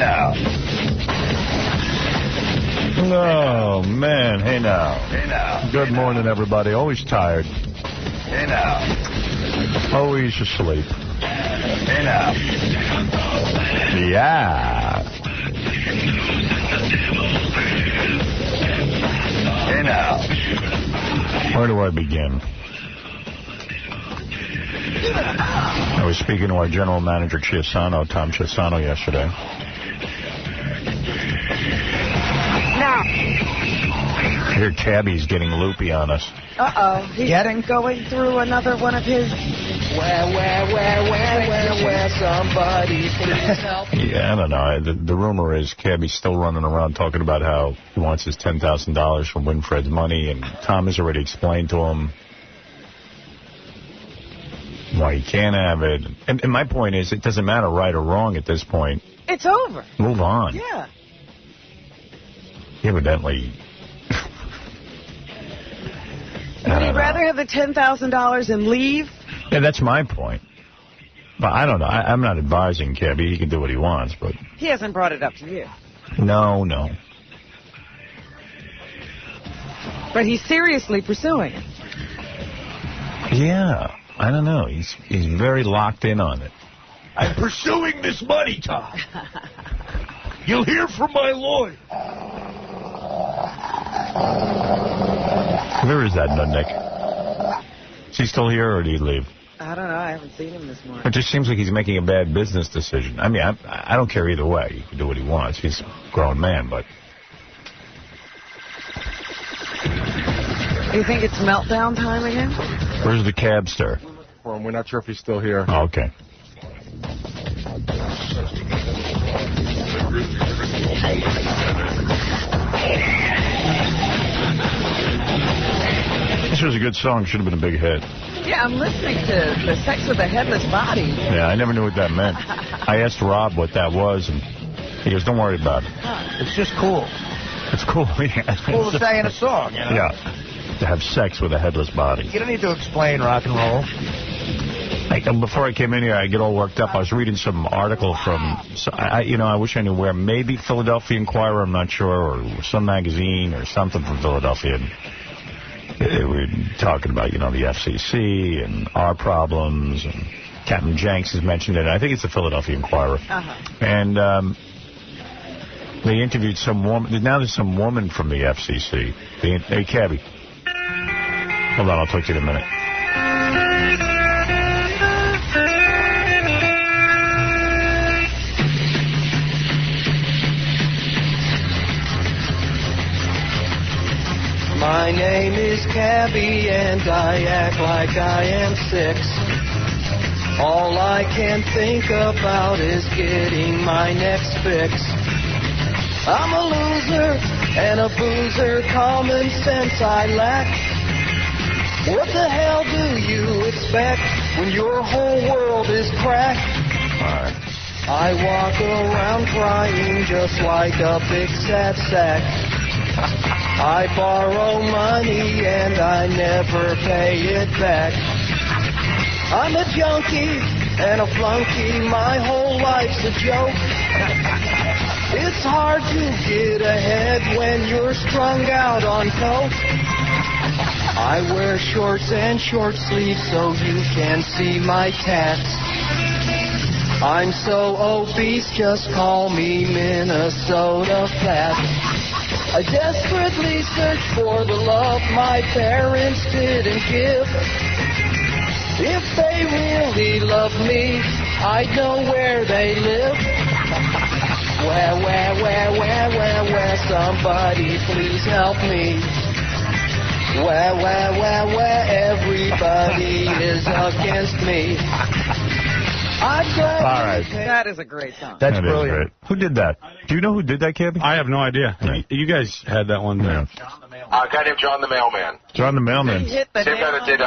now. Oh, man. Hey, now. Hey, now. Good morning, everybody. Always tired. Hey, now. Always asleep. Hey, now. Yeah. Hey, now. Where do I begin? I was speaking to our general manager, Tom Chiasano, yesterday. Now. I hear Cabby's getting loopy on us. Uh-oh. He's going through another one of his... Where, somebody please help. Yeah, I don't know. The rumor is Cabby's still running around talking about how he wants his $10,000 from Winfred's money, and Tom has already explained to him why he can't have it. And my point is, it doesn't matter right or wrong at this point. It's over. Move on. Yeah. Evidently. Would he rather have the $10,000 and leave? Yeah, that's my point. But I don't know. I'm not advising Cabby. He can do what he wants, but... He hasn't brought it up to you. No. But he's seriously pursuing it. Yeah. I don't know. He's very locked in on it. I'm pursuing this money, Tom. You'll hear from my lawyer. Where is that nutnik? Is he still here, or did he leave? I don't know. I haven't seen him this morning. It just seems like he's making a bad business decision. I mean, I don't care either way. He can do what he wants. He's a grown man, but... You think it's meltdown time again? Where's the cabster? We're not sure if he's still here. Oh, okay. This was a good song. Should have been a big hit. Yeah, I'm listening to the Sex with a Headless Body. Yeah, I never knew what that meant. I asked Rob what that was, and he goes, don't worry about it. It's just cool. It's cool. Yeah. It's cool to say in a song, you know? Yeah. To have sex with a headless body. You don't need to explain rock and roll. Before I came in here, I get all worked up. I was reading some article from, I wish I knew where, maybe Philadelphia Inquirer, I'm not sure, or some magazine or something from Philadelphia. And we were talking about, the FCC and our problems, and Captain Jenks has mentioned it. I think it's the Philadelphia Inquirer. And they interviewed some woman. Now there's some woman from the FCC. Hey, Cabby. Hold on, I'll talk to you in a minute. My name is Cabby and I act like I am 6. All I can think about is getting my next fix. I'm a loser and a boozer, common sense I lack. What the hell do you expect when your whole world is cracked? I walk around crying just like a big sad sack. I borrow money and I never pay it back. I'm a junkie and a flunky, my whole life's a joke. It's hard to get ahead when you're strung out on coke. I wear shorts and short sleeves so you can see my tats. I'm so obese, just call me Minnesota Fat. I desperately search for the love my parents didn't give. If they really loved me, I'd know where they live. Where, somebody please help me. Where, everybody is against me. All right. That is a great song. That's brilliant. Who did that? Do you know who did that, Cabby? I have no idea. Right. You guys had that one there. A guy named John the Mailman. John the Mailman. He hit the Same guy that did,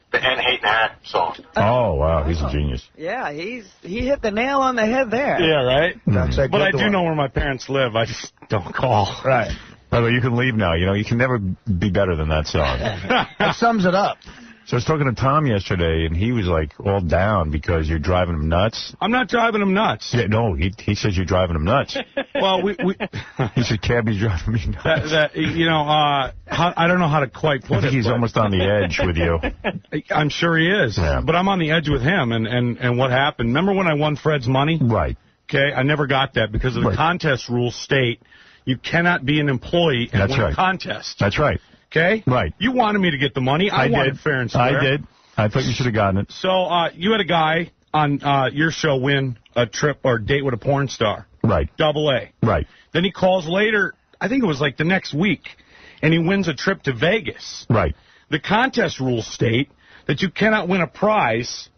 the N Hate and Hat song. Oh, wow. He's a genius. Yeah, he hit the nail on the head there. Yeah, right? But I do know where my parents live. I just don't call. Right. By the way, you can leave now. You can never be better than that song. That sums it up. So I was talking to Tom yesterday, and he was like all down because you're driving him nuts. I'm not driving him nuts. Yeah, no, he says you're driving him nuts. Well, he said, Cabby's driving me nuts. I don't know how to quite put it. I think he's almost on the edge with you. I'm sure he is. Yeah. But I'm on the edge with him, and what happened? Remember when I won Fred's money? Right. Okay, I never got that because of the contest rules state you cannot be an employee and win a contest. That's right. Okay? Right. You wanted me to get the money. I wanted fair and square. I did. I thought you should have gotten it. So you had a guy on your show win a trip or date with a porn star. Right. AA. Right. Then he calls later, I think it was like the next week, and he wins a trip to Vegas. Right. The contest rules state that you cannot win a prize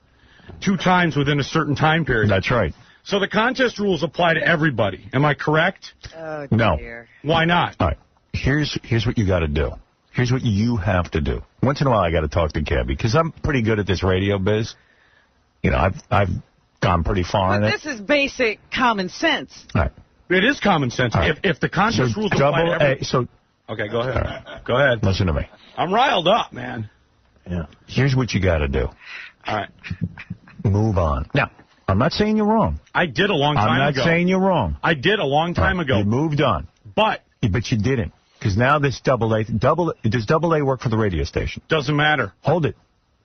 2 times within a certain time period. That's right. So the contest rules apply to everybody. Am I correct? Oh, no. dear. Why not? All right. Here's what you got to do. Here's what you have to do. Once in a while, I got to talk to Cabby because I'm pretty good at this radio biz. You know, I've gone pretty far in it. But this is basic common sense. All right. It is common sense. Right. If the contest rules apply to everybody. Okay, go ahead. Right. Go ahead. Listen to me. I'm riled up, man. Yeah. Here's what you got to do. All right. Move on. Now, I'm not saying you're wrong. I did a long time ago. I'm not saying you're wrong. I did a long time ago. You moved on. But you didn't. Because now this does AA work for the radio station? Doesn't matter. Hold it.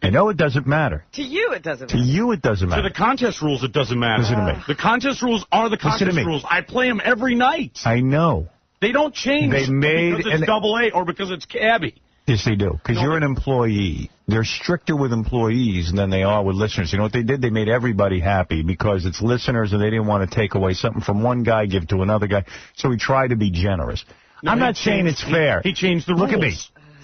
I know it doesn't matter. To you, it doesn't matter. To you, it doesn't matter. To the contest rules, it doesn't matter. Listen to me. The contest rules are the contest rules. I play them every night. I know. They don't change because it's AA or because it's Cabby. Yes, they do. Because you're an employee. They're stricter with employees than they are with listeners. You know what they did? They made everybody happy because it's listeners and they didn't want to take away something from one guy, give to another guy. So we tried to be generous. No, I'm not saying it's fair. He changed the rules. Look at me.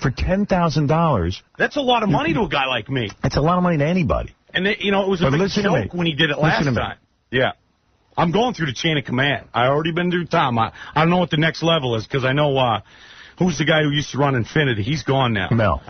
For $10,000. That's a lot of money to a guy like me. That's a lot of money to anybody. And, it was a big joke when he did it last time. Yeah. I'm going through the chain of command. I already been through Tom. I don't know what the next level is because I know who's the guy who used to run Infinity. He's gone now. Mel.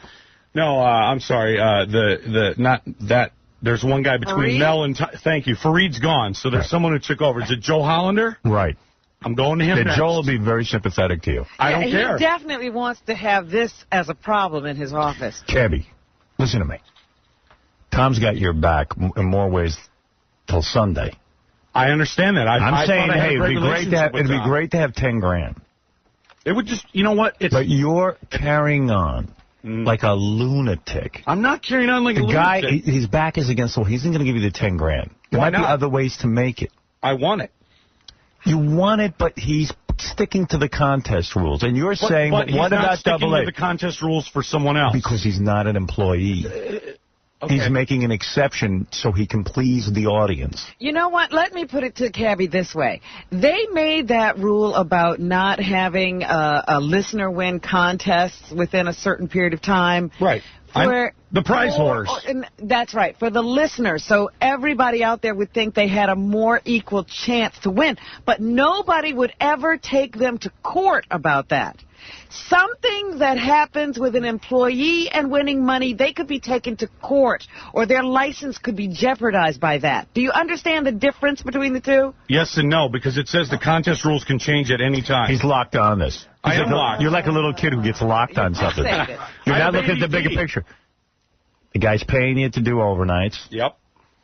No, I'm sorry. Not that. There's one guy between Fareed? Mel and thank you. Fareed's gone, so there's someone who took over. Is it Joe Hollander? Right. I'm going to him next. Joel will be very sympathetic to you. I don't care. He definitely wants to have this as a problem in his office. Cabby, listen to me. Tom's got your back in more ways till Sunday. I understand that. I'm saying, hey, it'd be great to have 10 grand. It would just, you know what? But you're carrying on like a lunatic. I'm not carrying on like a lunatic. The guy, his back is against the wall. He isn't going to give you the 10 grand. There might be other ways to make it. I want it. You want it, but he's sticking to the contest rules. And you're saying, but what about sticking AA? to the contest rules for someone else. Because he's not an employee. Okay. He's making an exception so he can please the audience. You know what? Let me put it to Cabby this way. They made that rule about not having a listener win contests within a certain period of time. Right. The prize holders. That's right, for the listeners. So everybody out there would think they had a more equal chance to win. But nobody would ever take them to court about that. Something that happens with an employee and winning money, they could be taken to court, or their license could be jeopardized by that. Do you understand the difference between the two? Yes and no, because it says the contest rules can change at any time. He's locked on this. I am locked. You're like a little kid who gets locked on something. You're not looking at the bigger picture. The guy's paying you to do overnights. Yep.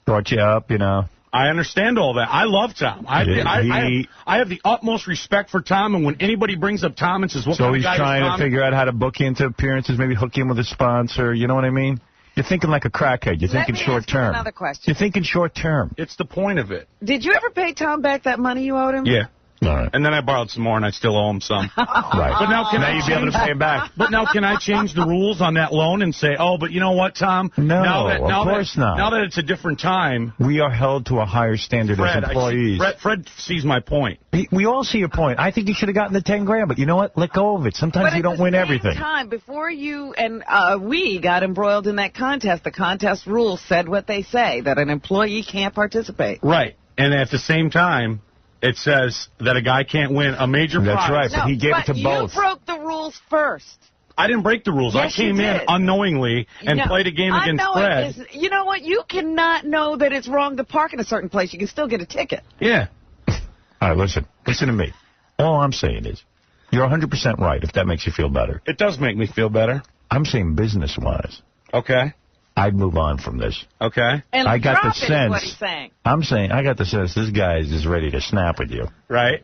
Brought you up, you know. I understand all that. I love Tom. I have the utmost respect for Tom, and when anybody brings up Tom and says, what kind of guy is Tom? So he's trying to figure out how to book you into appearances, maybe hook you in with a sponsor, you know what I mean? You're thinking like a crackhead. You're thinking short term. Another question. You're thinking short term. It's the point of it. Did you ever pay Tom back that money you owed him? Yeah. All right. And then I borrowed some more, and I still owe him some. Right. But now you'd be able to pay him back. But now can I change the rules on that loan and say, oh, but you know what, Tom? No, of course not. Now that it's a different time. We are held to a higher standard as employees. Fred sees my point. We all see your point. I think you should have gotten the 10 grand, but you know what? Let go of it. Sometimes you don't win everything. But at the same time, before you and we got embroiled in that contest, the contest rules said what they say, that an employee can't participate. Right. And at the same time, it says that a guy can't win a major prize. That's right, but he gave it to both. You broke the rules first. I didn't break the rules. Yes, I came in unknowingly and played a game against Fred. You know what? You cannot know that it's wrong to park in a certain place. You can still get a ticket. Yeah. All right, listen to me. All I'm saying is, you're 100% right, if that makes you feel better. It does make me feel better. I'm saying business-wise. Okay. I'd move on from this. Okay. And I got the drop it is sense. what he's saying. I'm saying I got the sense this guy is just ready to snap with you. Right.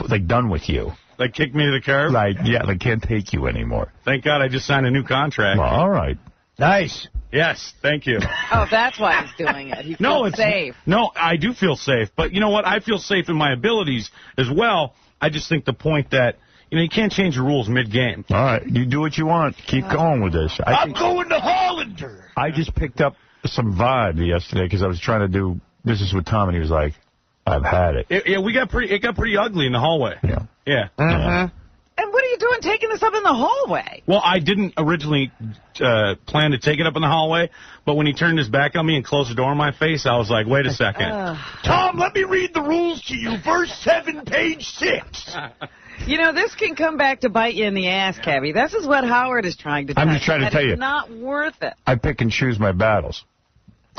Like done with you. Like kick me to the curb? Like, yeah, they can't take you anymore. Thank God I just signed a new contract. Well, all right. Nice. Yes, thank you. Oh, that's why he's doing it. He feels safe. No, I do feel safe. But you know what? I feel safe in my abilities as well. I just think the point that, you can't change the rules mid-game. All right. You do what you want. Keep going with this. I'm going to Hollander. I just picked up some vibe yesterday because I was trying to do business with Tom, and he was like, I've had it. It got pretty ugly in the hallway. Yeah. Yeah. And what are you doing taking this up in the hallway? Well, I didn't originally plan to take it up in the hallway, but when he turned his back on me and closed the door in my face, I was like, wait a second. Tom, let me read the rules to you. Verse 7, page 6. This can come back to bite you in the ass, Cabby. This is what Howard is trying to tell you. I'm just trying to tell you. It's not worth it. I pick and choose my battles.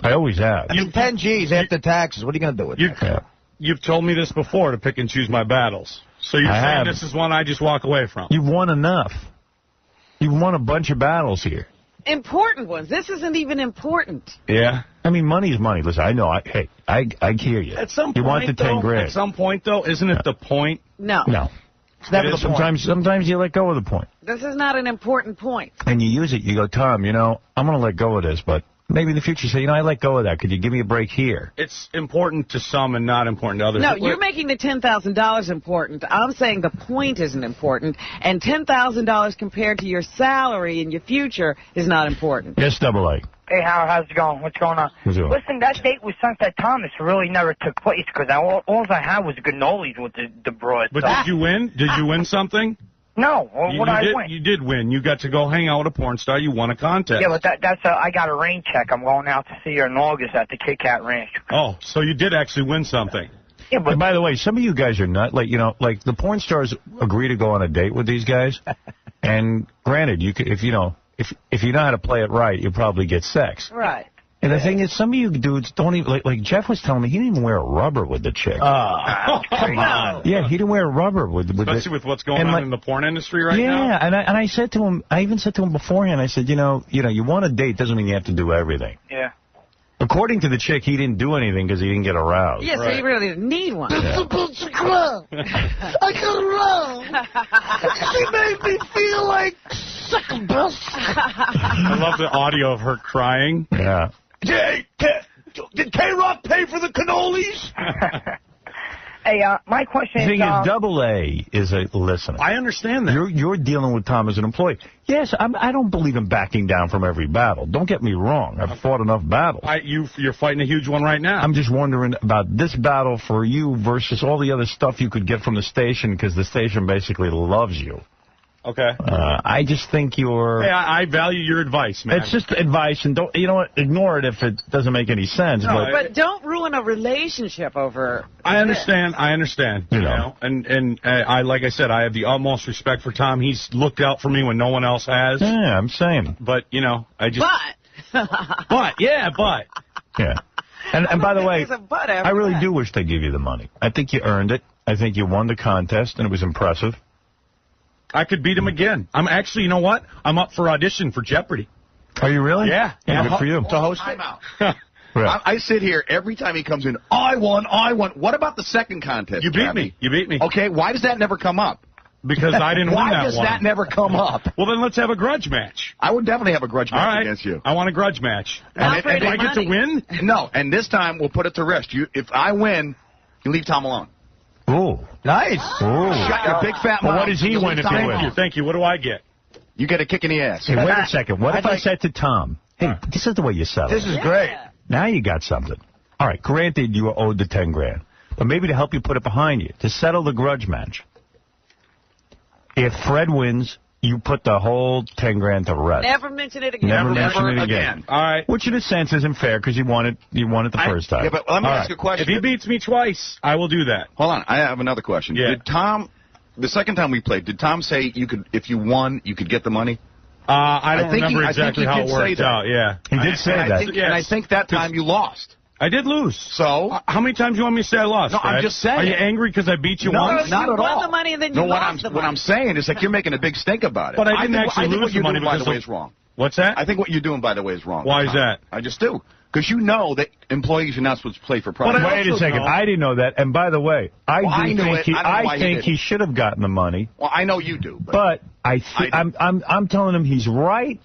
I always have. I mean, 10 G's after taxes. What are you going to do with that? You've told me this before, to pick and choose my battles. So you're saying this is one I just walk away from? You've won enough. You've won a bunch of battles here. Important ones. This isn't even important. Yeah. I mean, money is money. Listen, I know. I hear you. At some point, you want the 10 grand. At some point, though, isn't it the point? No. No. It's never the point. Sometimes you let go of the point. This is not an important point. And you use it. You go, Tom, I'm going to let go of this, but maybe in the future say, I let go of that. Could you give me a break here? It's important to some and not important to others. No, you're making the $10,000 important. I'm saying the point isn't important, and $10,000 compared to your salary in your future is not important. Yes, Double A. Hey, Howard, how's it going? What's going on? Listen, that date with Sunset Thomas really never took place because all I had was cannolis with the broad. But did you win? Did you win something? No. What did I win? You did win. You got to go hang out with a porn star. You won a contest. Yeah, but I got a rain check. I'm going out to see her in August at the Kit Kat Ranch. Oh, so you did actually win something. Yeah, but and by the way, some of you guys are not like the porn stars agree to go on a date with these guys, and granted, you could if you know how to play it right, you'll probably get sex. Right. And the thing is, some of you dudes don't even, like Jeff was telling me, he didn't even wear a rubber with the chick. Oh, come on. Yeah, he didn't wear a rubber with especially with what's going on in the porn industry right now. Yeah, and I said to him, I even said to him beforehand, I said, you want a date doesn't mean you have to do everything. Yeah. According to the chick, he didn't do anything because he didn't get aroused. Yeah, so you really didn't need one. It's supposed to grow. I got aroused. She made me feel like sucking breast. I love the audio of her crying. Yeah. Did K-Rock pay for the cannolis? Hey, my question is... The thing is, Double A is a listener. I understand that. You're dealing with Tom as an employee. Yes, I don't believe in backing down from every battle. Don't get me wrong. I've fought enough battles. You're fighting a huge one right now. I'm just wondering about this battle for you versus all the other stuff you could get from the station because the station basically loves you. Okay. I just think you're... Hey, I value your advice, man. It's just advice, and don't ignore it if it doesn't make any sense. No, but don't ruin a relationship over... I understand. You know. And I like I said, I have the utmost respect for Tom. He's looked out for me when no one else has. Yeah, I'm saying. But, I just... But. Yeah. And by the way, I really do wish they give you the money. I think you earned it. I think you won the contest, and it was impressive. I could beat him again. I'm actually, you know what? I'm up for audition for Jeopardy. Are you really? Yeah. Good for you. To host it? Right. I sit here every time he comes in. I won. What about the second contest? You beat me. Okay, why does that never come up? Because I didn't win that one. Why does that never come up? Well, then let's have a grudge match. I would definitely have a grudge match against you. I want a grudge match. And do I get to win? No, and this time we'll put it to rest. If I win, you leave Tom alone. Ooh. Nice. Ooh. Shut your big fat mouth. Well, what does he win if he wins? Thank you. What do I get? You get a kick in the ass. Hey, wait a second. What if I said to Tom, hey, this is the way you settle. This is great. Now you got something. All right, granted you were owed the 10 grand. But maybe to help you put it behind you, to settle the grudge match. If Fred wins, you put the whole 10 grand to rest. Never mention it again. Never mention it again. All right. Which in a sense isn't fair because you won it the first time. Yeah, but let me ask you a question. If he beats me twice, I will do that. Hold on, I have another question. Yeah. Did Tom, the second time we played, did Tom say if you won, you could get the money? I don't remember exactly how it worked out. Yeah. He did say that. And I think that time you lost. I did lose. So? How many times do you want me to say I lost? No, Fred? I'm just saying. Are you angry because I beat you No, once? not at all. You won the money and then you lost the money. What I'm saying is like you're making a big stink about it. But I didn't actually I think lose what the money by the because way is wrong. What's that? I think what you're doing, by the way, is wrong. Why is that? I just do. Because you know that employees are not supposed to play for profit. Wait a second. I didn't know that. And by the way, I think he should have gotten the money. Well, I know you do. But I'm telling him he's right.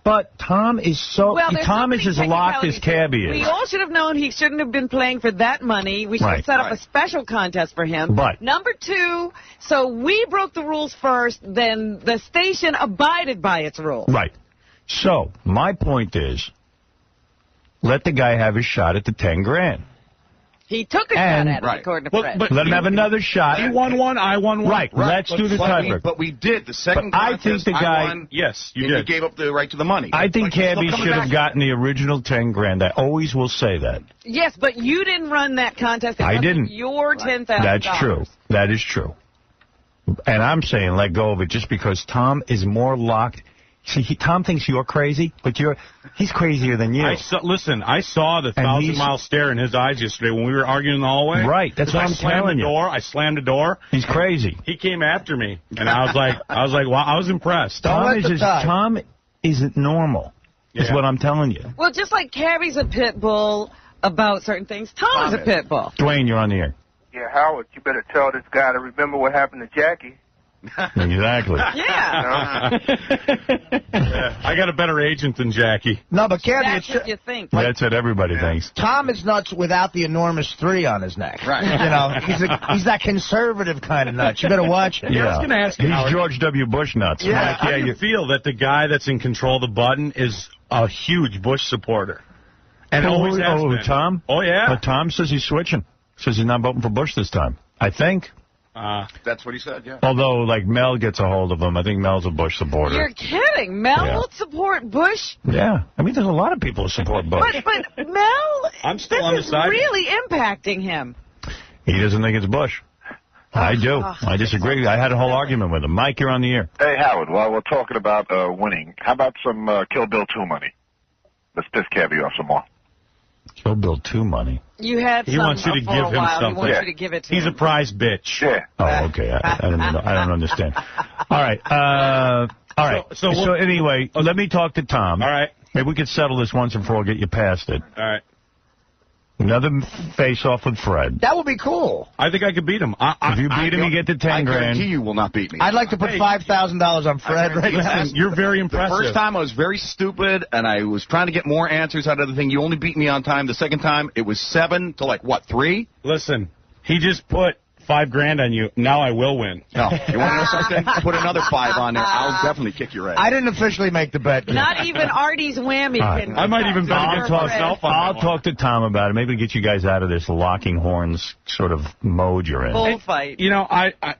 But Tom is Tom is as locked as Cabby is. We all should have known he shouldn't have been playing for that money. We should have set up a special contest for him. But number 2, so we broke the rules first, then the station abided by its rules. Right. So my point is, let the guy have his shot at the 10 grand. He took a shot at it, according to Fred. But let him have another shot. He won one, I won one. Right. Let's do the tiebreaker. But we did. The second contest, I think the guy... won, yes, you did. You gave up the right to the money. I think Cabby should have gotten the original 10 grand. I always will say that. Yes, but you didn't run that contest. I didn't. Your $10,000. That's true. That is true. And I'm saying let go of it just because Tom is more locked... See, Tom thinks you're crazy, but he's crazier than you. Listen, I saw the 1,000-mile stare in his eyes yesterday when we were arguing in the hallway. Right, that's what I'm telling you. I slammed the door. He's crazy. He came after me, and I was like, wow, I was impressed. Tom isn't normal, is what I'm telling you. Well, just like Cabby's a pit bull about certain things, Tom is a pit bull. Dwayne, you're on the air. Yeah, Howard, you better tell this guy to remember what happened to Jackie. Exactly. Yeah. I got a better agent than Jackie. No, but Cabby, that's what you think. That's what everybody thinks. Tom is nuts without the enormous 3 on his neck. Right. You know, he's that conservative kind of nuts. You better watch it. Yeah. I was going to ask you, he's George W. Bush nuts. Yeah. How do you feel that the guy that's in control of the button is a huge Bush supporter? And always has been. Tom? Oh, yeah. But Tom says he's switching. Says he's not voting for Bush this time. I think. That's what he said, yeah. Although, like, Mel gets a hold of him. I think Mel's a Bush supporter. You're kidding. Mel would support Bush? Yeah. I mean, there's a lot of people who support Bush. But Mel, I'm still on the side. This is really impacting him. He doesn't think it's Bush. I do. I disagree. I had a whole argument with him. Mike, you're on the air. Hey, Howard, while we're talking about winning, how about some Kill Bill 2 money? Let's piss Cabby off some more. Kill Bill 2 money. You had He wants you to give him something. He wants you to give it to He's him. a prize bitch. Yeah. Oh, okay. I don't understand. All right. All right. So anyway, let me talk to Tom. All right. Maybe we could settle this once and for all, get you past it. All right. Another face-off with Fred. That would be cool. I think I could beat him. If you beat him, you get the 10 grand. I guarantee you will not beat me. I'd like to put $5,000 on Fred right now. You're very impressive. The first time I was very stupid, and I was trying to get more answers out of the thing. You only beat me on time. The second time, it was 7 to, 3? Listen, he just put $5 grand on you. Now I will win. No. You want to know something? Put another 5 on there. I'll definitely kick your ass. I didn't officially make the bet. Not even Artie's whammy can. I might even bet against myself on I'll talk to Tom about it. Maybe get you guys out of this locking horns sort of mode you're in. Bullfight. You know,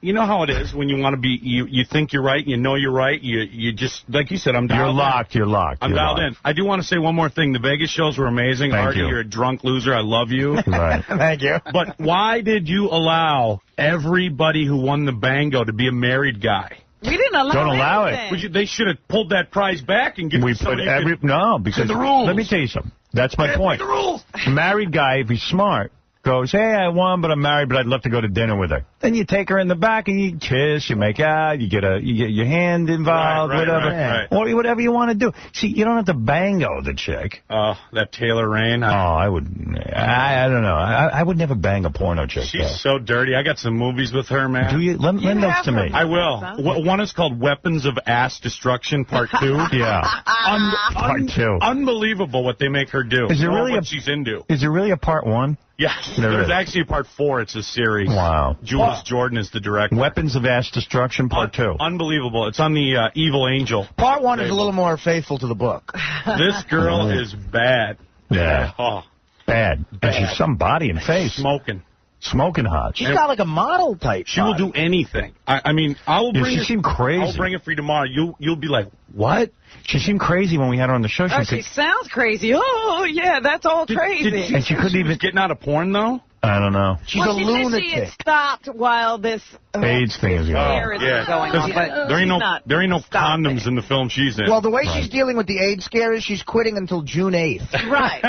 you know how it is when you want to be. You think you're right. You know you're right. You just like you said. I'm dialed. You're locked. I'm dialed in. I do want to say one more thing. The Vegas shows were amazing. Thank Artie, you. You're a drunk loser. I love you. Right. Thank you. But why did you allow everybody who won the bango to be a married guy? We didn't allow Don't allow anything. it. They should have pulled that prize back and given somebody. No, because the rules. Let me tell you something. That's my point. The rules. Married guy, if he's smart, goes, hey, I won, but I'm married, but I'd love to go to dinner with her. Then you take her in the back and you kiss, you make out, you get your hand involved, whatever. Right. Or whatever you want to do. See, you don't have to bango the chick. Oh, that Taylor Rain. I would. I don't know. I would never bang a porno chick. She's so dirty. I got some movies with her, man. Do you? Lend those to me. I will. One is called Weapons of Ass Destruction, Part 2. Yeah. Part 2. Unbelievable what they make her do. Is there really what she's into? Is there really a Part 1? Yes. There's actually a Part 4. It's a series. Wow. Jules Jordan is the director. Weapons of Ass Destruction, Part 2. Unbelievable. It's on the Evil Angel. Part 1 is a little more faithful to the book. This girl is bad. Yeah. Oh. Bad. And she's some body and face. Smoking hot. She's got like a model type. She will do anything. I mean, I will bring she it. seemed crazy. I'll bring it for you tomorrow. You'll be like, what? She seemed crazy when we had her on the show. She sounds crazy. Oh, yeah, that's all crazy. And she couldn't even getting out of porn, though? I don't know. She's a lunatic. She had stopped while this AIDS thing is going on. Going on, but there ain't no condoms in the film she's in. Well, the way she's dealing with the AIDS scare is she's quitting until June 8th. Right.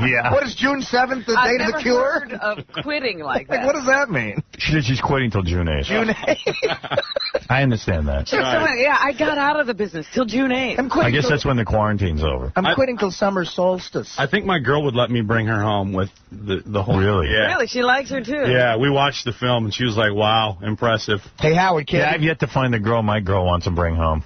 Yeah. What is June 7th, the date of the cure? I've never heard of quitting like that. What does that mean? She said she's quitting till June 8th. June 8th. I understand that. Yeah, I got out of the business till June 8th. I guess that's when the quarantine's over. I'm quitting till summer solstice. I think my girl would let me bring her home with the whole... Really? Yeah. Really? She likes her, too. Yeah, we watched the film, and she was like, wow, impressive. Hey, Howard, kid. Yeah, I've yet to find the girl my girl wants to bring home.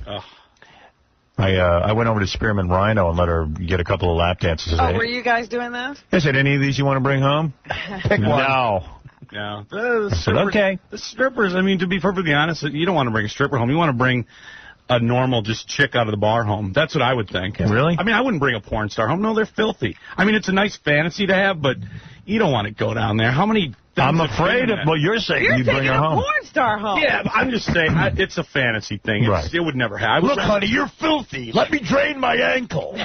I went over to Spearmint Rhino and let her get a couple of lap dances. Oh, were you guys doing that? I said, any of these you want to bring home? Pick one. No. Yeah. I said, okay. The strippers, I mean, to be perfectly honest, you don't want to bring a stripper home. You want to bring a normal just chick out of the bar home. That's what I would think. Really? I mean, I wouldn't bring a porn star home. No, they're filthy. I mean, it's a nice fantasy to have, but you don't want to go down there. How many... I'm afraid of what you're saying. You're you bring her home. a porn star home. Yeah, but I'm just saying, it's a fantasy thing. Right. It would never happen. Look, honey, you're filthy. Let me drain my ankle.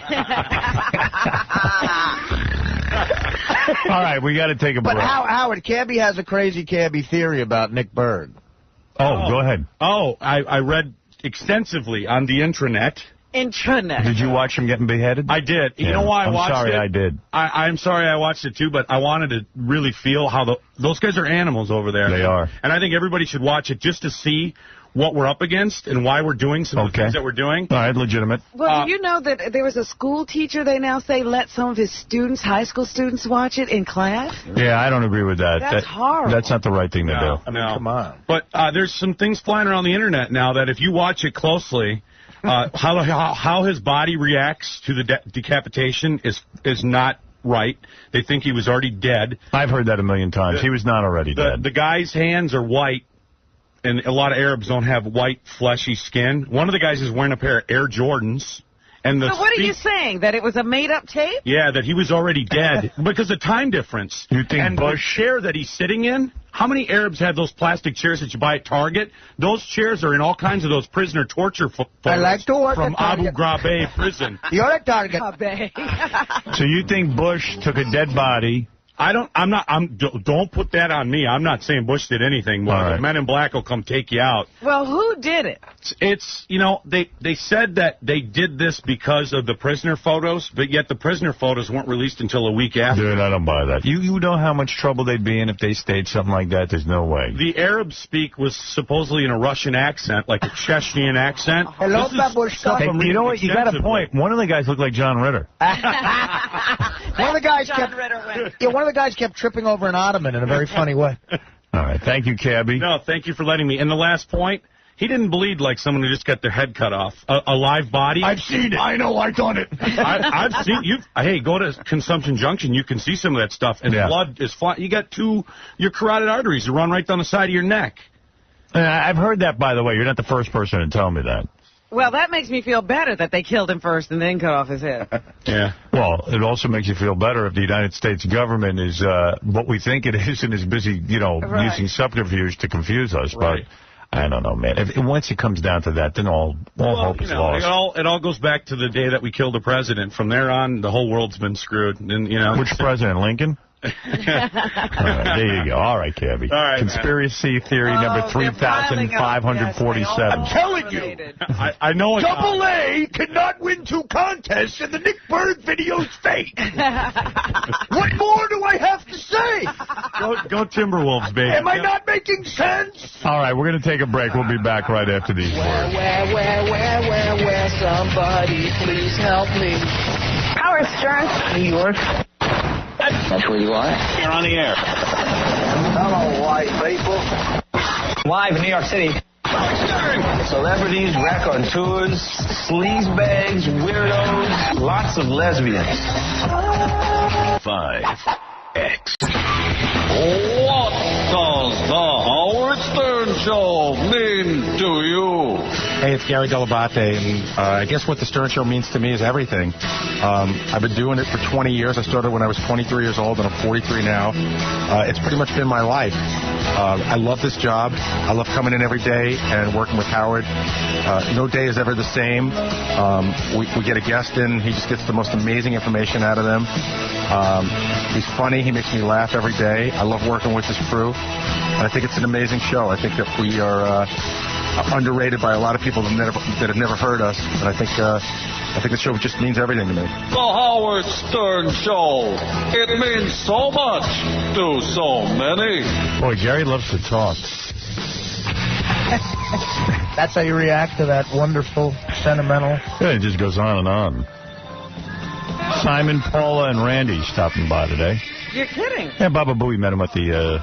All right, we got to take a break. But Howard, Cabby has a crazy Cabby theory about Nick Berg. Oh, go ahead. Oh, I read extensively on the intranet. Intranet. Did you watch him getting beheaded? I did. Yeah. You know why I watched it? I'm sorry I did. I'm sorry I watched it, too, but I wanted to really feel how those guys are animals over there. They are. And I think everybody should watch it just to see what we're up against and why we're doing some of the things that we're doing. All right, legitimate. Well, do you know that there was a school teacher, they now say, let some of his students, high school students, watch it in class? Yeah, I don't agree with that. That's horrible. That's not the right thing to do. I mean, come on. But there's some things flying around the internet now that if you watch it closely, how his body reacts to the decapitation is not right. They think he was already dead. I've heard that a million times. He was not already dead. The guy's hands are white, and a lot of Arabs don't have white, fleshy skin. One of the guys is wearing a pair of Air Jordans. And so what are you saying, that it was a made-up tape? Yeah, that he was already dead because of time difference. You think and the chair that he's sitting in, how many Arabs have those plastic chairs that you buy at Target? Those chairs are in all kinds of those prisoner torture photos from Abu Ghraib prison. You're at Target. So you think Bush took a dead body... Don't put that on me. I'm not saying Bush did anything. Well, the Men in Black will come take you out. Well, who did it? It's they said that they did this because of the prisoner photos, but yet the prisoner photos weren't released until a week after. Dude, I don't buy that. You know how much trouble they'd be in if they staged something like that? There's no way. The Arab speak was suppostly in a Russian accent, like a Chechnyan accent. Hello, Babushka. Hey, you know what? You got a point. One of the guys looked like John Ritter. One of the guys kept tripping over an ottoman in a very funny way. All right. Thank you, Cabby. No, thank you for letting me. And the last point, he didn't bleed like someone who just got their head cut off. A live body. I've seen it. I know. I've done it. I've seen you. Hey, go to Consumption Junction. You can see some of that stuff. And blood is flying. You got your carotid arteries that run right down the side of your neck. I've heard that, by the way. You're not the first person to tell me that. Well, that makes me feel better that they killed him first and then cut off his head. Yeah. Well, it also makes you feel better if the United States government is what we think it is and is busy, using subterfuge to confuse us. Right. But I don't know, man. Once it comes down to that, then all hope is lost. It all goes back to the day that we killed the president. From there on, the whole world's been screwed. And Which president, Lincoln? All right, there you go. All right, Cabby. All right, Conspiracy theory number 3,547. I'm telling you. I know it. Double A cannot win 2 contests, and the Nick Berg video's fake. What more do I have to say? Go Timberwolves, baby. Am I not making sense? All right, we're going to take a break. We'll be back right after these words. Where, somebody please help me. Howard Stern. New York. That's where you are? You're on the air. Hello, white people. Live in New York City. Celebrities, raconteurs, sleazebags, weirdos, lots of lesbians. 5X. What does the Howard Stern Show mean to you? Hey, it's Gary Delabate, and I guess what the Stern Show means to me is everything. I've been doing it for 20 years. I started when I was 23 years old, and I'm 43 now. It's pretty much been my life. I love this job. I love coming in every day and working with Howard. No day is ever the same. We get a guest in. He just gets the most amazing information out of them. He's funny. He makes me laugh every day. I love working with his crew. And I think it's an amazing show. I think that we are underrated by a lot of people that have never heard us. And I think the show just means everything to me. The Howard Stern Show. It means so much to so many. Boy, Gary loves to talk. That's how you react to that wonderful, sentimental... Yeah, it just goes on and on. Simon, Paula, and Randy stopping by today. You're kidding. Yeah, Baba Booey met him at the...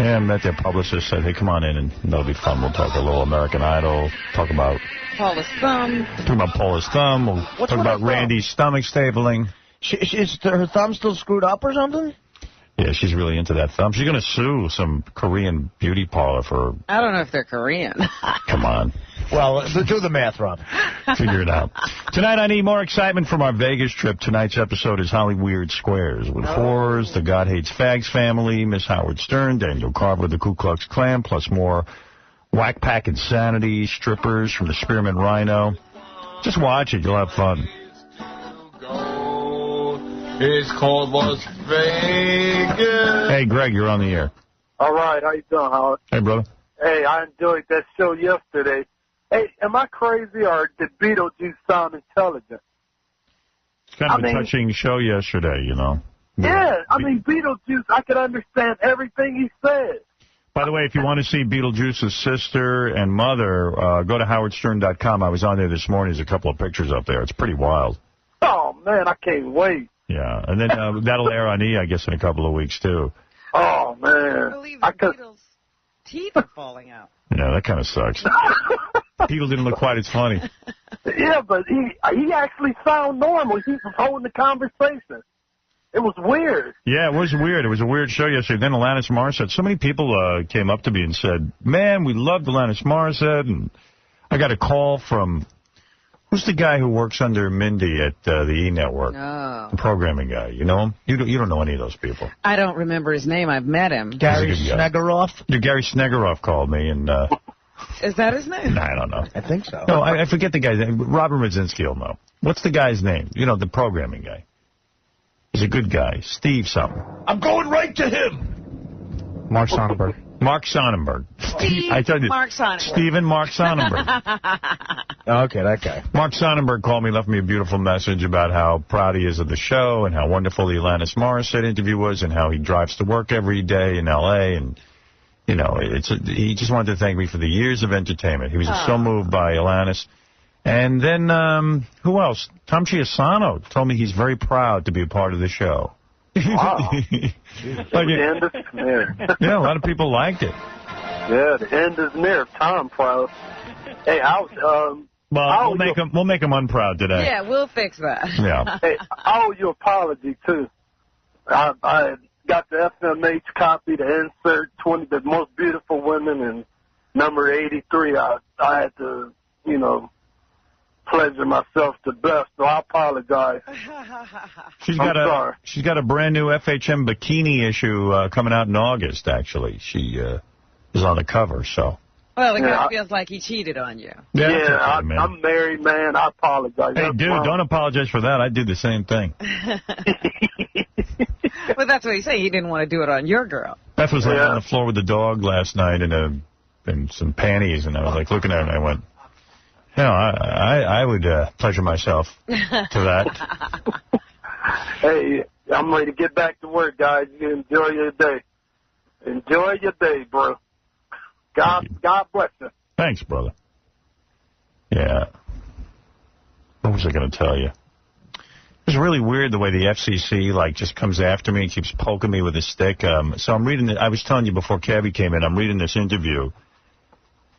Yeah, met their publicist, said, hey, come on in, and that'll be fun. We'll talk a little American Idol, talk about... Paula's thumb. Talk about Paula's thumb. We'll talk about Randy's stomach stapling. Is her thumb still screwed up or something? Yeah, she's really into that thumb. She's going to sue some Korean beauty parlor for... I don't know if they're Korean. Come on. Well, do the math, Rob. Figure it out. Tonight, I need more excitement from our Vegas trip. Tonight's episode is Holly Weird Squares with Whores, the God Hates Fags family, Miss Howard Stern, Daniel Carver, the Ku Klux Klan, plus more Whack Pack Insanity, strippers from the Spearmint Rhino. Just watch it. You'll have fun. It's called Las Vegas. Hey, Greg, you're on the air. All right, how you doing, Howard? Hey, brother. Hey, I enjoyed that show yesterday. Hey, am I crazy or did Beetlejuice sound intelligent? It's kind of a touching show yesterday, you know. Yeah, I mean, Beetlejuice, I could understand everything he said. By the way, if you want to see Beetlejuice's sister and mother, go to howardstern.com. I was on there this morning. There's a couple of pictures up there. It's pretty wild. Oh, man, I can't wait. Yeah, and then that'll air on E, I guess, in a couple of weeks, too. Oh, man. I believe the Beatles' teeth are falling out. Yeah, that kind of sucks. People didn't look quite as funny. Yeah, but he actually sounded normal. He was holding the conversation. It was weird. Yeah, it was weird. It was a weird show yesterday. Then Alanis Morissette. So many people came up to me and said, man, we loved Alanis Morissette. And I got a call from... Who's the guy who works under Mindy at the E! Network? Oh. The programming guy. You know him? You don't know any of those people. I don't remember his name. I've met him. Gary Snegeroff? Yeah, Gary Snegeroff called me. And is that his name? I don't know. I think so. No, I forget the guy's name. Robert Radzinski will know. What's the guy's name? You know, the programming guy. He's a good guy. Steve something. I'm going right to him. Mark Sonnenberg. Mark Sonnenberg. I told you. Mark Sonnenberg. Stephen Mark Sonnenberg. Okay, that guy. Mark Sonnenberg called me, left me a beautiful message about how proud he is of the show and how wonderful the Alanis Morissette interview was and how he drives to work every day in L.A. And, you know, he just wanted to thank me for the years of entertainment. He was so moved by Alanis. And then, who else? Tom Chiasano told me he's very proud to be a part of the show. Wow. The end is near. Yeah, a lot of people liked it. Yeah, the end is near. Tom proud. Hey, we'll make him unproud today. Yeah, we'll fix that. Yeah. Hey, I owe you an apology, too. I got the FMH copy, the insert, 20, the most beautiful women, and number 83. I had to, you know, pleasure myself to best, so I apologize. She's got a brand new FHM bikini issue coming out in August, actually. She is on the cover, so. Well, the guy feels like he cheated on you. Yeah, I'm married, man. I apologize. Hey, dude, don't apologize for that. I did the same thing. Well, that's what he said. He didn't want to do it on your girl. Beth was laying on the floor with the dog last night in some panties, and I was like looking at her, and I went, you know, I would pleasure myself to that. Hey, I'm ready to get back to work, guys. You enjoy your day. Enjoy your day, bro. God bless you. Thanks, brother. Yeah. What was I going to tell you? It's really weird the way the FCC, like, just comes after me and keeps poking me with a stick. So I'm reading I was telling you before Cabby came in, I'm reading this interview.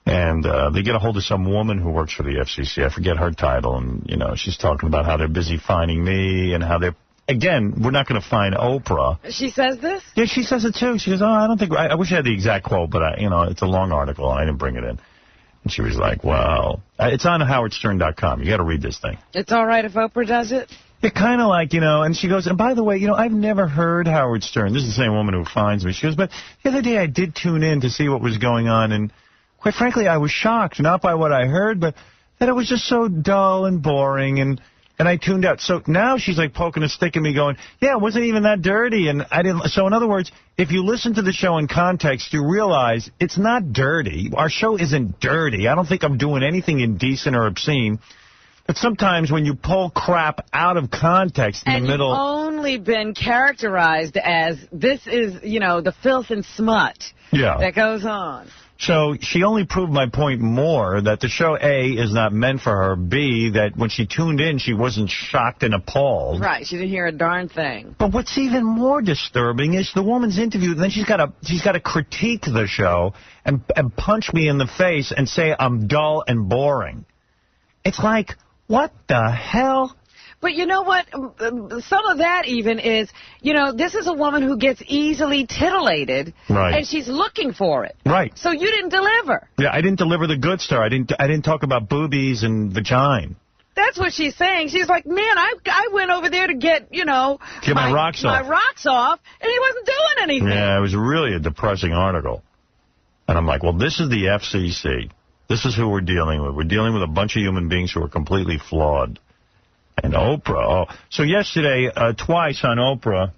And they get a hold of some woman who works for the FCC. I forget her title. And, you know, she's talking about how they're busy finding me and how they're... Again, we're not going to find Oprah. She says this? Yeah, she says it, too. She goes, I don't think... I wish I had the exact quote, but, you know, it's a long article, and I didn't bring it in. And she was like, well... It's on howardstern.com. You got to read this thing. It's all right if Oprah does it? It kind of like, and she goes, and by the way, I've never heard Howard Stern. This is the same woman who finds me. She goes, but the other day I did tune in to see what was going on, and quite frankly, I was shocked, not by what I heard, but that it was just so dull and boring, and I tuned out. So now she's like poking a stick at me going, yeah, it wasn't even that dirty, and I didn't. So in other words, if you listen to the show in context, you realize it's not dirty. Our show isn't dirty. I don't think I'm doing anything indecent or obscene. But sometimes when you pull crap out of context in the middle... And you've only been characterized as this is, the filth and smut that goes on. So she only proved my point more, that the show, A, is not meant for her, B, that when she tuned in, she wasn't shocked and appalled. Right, she didn't hear a darn thing. But what's even more disturbing is the woman's interview, then she's got to critique the show and punch me in the face and say I'm dull and boring. It's like... What the hell? But you know what? Some of that even is, this is a woman who gets easily titillated, right, and she's looking for it. Right. So you didn't deliver. Yeah, I didn't deliver the good stuff. I didn't talk about boobies and vagina. That's what she's saying. She's like, man, I went over there to get, get my rocks off, and he wasn't doing anything. Yeah, it was really a depressing article. And I'm like, well, this is the FCC. This is who we're dealing with. We're dealing with a bunch of human beings who are completely flawed. And Oprah. Oh. So yesterday, twice on Oprah,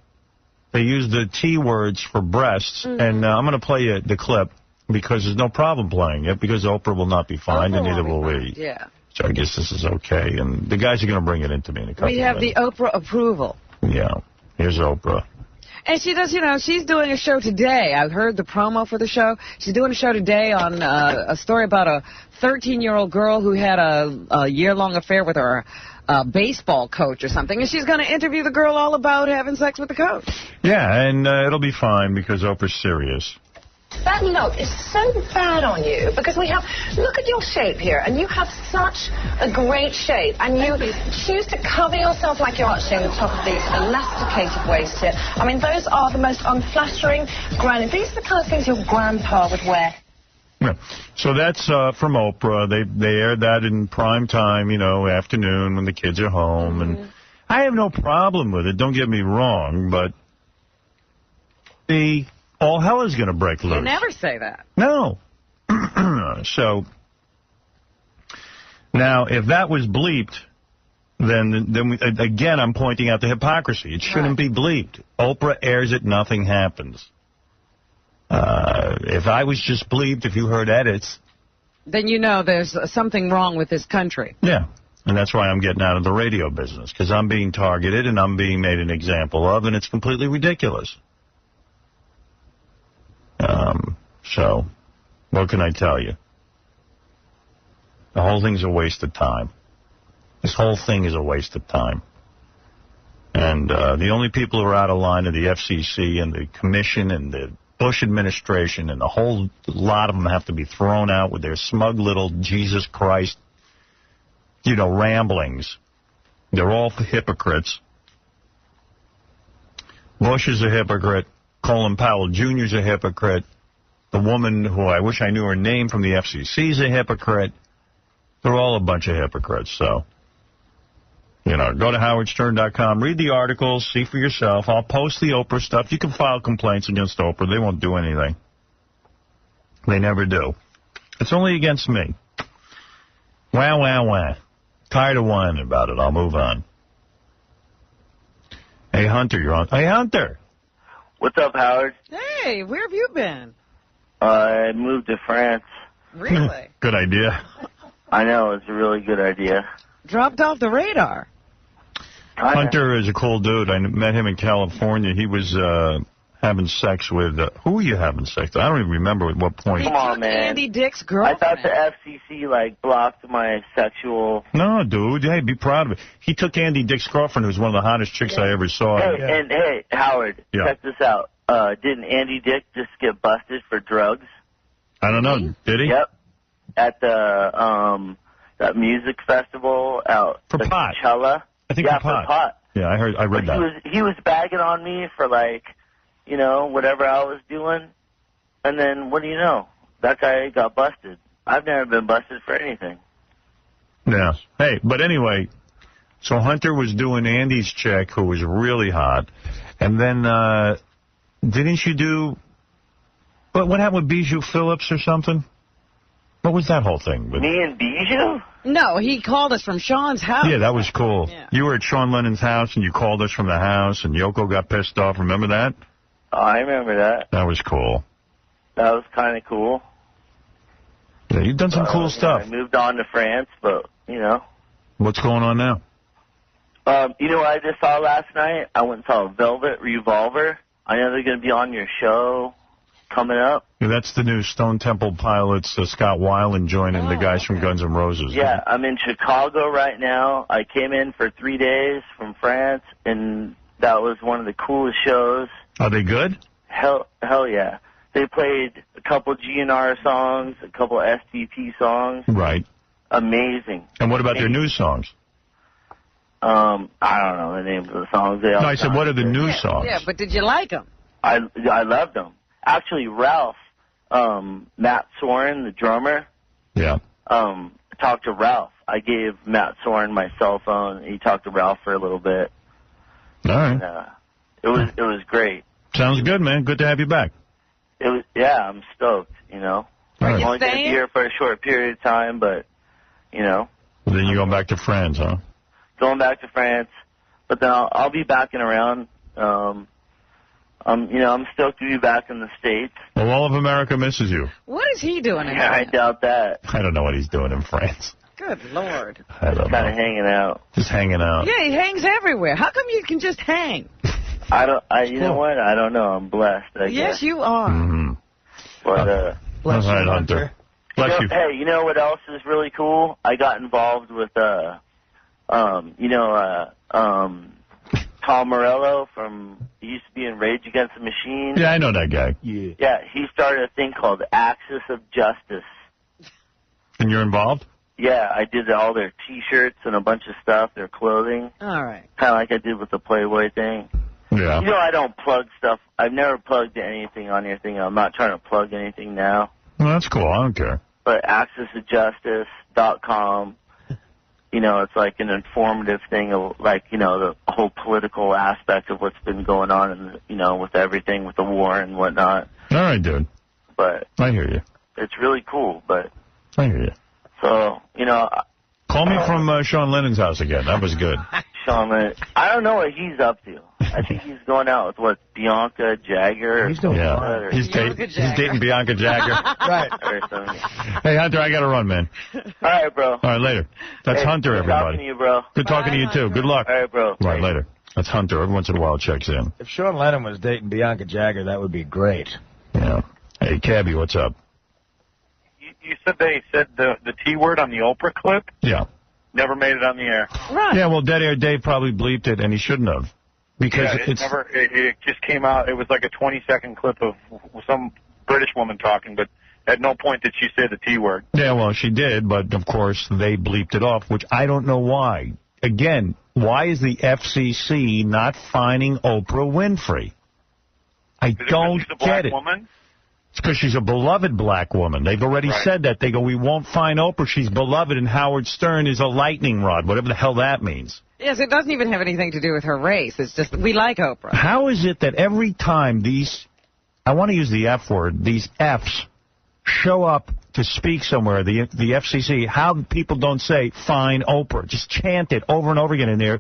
they used the T words for breasts. Mm-hmm. And I'm going to play you the clip because there's no problem playing it because Oprah will not be fined and neither will we. Yeah. So I guess this is okay. And the guys are going to bring it into me in a couple of minutes. We have the Oprah approval. Yeah. Here's Oprah. And she does, she's doing a show today. I heard the promo for the show. She's doing a show today on a story about a 13-year-old girl who had a year-long affair with her baseball coach or something. And she's going to interview the girl all about having sex with the coach. Yeah, and it'll be fine because Oprah's serious. That look is so bad on you because look at your shape here, and you have such a great shape, and you choose to cover yourself like you're actually on the top of these elasticated waist here. I mean, those are the most unflattering These are the kind of things your grandpa would wear. Yeah. So that's from Oprah. They aired that in prime time, afternoon when the kids are home, and I have no problem with it. Don't get me wrong, but all hell is going to break loose. You never say that. No. So, now, if that was bleeped, then again, I'm pointing out the hypocrisy. It shouldn't be bleeped. Oprah airs it, nothing happens. If I was just bleeped, if you heard edits... Then there's something wrong with this country. Yeah. And that's why I'm getting out of the radio business, because I'm being targeted and I'm being made an example of, and it's completely ridiculous. So, what can I tell you? The whole thing's a waste of time. This whole thing is a waste of time. And the only people who are out of line are the FCC and the Commission and the Bush administration, and a whole lot of them have to be thrown out with their smug little Jesus Christ, ramblings. They're all hypocrites. Bush is a hypocrite. Colin Powell Jr. is a hypocrite. The woman who I wish I knew her name from the FCC is a hypocrite. They're all a bunch of hypocrites. So, go to howardstern.com, read the articles, see for yourself. I'll post the Oprah stuff. You can file complaints against Oprah. They won't do anything. They never do. It's only against me. Wah, wah, wah. Tired of whining about it. I'll move on. Hey, Hunter, you're on. Hey, Hunter. What's up, Howard? Hey, where have you been? I moved to France. Really? Good idea. I know, it's a really good idea. Dropped off the radar. Hunter is a cool dude. I met him in California. He was having sex with... who were you having sex with? I don't even remember at what point. Come on, man. Andy Dick's girlfriend. I thought the FCC, blocked my sexual... No, dude. Hey, be proud of it. He took Andy Dick's girlfriend, who's one of the hottest chicks I ever saw. Hey, Howard, check this out. Didn't Andy Dick just get busted for drugs? I don't know. Did he? Yep. At the that music festival out for pot. Coachella. I think for pot. Yeah, I read that. He was bagging on me for whatever I was doing, and then what do you know? That guy got busted. I've never been busted for anything. Yeah. Hey, but anyway, So Hunter was doing Andy's chick, who was really hot. And then, didn't you do... What happened with Bijou Phillips or something? What was that whole thing? Me and Bijou? No, he called us from Sean's house. Yeah, that was cool. Yeah. You were at Sean Lennon's house, and you called us from the house, and Yoko got pissed off. Remember that? Oh, I remember that. That was cool. That was kind of cool. Yeah, you've done some cool stuff. I moved on to France, but, you know. What's going on now? You know what I just saw last night? I went and saw Velvet Revolver. I know they're going to be on your show coming up. Yeah, that's the new Stone Temple Pilots, Scott Weiland joining the guys from Guns N' Roses. Yeah, I'm in Chicago right now. I came in for 3 days from France, and that was one of the coolest shows. Are they good? Hell yeah. They played a couple GNR songs, a couple STP songs. Right. Amazing. And what about their new songs? I don't know the names of the songs. No, I said, what are the new songs? Yeah, but did you like them? I loved them. Actually, Ralph, Matt Soren, the drummer. Yeah. Talked to Ralph. I gave Matt Soren my cell phone. He talked to Ralph for a little bit. All right. And, it was great. Sounds good, man. Good to have you back. I'm stoked, you know. Right. I'm only going to be here for a short period of time, but, you know. Well, then you're going back to France, huh? Going back to France, but then I'll be back and around. I'm stoked to be back in the States. Well, all of America misses you. What is he doing in Yeah, I France? doubt that. I don't know what he's doing in France. Good Lord. I don't know. Kind of hanging out. Just hanging out. Yeah, he hangs everywhere. How come you can just hang? You know what? I don't know. I'm blessed, I guess. Yes, you are. Mm-hmm. But, Bless you, Hunter. Bless you. Hey, you know what else is really cool? I got involved with, Tom Morello he used to be in Rage Against the Machine. Yeah, I know that guy. Yeah, he started a thing called Axis of Justice. And you're involved? Yeah, I did all their T-shirts and a bunch of stuff, their clothing. All right. Kind of like I did with the Playboy thing. Yeah. You know, I don't plug stuff. I've never plugged anything on your thing. I'm not trying to plug anything now. Well, that's cool. I don't care. But axisofjustice.com, you know, it's like an informative thing of, like, you know, the whole political aspect of what's been going on, and you know, with everything, with the war and whatnot. All right, dude. But I hear you. it's really cool. But I hear you. so, you know, Call me from Sean Lennon's house again. That was good. Sean Lennon, I don't know what he's up to. I think he's going out with Bianca Jagger. He's doing He's dating Bianca Jagger. Right. Or something. Hey, Hunter, I got to run, man. All right, bro. All right, later. That's Hey, Hunter, good everybody. talking to you, bro. Good talking to you, too. Good luck. All right, bro. All right, later. That's Hunter. Every once in a while checks in. If Sean Lennon was dating Bianca Jagger, that would be great. Yeah. Hey, Cabby, what's up? You said they said the T word on the Oprah clip? Yeah. Never made it on the air. Right. Yeah, well, Dead Air Dave probably bleeped it, and he shouldn't have. Because it just came out. It was like a 20-second clip of some British woman talking, but at no point did she say the T word. Yeah, well, she did, but, of course, they bleeped it off, which I don't know why. Again, why is the FCC not fining Oprah Winfrey? I don't she's a black get it. woman? It's because she's a beloved black woman. They've already said that. They go, we won't fine Oprah. She's beloved, and Howard Stern is a lightning rod, whatever the hell that means. Yes, it doesn't even have anything to do with her race. It's just we like Oprah. How is it that every time these, I want to use the F word, these Fs show up to speak somewhere, the FCC, how people don't say, fine Oprah. Just chant it over and over again in their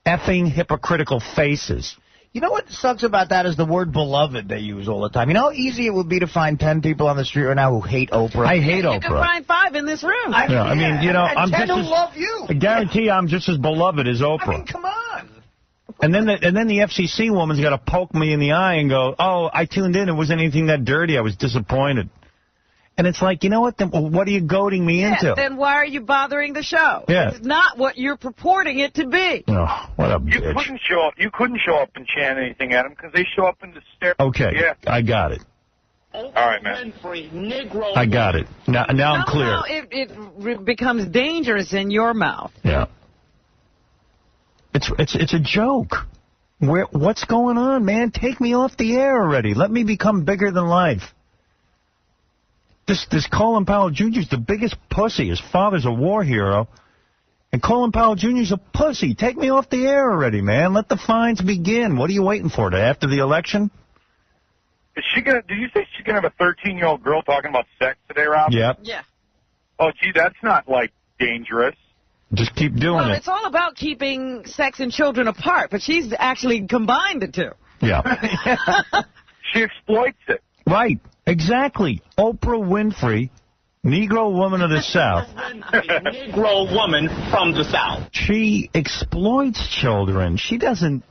effing hypocritical faces. You know what sucks about that is the word beloved they use all the time. You know how easy it would be to find 10 people on the street right now who hate Oprah? I hate You Oprah. can find 5 in this room. I mean, you know, I'm just who as, love you. I guarantee I'm just as beloved as Oprah. I mean, come on. And then the FCC woman's got to poke me in the eye and go, oh, I tuned in. It wasn't anything that dirty. I was disappointed. And it's like, you know what? Then what are you goading me into? Then why are you bothering the show? Yeah. It's not what you're purporting it to be. Oh, what a You bitch. couldn't show up and chant anything at them because they show up in the stare. Okay, Yeah. I got it. All right, man. I got it. Now I'm clear. Somehow it becomes dangerous in your mouth. Yeah. It's a joke. What's going on, man? Take me off the air already. Let me become bigger than life. This Colin Powell Jr. is the biggest pussy. His father's a war hero. And Colin Powell Jr. is a pussy. Take me off the air already, man. Let the fines begin. What are you waiting for? After the election? Is she gonna? Did you say she's gonna have a 13-year-old girl talking about sex today, Rob? Yep. Yeah. Oh, gee, that's not like dangerous. Just keep doing Well, it. it's all about keeping sex and children apart, but she's actually combined the two. Yeah. She exploits it. Right. Exactly. Oprah Winfrey, Negro woman of the South. Negro woman from the South. She exploits children. She doesn't...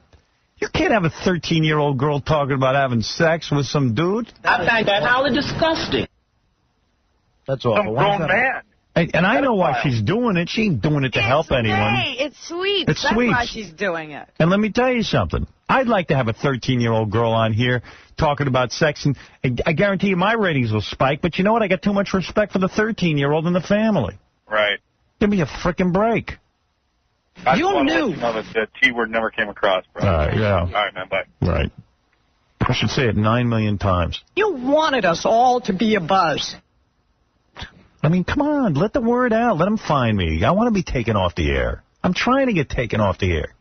You can't have a 13-year-old girl talking about having sex with some dude. I find that highly disgusting. That's all. Some grown man. And I know why she's doing it. She ain't doing it to help anyone. Hey, it's sweet. It's That's sweet. why she's doing it. And let me tell you something. I'd like to have a 13-year-old girl on here talking about sex, and I guarantee you my ratings will spike, but you know what? I got too much respect for the 13-year-old in the family. Right. Give me a frickin' break. I just want to let you know that T-word never came across, bro. Yeah. All right, man, bye. Right. I should say it 9 million times. You wanted us all to be a buzz. I mean, come on, let the word out. Let them find me. I want to be taken off the air. I'm trying to get taken off the air.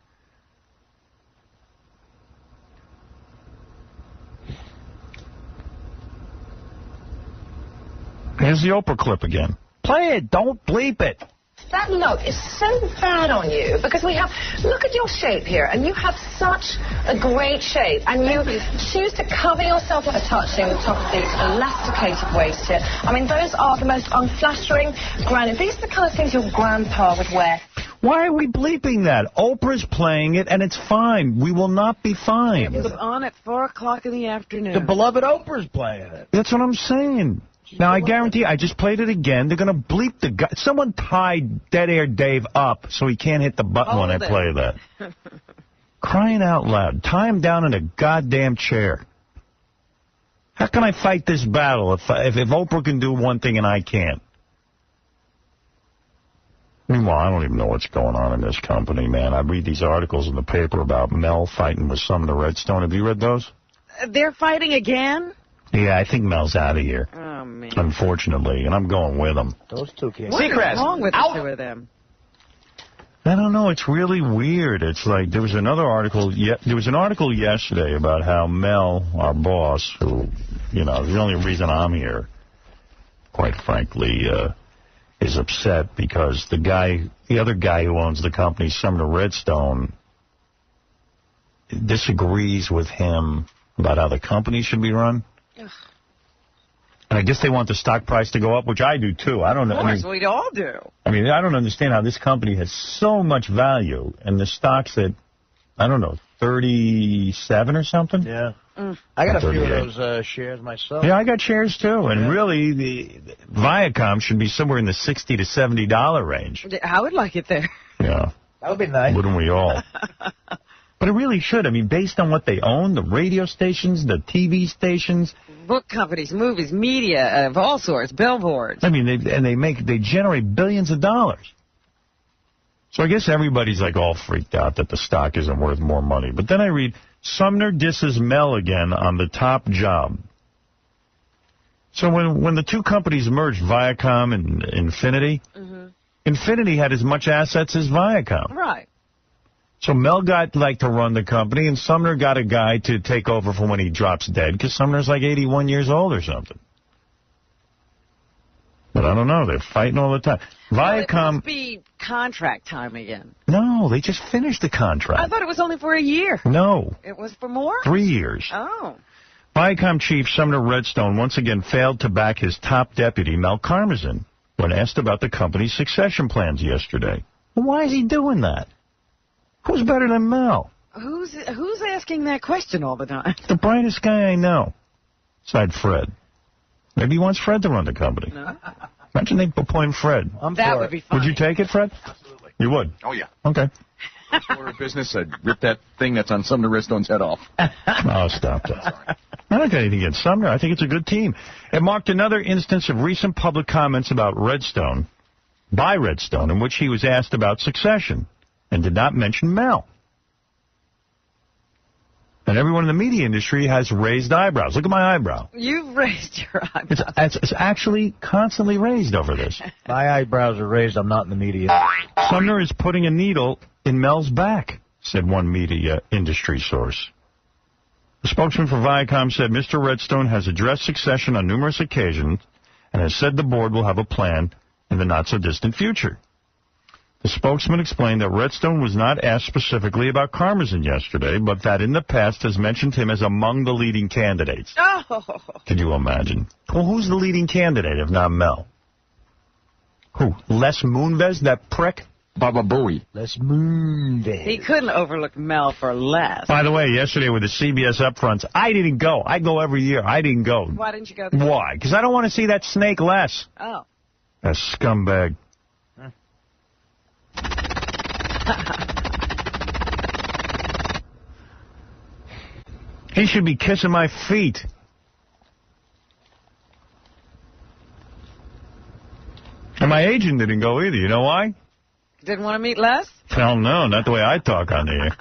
Here's the Oprah clip again. Play it. Don't bleep it. That look is so bad on you because look at your shape here, and you have such a great shape, and you choose to cover yourself by touching the top of these elasticated waist here. I mean, those are the most unflattering granite. These are the kind of things your grandpa would wear. Why are we bleeping that? Oprah's playing it, and it's fine. We will not be fined. It was on at 4 o'clock in the afternoon. The beloved Oprah's playing it. That's what I'm saying. Now, I guarantee you, I just played it again. They're going to bleep the guy. Someone tied Dead Air Dave up so he can't hit the button when I play that. Crying out loud. Tie him down in a goddamn chair. How can I fight this battle if Oprah can do one thing and I can't? Meanwhile, I don't even know what's going on in this company, man. I read these articles in the paper about Mel fighting with Sumner Redstone. Have you read those? They're fighting again? Yeah, I think Mel's out of here. Oh, man. Unfortunately, and I'm going with him. Those two can't. What is wrong with the two of them? I don't know. It's really weird. It's like there was another article. There was an article yesterday about how Mel, our boss, who, you know, the only reason I'm here, quite frankly, is upset because the other guy who owns the company, Sumner Redstone, disagrees with him about how the company should be run. Ugh. And I guess they want the stock price to go up, which I do, too. I don't know. Of course, we all do. I mean, I don't understand how this company has so much value, and the stock's at, I don't know, 37 or something? Yeah. I got a few of those shares myself. Yeah, I got shares, too. And really, the Viacom should be somewhere in the $60 to $70 range. I would like it there. Yeah. That would be nice. Wouldn't we all? But it really should. I mean, based on what they own, the radio stations, the TV stations. Book companies, movies, media of all sorts, billboards. I mean, they generate billions of dollars. So I guess everybody's like all freaked out that the stock isn't worth more money. But then I read, Sumner disses Mel again on the top job. So when the two companies merged, Viacom and Infinity, Infinity had as much assets as Viacom. Right. So Mel got to run the company, and Sumner got a guy to take over for when he drops dead, because Sumner's like 81 years old or something. But I don't know. They're fighting all the time. Viacom. It must be contract time again. No, they just finished the contract. I thought it was only for a year. No. It was for more? 3 years. Oh. Viacom chief Sumner Redstone once again failed to back his top deputy, Mel Karmazin, when asked about the company's succession plans yesterday. Well, why is he doing that? Who's better than Mel? Who's asking that question all the time? The brightest guy I know, aside Fred. Maybe he wants Fred to run the company. No. Imagine they appoint Fred. That would be fun. Would you take it, Fred? Absolutely. You would? Oh, yeah. Okay. Order of business, I'd rip that thing that's on Sumner Redstone's head off. Oh, stop that. I don't got anything against Sumner. I think it's a good team. It marked another instance of recent public comments about Redstone, by Redstone, in which he was asked about succession and did not mention Mel. And everyone in the media industry has raised eyebrows. Look at my eyebrow. You've raised your eyebrows. It's actually constantly raised over this. My eyebrows are raised. I'm not in the media. Sumner is putting a needle in Mel's back, said one media industry source. The spokesman for Viacom said Mr. Redstone has addressed succession on numerous occasions and has said the board will have a plan in the not-so-distant future. The spokesman explained that Redstone was not asked specifically about Karmazin yesterday, but that in the past has mentioned him as among the leading candidates. Oh. Can you imagine? Well, who's the leading candidate if not Mel? Who? Les Moonves, that prick? Baba Booey. Les Moonves. He couldn't overlook Mel for less. By the way, yesterday with the CBS upfronts, I didn't go. I go every year. I didn't go. Why didn't you go? Why? Because I don't want to see that snake Les. Oh. That scumbag. He should be kissing my feet. And my agent didn't go either. You know why? Didn't want to meet Les? Hell no, not the way I talk on the air.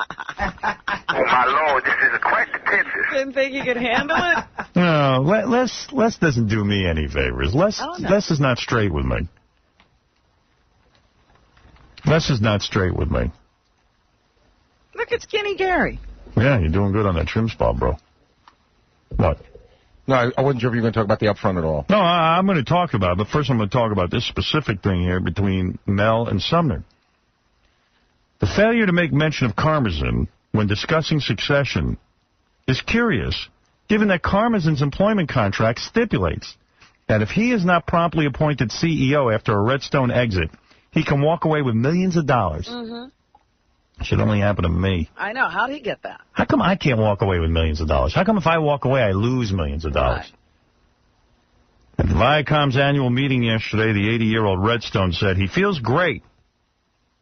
Oh, my Lord, this is quite contentious. Didn't think he could handle it? No, Les doesn't do me any favors. Les is not straight with me. Les is not straight with me. Look at Skinny Gary. Yeah, you're doing good on that trim spot, bro. What? No, I wasn't sure if you were going to talk about the upfront at all. No, I'm going to talk about it, but first I'm going to talk about this specific thing here between Mel and Sumner. The failure to make mention of Karmazin when discussing succession is curious, given that Karmazin's employment contract stipulates that if he is not promptly appointed CEO after a Redstone exit, he can walk away with millions of dollars. Mm-hmm. Should only happen to me. I know. How'd he get that? How come I can't walk away with millions of dollars? How come if I walk away, I lose millions of dollars? Right. At Viacom's annual meeting yesterday, the 80-year-old Redstone said he feels great,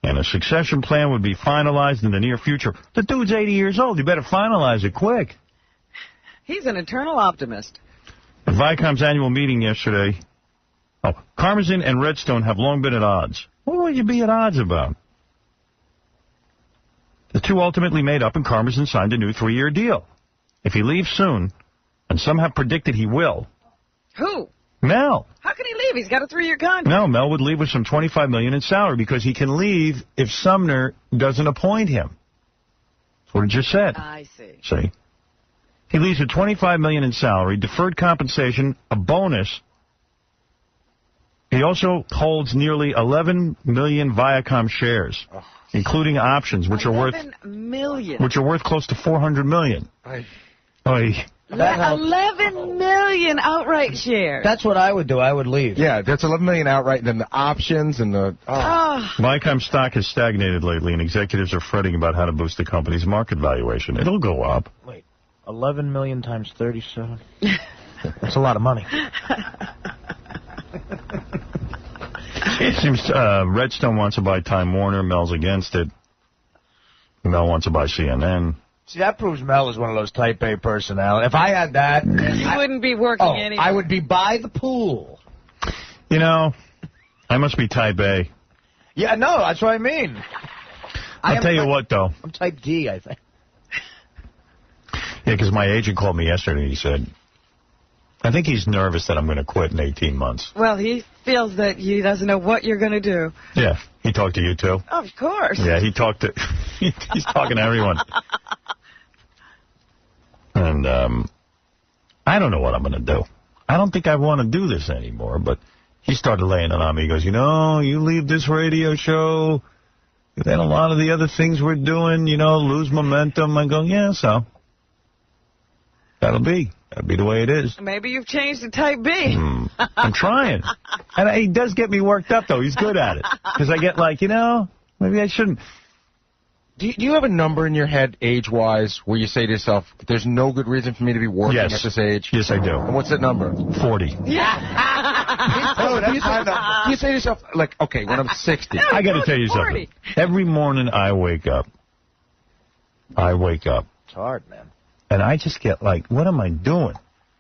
and a succession plan would be finalized in the near future. The dude's 80 years old. You better finalize it quick. He's an eternal optimist. At Viacom's annual meeting yesterday, Karmazin and Redstone have long been at odds. What would you be at odds about? The two ultimately made up, and Karmazin signed a new 3-year deal. If he leaves soon, and some have predicted he will. Who? Mel. How can he leave? He's got a 3-year contract. No, Mel would leave with some $25 million in salary because he can leave if Sumner doesn't appoint him. That's what it just said. I see. See? He leaves with $25 million in salary, deferred compensation, a bonus. He also holds nearly 11 million Viacom shares, including options, which are worth close to $400 million. 11 million outright shares. That's what I would do. I would leave. Yeah, that's 11 million outright, then the options and the... Viacom stock has stagnated lately, and executives are fretting about how to boost the company's market valuation. It'll go up. Wait, 11 million times 37? That's a lot of money. It seems Redstone wants to buy Time Warner. Mel's against it. Mel wants to buy CNN. See, that proves Mel is one of those type A personalities. If I had that... You wouldn't be working anywhere. I would be by the pool. You know, I must be type A. Yeah, no, that's what I mean. I'll tell you what, though. I'm type D, I think. Yeah, because my agent called me yesterday and he said, I think he's nervous that I'm going to quit in 18 months. Well, he feels that he doesn't know what you're going to do. Yeah, he talked to you, too? Of course. Yeah, he talked to... he's talking to everyone. And I don't know what I'm going to do. I don't think I want to do this anymore, but he started laying it on me. He goes, you know, you leave this radio show, then a lot of the other things we're doing, you know, lose momentum. I go, yeah, so that'll be the way it is. Maybe you've changed to type B. I'm trying. And he does get me worked up, though. He's good at it. Because I get like, you know, maybe I shouldn't. Do you have a number in your head, age-wise, where you say to yourself, there's no good reason for me to be working at this age? Yes, I do. And what's that number? 40. Yeah. Do you say to yourself, like, okay, when I'm 60. I got to tell you something. Every morning I wake up. It's hard, man. And I just get like, what am I doing?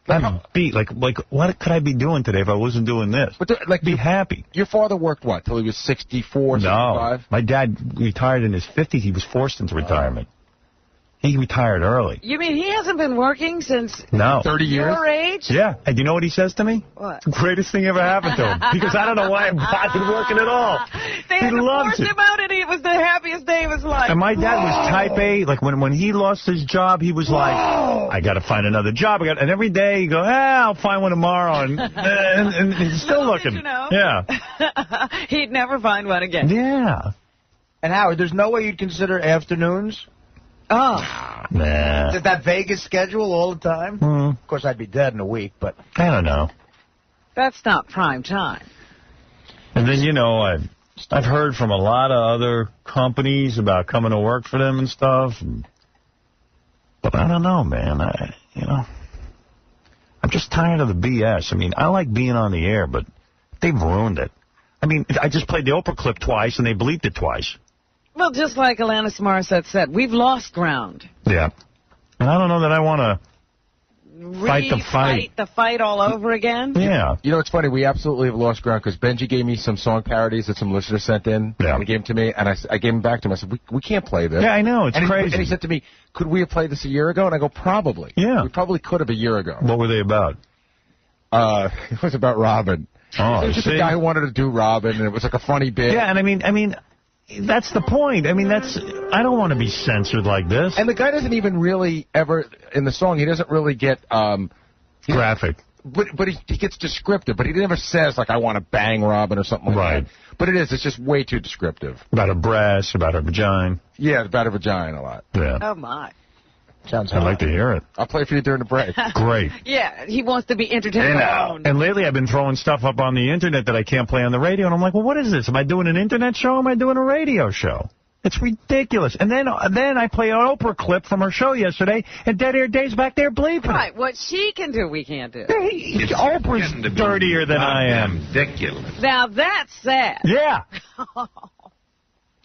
I'm beat. Like, what could I be doing today if I wasn't doing this? But be happy. Your father worked, what, till he was 64, 65? No. My dad retired in his 50s. He was forced into retirement. He retired early. You mean he hasn't been working since 30 years? Your age? Yeah. And you know what he says to me? What? It's the greatest thing ever happened to him. Because I don't know why I bothered working at all. They had to force him out, and it was the happiest day of his life. And my dad was type A. Like, when he lost his job, he was like, I got to find another job. And every day you go, I'll find one tomorrow. And he's still looking. You know? Yeah. He'd never find one again. Yeah. And Howard, there's no way you'd consider afternoons? Oh. Nah. Is that Vegas schedule all the time? Of course, I'd be dead in a week, but... I don't know. That's not prime time. And then, you know, I've heard from a lot of other companies about coming to work for them and stuff. But I don't know, man. I'm just tired of the BS. I mean, I like being on the air, but they've ruined it. I mean, I just played the Oprah clip twice, and they bleeped it twice. Well, just like Alanis Morissette said, we've lost ground. Yeah. And I don't know that I want to fight the fight all over again? Yeah. You know, it's funny. We absolutely have lost ground because Benji gave me some song parodies that some listeners sent in. Yeah. And he gave them to me, and I gave them back to him. I said, we can't play this. Yeah, I know. It's crazy. And he said to me, could we have played this a year ago? And I go, probably. Yeah. We probably could have a year ago. What were they about? It was about Robin. Oh, it was just a guy who wanted to do Robin, and it was like a funny bit. Yeah, and I mean, that's the point. I mean, I don't want to be censored like this. And the guy doesn't even really ever, in the song, he doesn't really get... graphic. But he gets descriptive, but he never says, like, I want to bang Robin or something like that. But it's just way too descriptive. About her breasts, about her vagina. Yeah, about her vagina a lot. Yeah. Oh, my. Sounds I'd like to hear it. I'll play for you during the break. Great. Yeah, he wants to be entertained alone. And lately I've been throwing stuff up on the internet that I can't play on the radio, and I'm like, well, what is this? Am I doing an internet show or am I doing a radio show? It's ridiculous. And then I play an Oprah clip from her show yesterday, and Dead Air Dave's back there bleeping. Right, what she can do, we can't do. Oprah's dirtier than I am. Ridiculous. Now, that's sad. Yeah.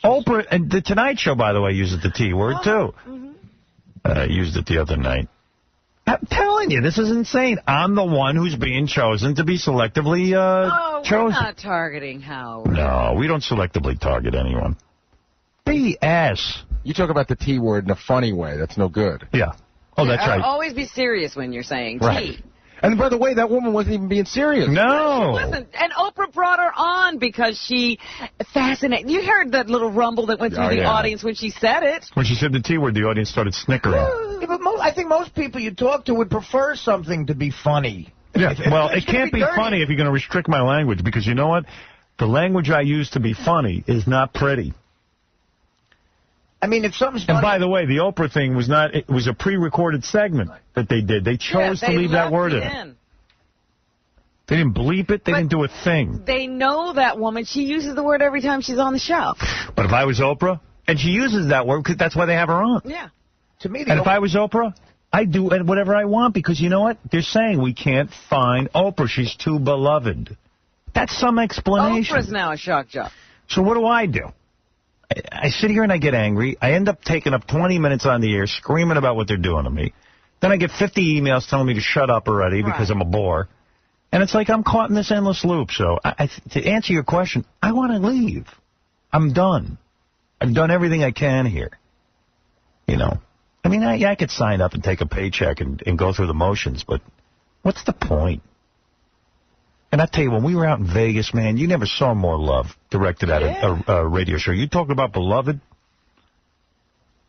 Oprah, and The Tonight Show, by the way, uses the T word, too. Used it the other night. I'm telling you, this is insane. I'm the one who's being chosen to be selectively chosen. We're not targeting Howard. No, we don't selectively target anyone. BS. You talk about the T word in a funny way. That's no good. Yeah. Oh, that's right. Always be serious when you're saying right. T. And by the way, that woman wasn't even being serious. No. Listen, and Oprah brought her on because she fascinated. You heard that little rumble that went through the audience when she said it. When she said the T word, the audience started snickering. Yeah, but I think most people you talk to would prefer something to be funny. Yeah, well, it can't be funny if you're going to restrict my language, because you know what? The language I use to be funny is not pretty. I mean, if something's funny... And by the way, the Oprah thing was not... It was a pre-recorded segment that they did. They chose to leave that word in. They didn't bleep it. They didn't do a thing. They know that woman. She uses the word every time she's on the show. But if I was Oprah, and she uses that word because that's why they have her on. Yeah. To me, and if I was Oprah, I'd do whatever I want, because you know what? They're saying we can't find Oprah. She's too beloved. That's some explanation. Oprah's now a shock jock. So what do? I sit here and I get angry. I end up taking up 20 minutes on the air screaming about what they're doing to me. Then I get 50 emails telling me to shut up already because I'm a bore. And it's like I'm caught in this endless loop. So to answer your question, I want to leave. I'm done. I've done everything I can here. You know. I mean, I could sign up and take a paycheck and go through the motions, but what's the point? And I tell you, when we were out in Vegas, man, you never saw more love directed at a radio show. You talk about beloved?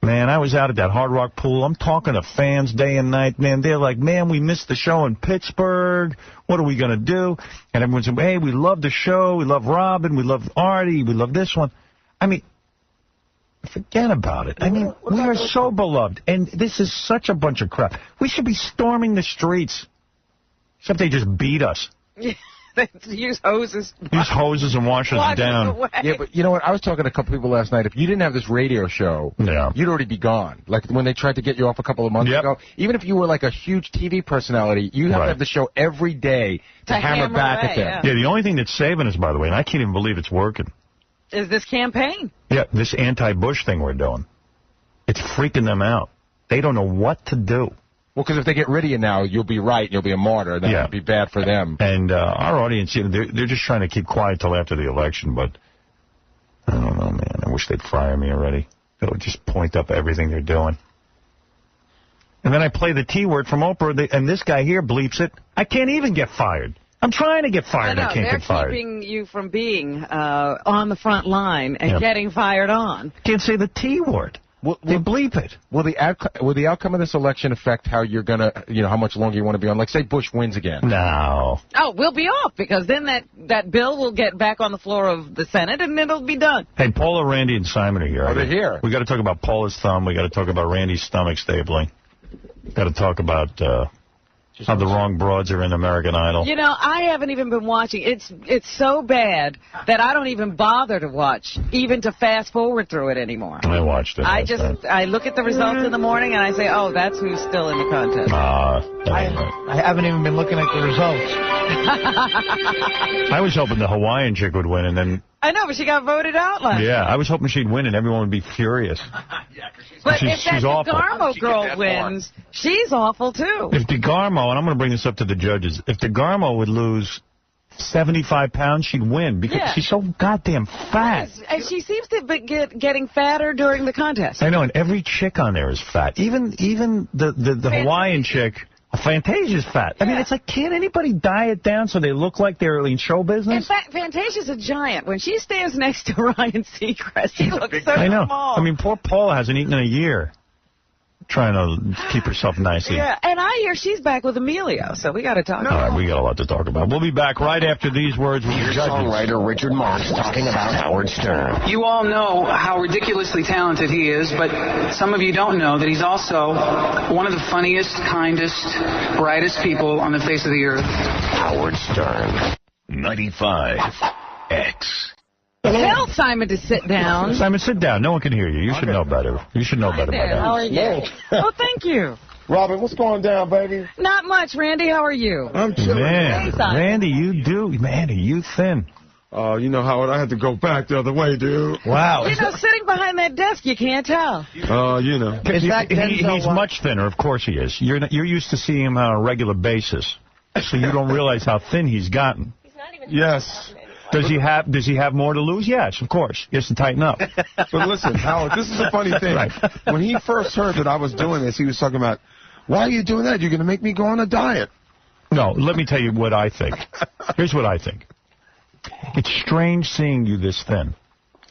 Man, I was out at that Hard Rock pool. I'm talking to fans day and night, man. They're like, man, we missed the show in Pittsburgh. What are we going to do? And everyone's saying, hey, we love the show. We love Robin. We love Artie. We love this one. I mean, forget about it. I mean, we are so beloved. And this is such a bunch of crap. We should be storming the streets. Except they just beat us. They use hoses. Use hoses and wash us down. Away. Yeah, but you know what? I was talking to a couple people last night. If you didn't have this radio show, you'd already be gone. Like when they tried to get you off a couple of months ago. Even if you were like a huge TV personality, you have to have the show every day to hammer back at them. Yeah, the only thing that's saving us, by the way, and I can't even believe it's working, is this campaign. Yeah, this anti-Bush thing we're doing. It's freaking them out. They don't know what to do. Well, because if they get rid of you now, you'll be right. You'll be a martyr. That would be bad for them. And our audience, you know, they're just trying to keep quiet till after the election. But I don't know, man. I wish they'd fire me already. They would just point up everything they're doing. And then I play the T word from Oprah, and this guy here bleeps it. I can't even get fired. I'm trying to get fired. I can't get fired. They're keeping you from being on the front line and getting fired on. Can't say the T word. They bleep it. Will the outcome of this election affect how you're going to, how much longer you want to be on? Like, say Bush wins again. No. Oh, we'll be off, because then that bill will get back on the floor of the Senate, and it'll be done. Hey, Paula, Randy, and Simon are here. Oh, they're here. We got to talk about Paula's thumb. We got to talk about Randy's stomach stapling. Got to talk about how the wrong broads are in American Idol. I haven't even been watching. It's so bad that I don't even bother to watch, even to fast forward through it anymore. I watched it. I look at the results in the morning and I say, oh, that's who's still in the contest. I haven't even been looking at the results. I was hoping the Hawaiian chick would win, and then... I know, but she got voted out last Yeah, I was hoping she'd win and everyone would be furious. But if that awful. DeGarmo girl wins, she's awful, too. If DeGarmo, and I'm going to bring this up to the judges, if DeGarmo would lose 75 pounds, she'd win, because she's so goddamn fat. And she seems to be getting fatter during the contest. I know, and every chick on there is fat. Even the Hawaiian chick... Fantasia's fat. I mean, it's like, can't anybody diet down so they look like they're in show business? In fact, Fantasia's a giant. When she stands next to Ryan Seacrest, she looks so I know. small. I mean, poor Paula hasn't eaten in a year, trying to keep herself nicely. Yeah, and I hear she's back with Emilio, so we got to talk about it. All right, we got a lot to talk about. We'll be back right after these words with the judges. Songwriter Richard Marx talking about Howard Stern. You all know how ridiculously talented he is, but some of you don't know that he's also one of the funniest, kindest, brightest people on the face of the earth. Howard Stern. 95X. Tell Simon to sit down. Simon, sit down. No one can hear you. You should know better. You should know better by now. How are you? Oh, thank you. Robin, what's going down, baby? Not much. Randy, how are you? I'm chilling. Man, Randy, man, are you thin? You know, Howard, I had to go back the other way, dude. Wow. Sitting behind that desk, you can't tell. He's much thinner. Of course he is. You're used to seeing him on a regular basis, so you don't realize how thin he's gotten. He's not even Yes. Does he have more to lose? Yes, of course. He has to tighten up. But listen, Howard, this is a funny thing. Right. When he first heard that I was doing this, he was talking about, why are you doing that? You're going to make me go on a diet. No, let me tell you what I think. Here's what I think. It's strange seeing you this thin.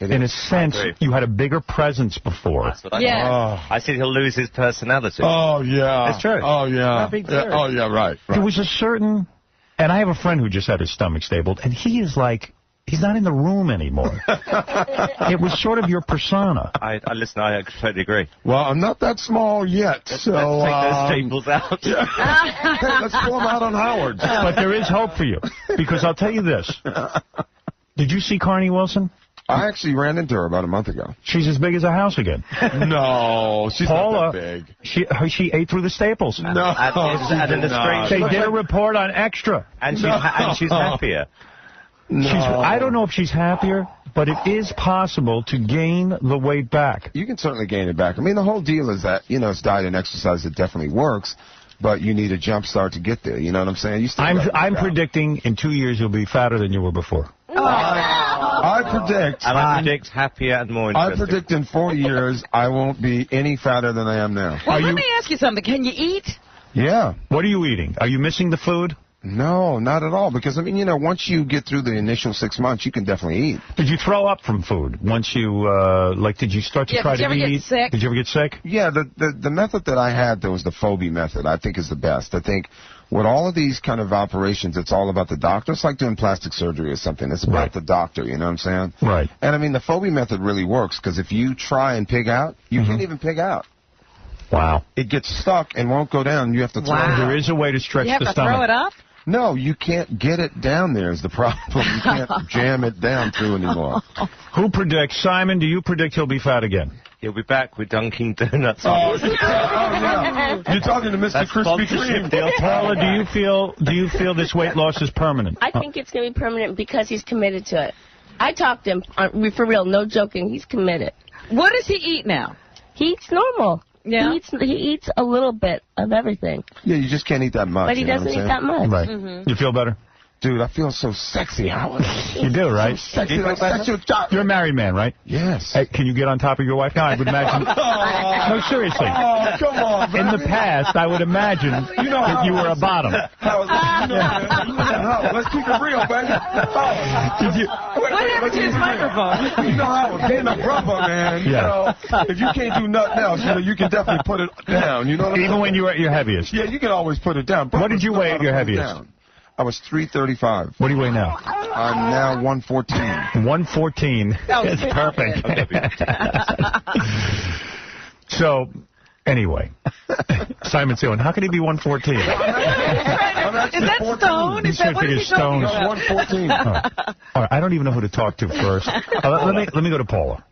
In a sense, you had a bigger presence before. That's what I think he'll lose his personality. Oh, yeah. It's true. Oh, yeah. Oh, yeah, right. There was a certain... And I have a friend who just had his stomach stapled, and he is like, he's not in the room anymore. It was sort of your persona. I completely agree. Well, I'm not that small yet, so... Let's take those staples out. Yeah. Let's pull them out on Howard. But there is hope for you, because I'll tell you this. Did you see Carney Wilson? I actually ran into her about a month ago. She's as big as a house again. No, she's Paula, not that big. She ate through the staples. No, they did a report on Extra. And she's happier. No. I don't know if she's happier, but it is possible to gain the weight back. You can certainly gain it back. I mean, the whole deal is that, it's diet and exercise that definitely works, but you need a jump start to get there. You know what I'm saying? I'm predicting in 2 years you'll be fatter than you were before. I predict... And I predict happier and more interesting. I predict in 4 years I won't be any fatter than I am now. Well, let me ask you something. Can you eat? Yeah. What are you eating? Are you missing the food? No, not at all. Because, I mean, once you get through the initial 6 months, you can definitely eat. Did you throw up from food? Once you, did you start to try to eat? Did you ever get sick? Did you ever get sick? Yeah, the method that I had, that was the Phobie method, I think is the best. I think with all of these kind of operations, it's all about the doctor. It's like doing plastic surgery or something. It's about the doctor, you know what I'm saying? Right. And, I mean, the Phobie method really works, because if you try and pig out, you can't even pig out. Wow. It gets stuck and won't go down. You have to throw it. There is a way to stretch the stomach. You have to throw it up? No, you can't get it down there is the problem. You can't jam it down through anymore. Who predicts? Simon, do you predict he'll be fat again? He'll be back with Dunkin' Donuts. Oh, yeah. You're talking to Mr. Krispy Kreme. Paula, do you feel this weight loss is permanent? I think it's going to be permanent because he's committed to it. I talked to him, for real, no joking, he's committed. What does he eat now? He eats normal. Yeah. He eats a little bit of everything. Yeah, you just can't eat that much. But he doesn't eat that much. Right. You feel better? Dude, I feel so sexy, Howard. You do, right? So sexy, like sexual job. You're a married man, right? Yes. Hey, can you get on top of your wife now? I would imagine. No, seriously. Oh, come on, baby. In the past, I would imagine that you were a bottom. Howard, let's keep it real, baby. What happened to his microphone? You know how getting a brother, man. You know, if you can't do nothing else, you can definitely put it down. You know what I'm saying? Even when you were at your heaviest. Yeah, you can always put it down. What did you weigh at your heaviest? I was 335. What do you weigh now? I'm now 114. 114. That's perfect. So, anyway, Simon's saying, how can he be 114? Is that stone? Is that what he's stone? 114. All right, I don't even know who to talk to first. Let me go to Paula.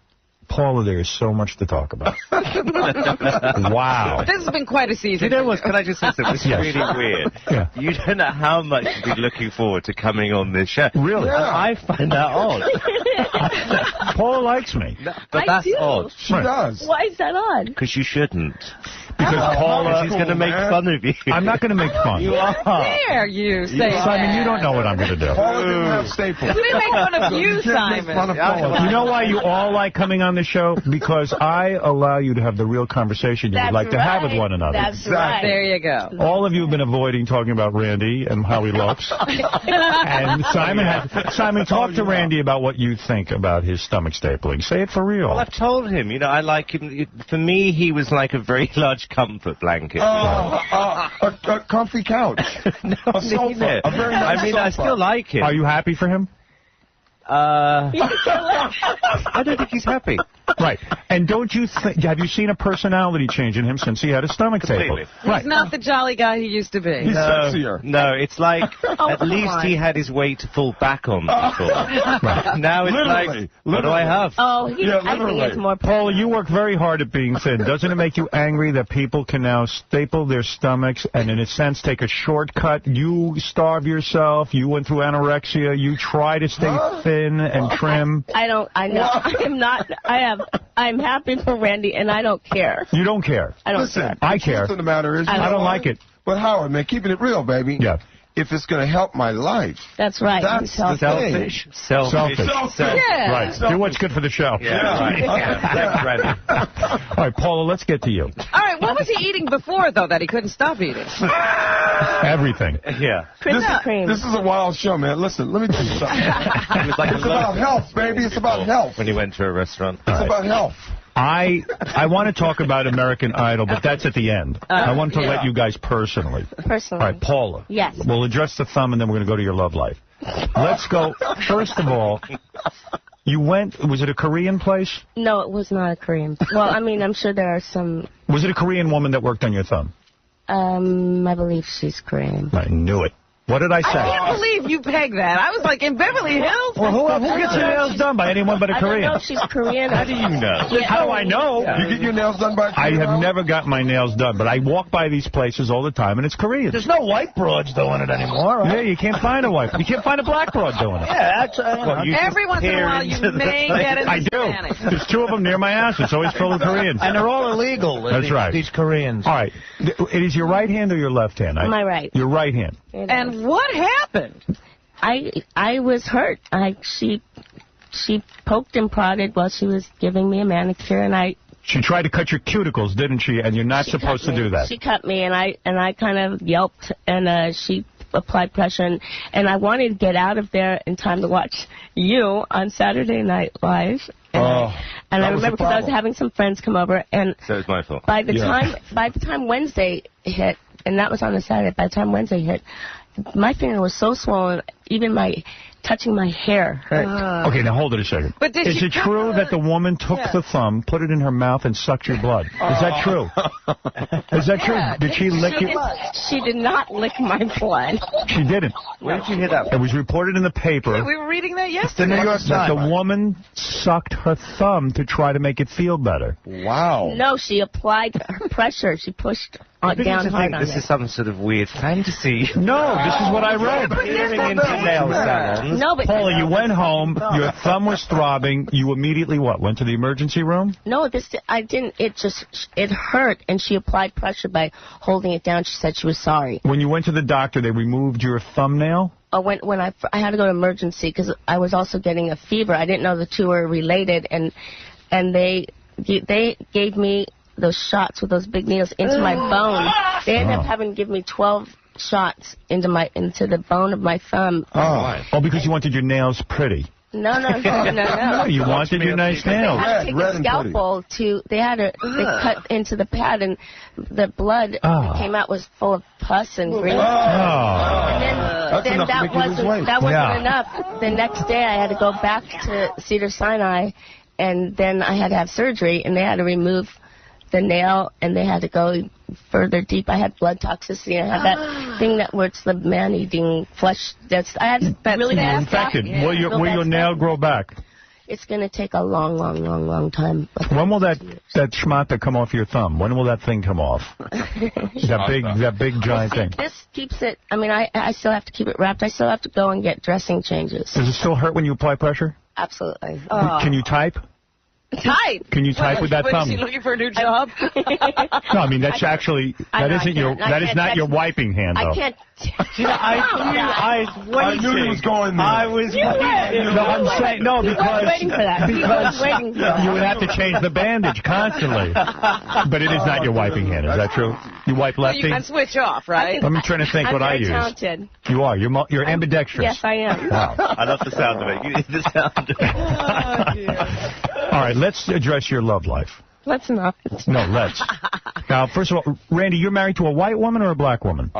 Paula, there is so much to talk about. Wow. This has been quite a season. You know what? Can I just say something? It's really weird. Yeah. You don't know how much you've been looking forward to coming on this show. Really? Yeah. I find that odd. Paula likes me. But that's odd. She does. Why is that odd? Because you shouldn't. Because Paula... She's going to make fun of you. I'm not going to make fun. You are. There you say Simon, you don't know what I'm going to do. Paula didn't have staples. We make fun of you, Simon. You know why you all like coming on the show? Because I allow you to have the real conversation you would like to have with one another. That's right. There you go. All of you have been avoiding talking about Randy and how he looks. And Simon, talk to Randy about what you think about his stomach stapling. Say it for real. Well, I've told him. You know, I like him. For me, he was like a very large comfort blanket. A comfy couch. No, a sofa. A very nice sofa. I still like him. Are you happy for him? I don't think he's happy. Right. And don't you think, have you seen a personality change in him since he had a stomach staple? He's not the jolly guy he used to be. He's sexier. No, it's like at least he had his way to fall back on before. Right. Now it's like, what do I have? Oh, I think it's more... Paula, you work very hard at being thin. Doesn't it make you angry that people can now staple their stomachs and, in a sense, take a shortcut? You starve yourself. You went through anorexia. You try to stay thin and trim. I know. I'm happy for Randy, and I don't care. You don't care? I don't care. I care. The truth of the matter is, I don't like it. But Howard, man, keeping it real, baby. Yeah. If it's going to help my life. That's right. That's selfish. Selfish. Yeah. Right. Do what's good for the show. Yeah, right. All right, Paula, let's get to you. All right, what was he eating before, though, that he couldn't stop eating? Everything. Yeah. This is a wild show, man. Listen, let me tell you something. It's about health, baby. It's about health. When he went to a restaurant. It's about health. I want to talk about American Idol, but that's at the end. I want to let you guys personally. Personally. All right, Paula. Yes. We'll address the thumb, and then we're going to go to your love life. Let's go. First of all, you went, was it a Korean place? No, it was not a Korean. Well, I mean, I'm sure there are some... Was it a Korean woman that worked on your thumb? I believe she's Korean. I knew it. What did I say? I can't believe you pegged that. I was like, in Beverly Hills? Well, who gets their nails done by anyone but a Korean? I don't know if she's Korean. How do you know? How do I know? Yeah. You get your nails done by a Korean? I have never got my nails done, but I walk by these places all the time, and it's Korean. There's no white broads doing it anymore, right? Yeah, you can't find a white. You can't find a black broad doing it. Yeah, that's... Every once in a while, you may get it. I do. There's two of them near my house. It's always full of Koreans. And they're all illegal. That's right. These Koreans. All right. It is your right hand or your left hand? My right. Your right hand. And what happened? I was hurt. She poked and prodded while she was giving me a manicure, and She tried to cut your cuticles, didn't she? And you're not supposed to do that. She cut me, and I kind of yelped, and she applied pressure, and I wanted to get out of there in time to watch you on Saturday Night Live. And I remember because I was having some friends come over, and so it's my fault. By the time Wednesday hit, and that was on a Saturday, by the time Wednesday hit, my finger was so swollen, even touching my hair hurt. Okay, now hold it a second. Is it true that the woman took the thumb, put it in her mouth, and sucked your blood? Is that true? Is that true? Did she lick it? She did not lick my blood. She didn't. Where did you hear that? It was reported in the paper. Yeah, we were reading that yesterday. The New York Times. That the woman sucked her thumb to try to make it feel better. Wow. No, she applied her pressure. She pushed down hard on it. This is some sort of weird fantasy. No, this is what I read. But this nail salons. No, but Paula, you went home. Your thumb was throbbing. You immediately what? Went to the emergency room? No, I didn't. It hurt, and she applied pressure by holding it down. She said she was sorry. When you went to the doctor, they removed your thumbnail? When I had to go to emergency because I was also getting a fever. I didn't know the two were related, and they gave me those shots with those big needles into my bone. They ended up having to give me 12 shots into the bone of my thumb. Oh, because you wanted your nails pretty. No. You wanted your nice nails. They had to take a scalpel they cut into the pad, and the blood that came out was full of pus and grease. And then that wasn't enough. The next day I had to go back to Cedars-Sinai, and then I had to have surgery, and they had to remove the nail, and they had to go further deep. I had blood toxicity. I had that thing where it's the man-eating flesh. I had really bad infected. Will your nail grow back? It's going to take a long time. When will that schmata come off your thumb? When will that thing come off? that big giant thing. This keeps it. I mean, I still have to keep it wrapped. I still have to go and get dressing changes. Does it still hurt when you apply pressure? Absolutely. Can you type? Type? Can you type with that thumb? Is she looking for a new job? No, I mean, that's actually, that is not your wiping hand, though. I can't. I knew he was going there. I was waiting. No, I'm saying, no, because waiting for that. You would have to change the bandage constantly. But it is not your wiping hand, is that true? You wipe lefty? You can switch off, right? I'm trying to think what I use. I'm talented. You are. You're ambidextrous. Yes, I am. Wow. I love the sound of it. You need the sound of it. Oh, dear. All right, let's address your love life. Let's not. No, let's. Now, first of all, Randy, you're married to a white woman or a black woman?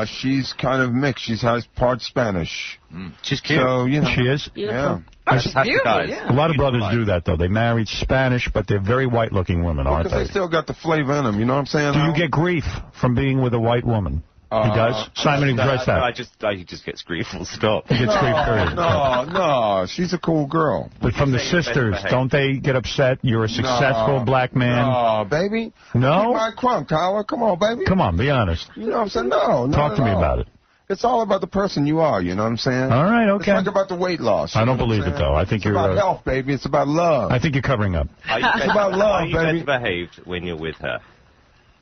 She's kind of mixed. She's part Spanish. She's cute. So, you know. She is? Yeah. Oh, she's beautiful, yeah. A lot of brothers do that, though. They married Spanish, but they're very white-looking women, aren't Because they still got the flavor in them, you know what I'm saying? Do you get grief from being with a white woman? He does? Simon, address that. He just gets grief, full stop. He gets grief, period. No, she's a cool girl. But from the sisters, don't they get upset? You're a successful black man. No, baby. No? Keep my crunk, Tyler. Come on, baby. Come on, be honest. You know what I'm saying? No, Talk to me about it. It's all about the person you are, you know what I'm saying? All right, okay. It's like about the weight loss. I don't believe it, though. I think it's about health, baby. It's about love. I think you're covering up. It's about love, baby. Are you better behaved when you're with her?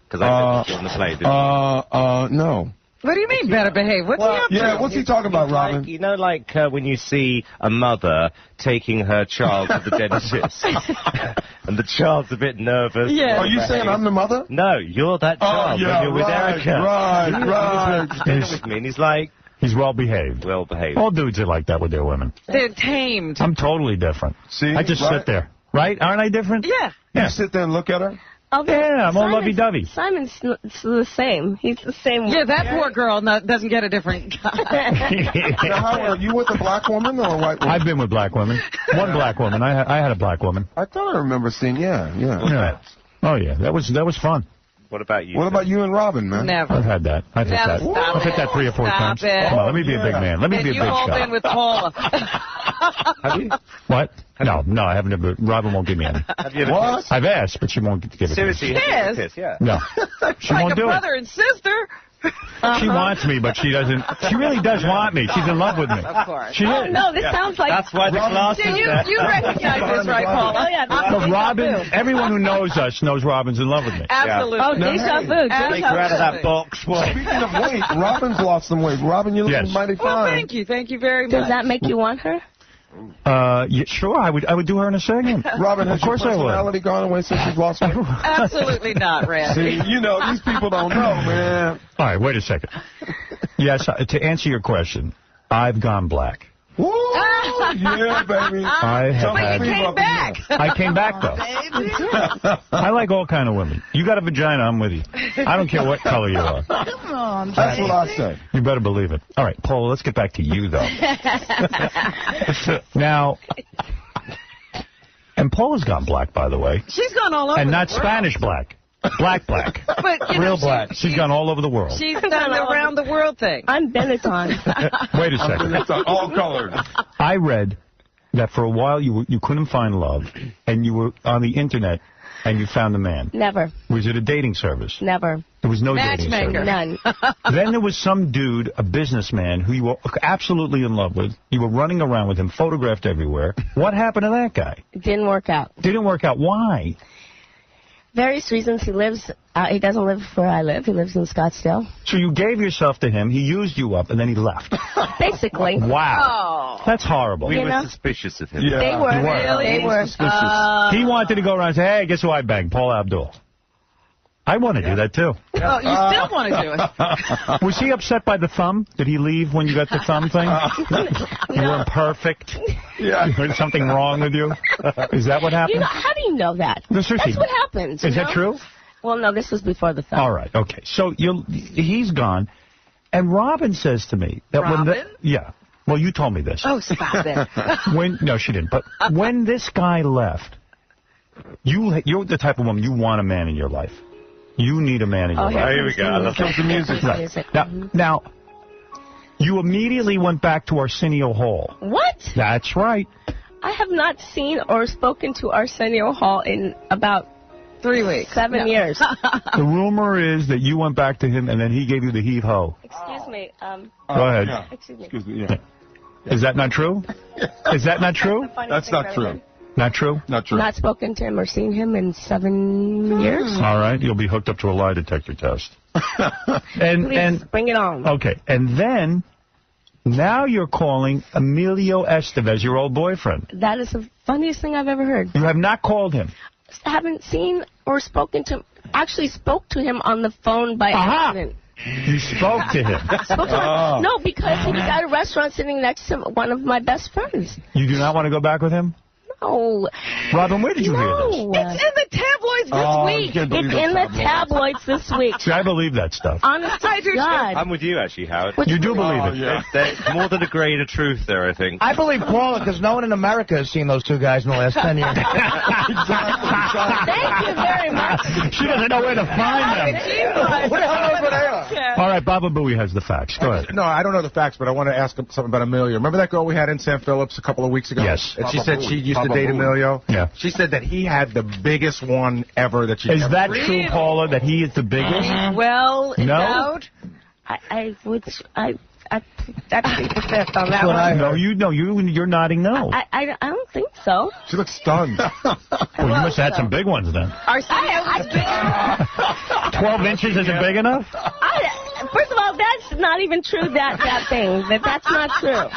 Because I on the plane, no. What do you mean, better behave? What's he up to? Yeah, what's he talking about, Robin? You know, like when you see a mother taking her child to the dentist, and the child's a bit nervous. Yeah. Are you saying I'm the mother? No, you're that child when you're with Erica. Right. He's with me, and he's like... He's well-behaved. Well-behaved. All dudes are like that with their women. They're tamed. I'm totally different. See? I just sit there. Right? Aren't I different? Yeah. You sit there and look at her? Yeah, I'm all lovey-dovey. Simon's the same. He's the same. Yeah, that poor girl doesn't get a different guy. Now, how are you with a black woman or a white woman? I've been with black women. One black woman. I had a black woman. I thought I remember seeing, yeah. Oh, yeah. That was fun. What about you? What about you and Robin, man? Never. I've had that. I've hit that 3 or 4 times. Come on, let me be a big man. Let me be a big shot. You've all been with Paula. Have you? What? No, I haven't. Robin won't give me any. What? I've asked, but she won't give it to me. Seriously, Kiss? Yeah. No. She like won't do a brother and sister. She wants me, but she doesn't. She really does want me. She's in love with me. Of course. She is. No, this sounds like... That's why the glass is there. You recognize this, right, Paula? Oh, yeah. So Robin, everyone who knows us knows Robin's in love with me. Absolutely. Oh, deja vu. Take her out of that box. Speaking of weight, Robin's lost some weight. Robin, you're looking mighty fine. Well, thank you. Thank you very much. Does that make you want her? Yeah, sure, I would do her in a second. Robin, has your I would. personality gone away since you've lost weight? Absolutely not, Randy. See, these people don't know, man. All right, wait a second. Yes, to answer your question, I've gone black. Woo! Yeah, baby. But you came back. I came back, though. I like all kind of women. You got a vagina, I'm with you. I don't care what color you are. Come on, That's what I say. You better believe it. All right, Paula, let's get back to you, though. Now, and Paula's gone black, by the way. She's gone all over and not the world. Spanish black. Black. But, real black. She's gone all over the world. She's done the around the world thing. I'm Benetton. Wait a second. It's all colored. I read that for a while you couldn't find love, and you were on the internet And you found the man? Never. Was it a dating service? Never. There was no dating service? None. Then there was some dude, a businessman, who you were absolutely in love with. You were running around with him, photographed everywhere. What happened to that guy? It didn't work out. Didn't work out. Why? Various reasons. He doesn't live where I live. He lives in Scottsdale. So you gave yourself to him, he used you up, and then he left. Basically. Wow. That's horrible. We were suspicious of him. Yeah. They were. Really? They were. He wanted to go around and say, hey, guess who I banged? Paula Abdul. I want to do that, too. Oh, you still want to do it? Was he upset by the thumb? Did he leave when you got the thumb thing? You weren't perfect? Yeah. There's something wrong with you? Is that what happened? How do you know that? No, seriously. That's what happens. Is that true? Well, no, this was before the thumb. All right, okay. So he's gone, and Robin says to me that Robin? Yeah. Well, you told me this. Oh, stop it. No, she didn't. But when this guy left, you're the type of woman, you want a man in your life. You need a man in your life. Here we go. Let's the music. Right. Now, you immediately went back to Arsenio Hall. What? That's right. I have not seen or spoken to Arsenio Hall in about 3 weeks. 7 years. The rumor is that you went back to him and then he gave you the heave-ho. Excuse me. Go ahead. Yeah. Excuse me. Yeah. Is that not true? Is that not true? That's not true. Not true? Not true. Not spoken to him or seen him in 7 years. All right. You'll be hooked up to a lie detector test. Please, bring it on. Okay. And then, now you're calling Emilio Estevez your old boyfriend. That is the funniest thing I've ever heard. You have not called him. I haven't seen or spoken to him. Actually spoke to him on the phone by accident. You spoke to him. No, because he was at a restaurant sitting next to one of my best friends. You do not want to go back with him? No. Robin, where did you hear this? It's in the tabloids this week. It's in the tabloids this week. See, I believe that stuff. Honestly, God. I'm with you, actually, Howard. You do believe it? Yeah. There's more than a grain of truth there, I think. I believe Paula, because no one in America has seen those two guys in the last 10 years. Thank you very much. She doesn't know where to find them. What the hell over there? All right, Baba Booey has the facts. Go ahead. No, I don't know the facts, but I want to ask him something about Emilio. Remember that girl we had in San Phillips a couple of weeks ago? Yes. And she said she used to date Emilio? Yeah. She said that he had the biggest one ever that she ever. Is that true, Paula, that he is the biggest? Well, No? I plead the fifth on that one. No, you're nodding no. I don't think so. She looks stunned. Well, you must have had some big ones then. Arsenio was big. 12 inches isn't big enough? First of all, that's not even true, that thing. That's not true.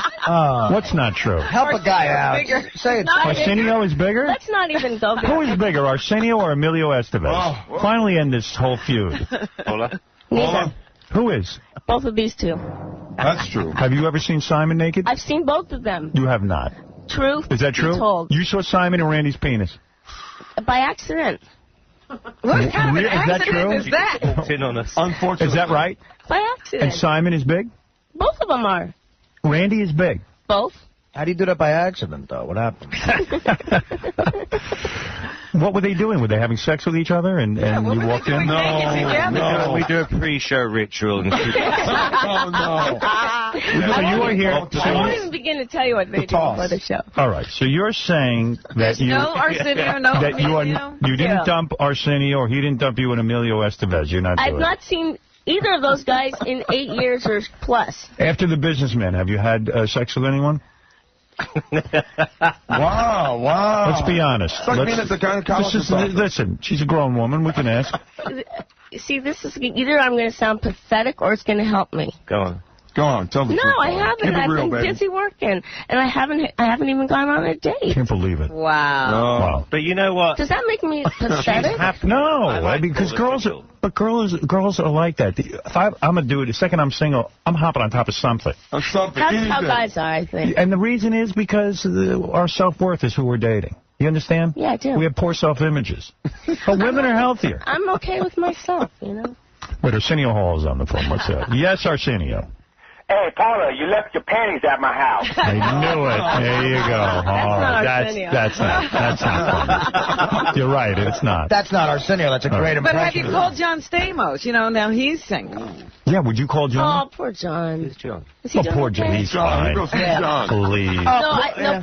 What's not true? Help a guy out. Bigger. Say it. Arsenio is bigger? Let's not even go there. Who is bigger, Arsenio or Emilio Estevez? Finally end this whole feud. Paula? Neither. Who is? Both of these two. That's true. Have you ever seen Simon naked? I've seen both of them. You have not. Truth. Is that true? Be told. You saw Simon and Randy's penis. By accident. What kind of an Is that accident true? is that? Walked in on us. Unfortunately. Is that right? By accident. And Simon is big? Both of them are. Randy is big. Both. How do you do that by accident, though? What happened? What were they doing? Were they having sex with each other and you walked in? No. We do a pre-show ritual. And Oh, no. So you are here. I won't even begin to tell you what they do before the show. All right. So you're saying that you no Arsenio, no that you didn't dump Arsenio or he didn't dump you and Emilio Estevez. You're not doing I've not seen either of those guys in 8 years or plus. After the businessman, have you had sex with anyone? Wow. Let's be honest. Listen, she's a grown woman. We can ask. See, this is either I'm going to sound pathetic or it's going to help me. Go on. Go on, tell the truth. No, I haven't. Keep it I've real, been baby. busy working, and I haven't even gone on a date. Can't believe it. Wow. But you know what? Does that make me pathetic? No, because girls are like that. I'm gonna do it. The second I'm single, I'm hopping on top of something. That's how guys are, I think. And the reason is because our self-worth is who we're dating. You understand? Yeah, I do. We have poor self-images. But women are healthier. I'm okay with myself, you know. Wait, Arsenio Hall is on the phone. What's that? Yes, Arsenio. Hey, Paula, you left your panties at my house. I knew it. There you go. That's not funny. You're right, it's not. That's not Arsenio. That's a great impression. But have you called John Stamos? You know, now he's single. Yeah, would you call John? Oh, poor John. Who's John? Is he doing poor okay? John. He's fine. Yeah. Please. No,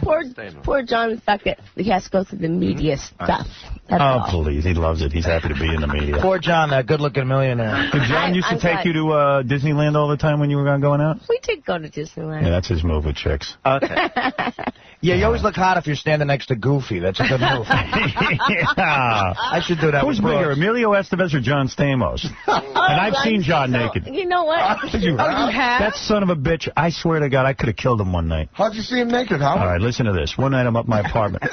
poor John, the fact that he has to go through the media stuff. That's all. Please. He loves it. He's happy to be in the media. Poor John, that good-looking millionaire. Did John used to take you to Disneyland all the time when you were going out? We did go to Disneyland. Yeah, that's his move with chicks. Okay. Yeah, you always look hot if you're standing next to Goofy. That's a good move. Yeah. I should do that. Who's bigger, Emilio Estevez or John Stamos? And I've seen John naked. You know what? You have? That son of a bitch, I swear to God, I could have killed him one night. How'd you see him naked, Howard? All right, listen to this. One night I'm up in my apartment.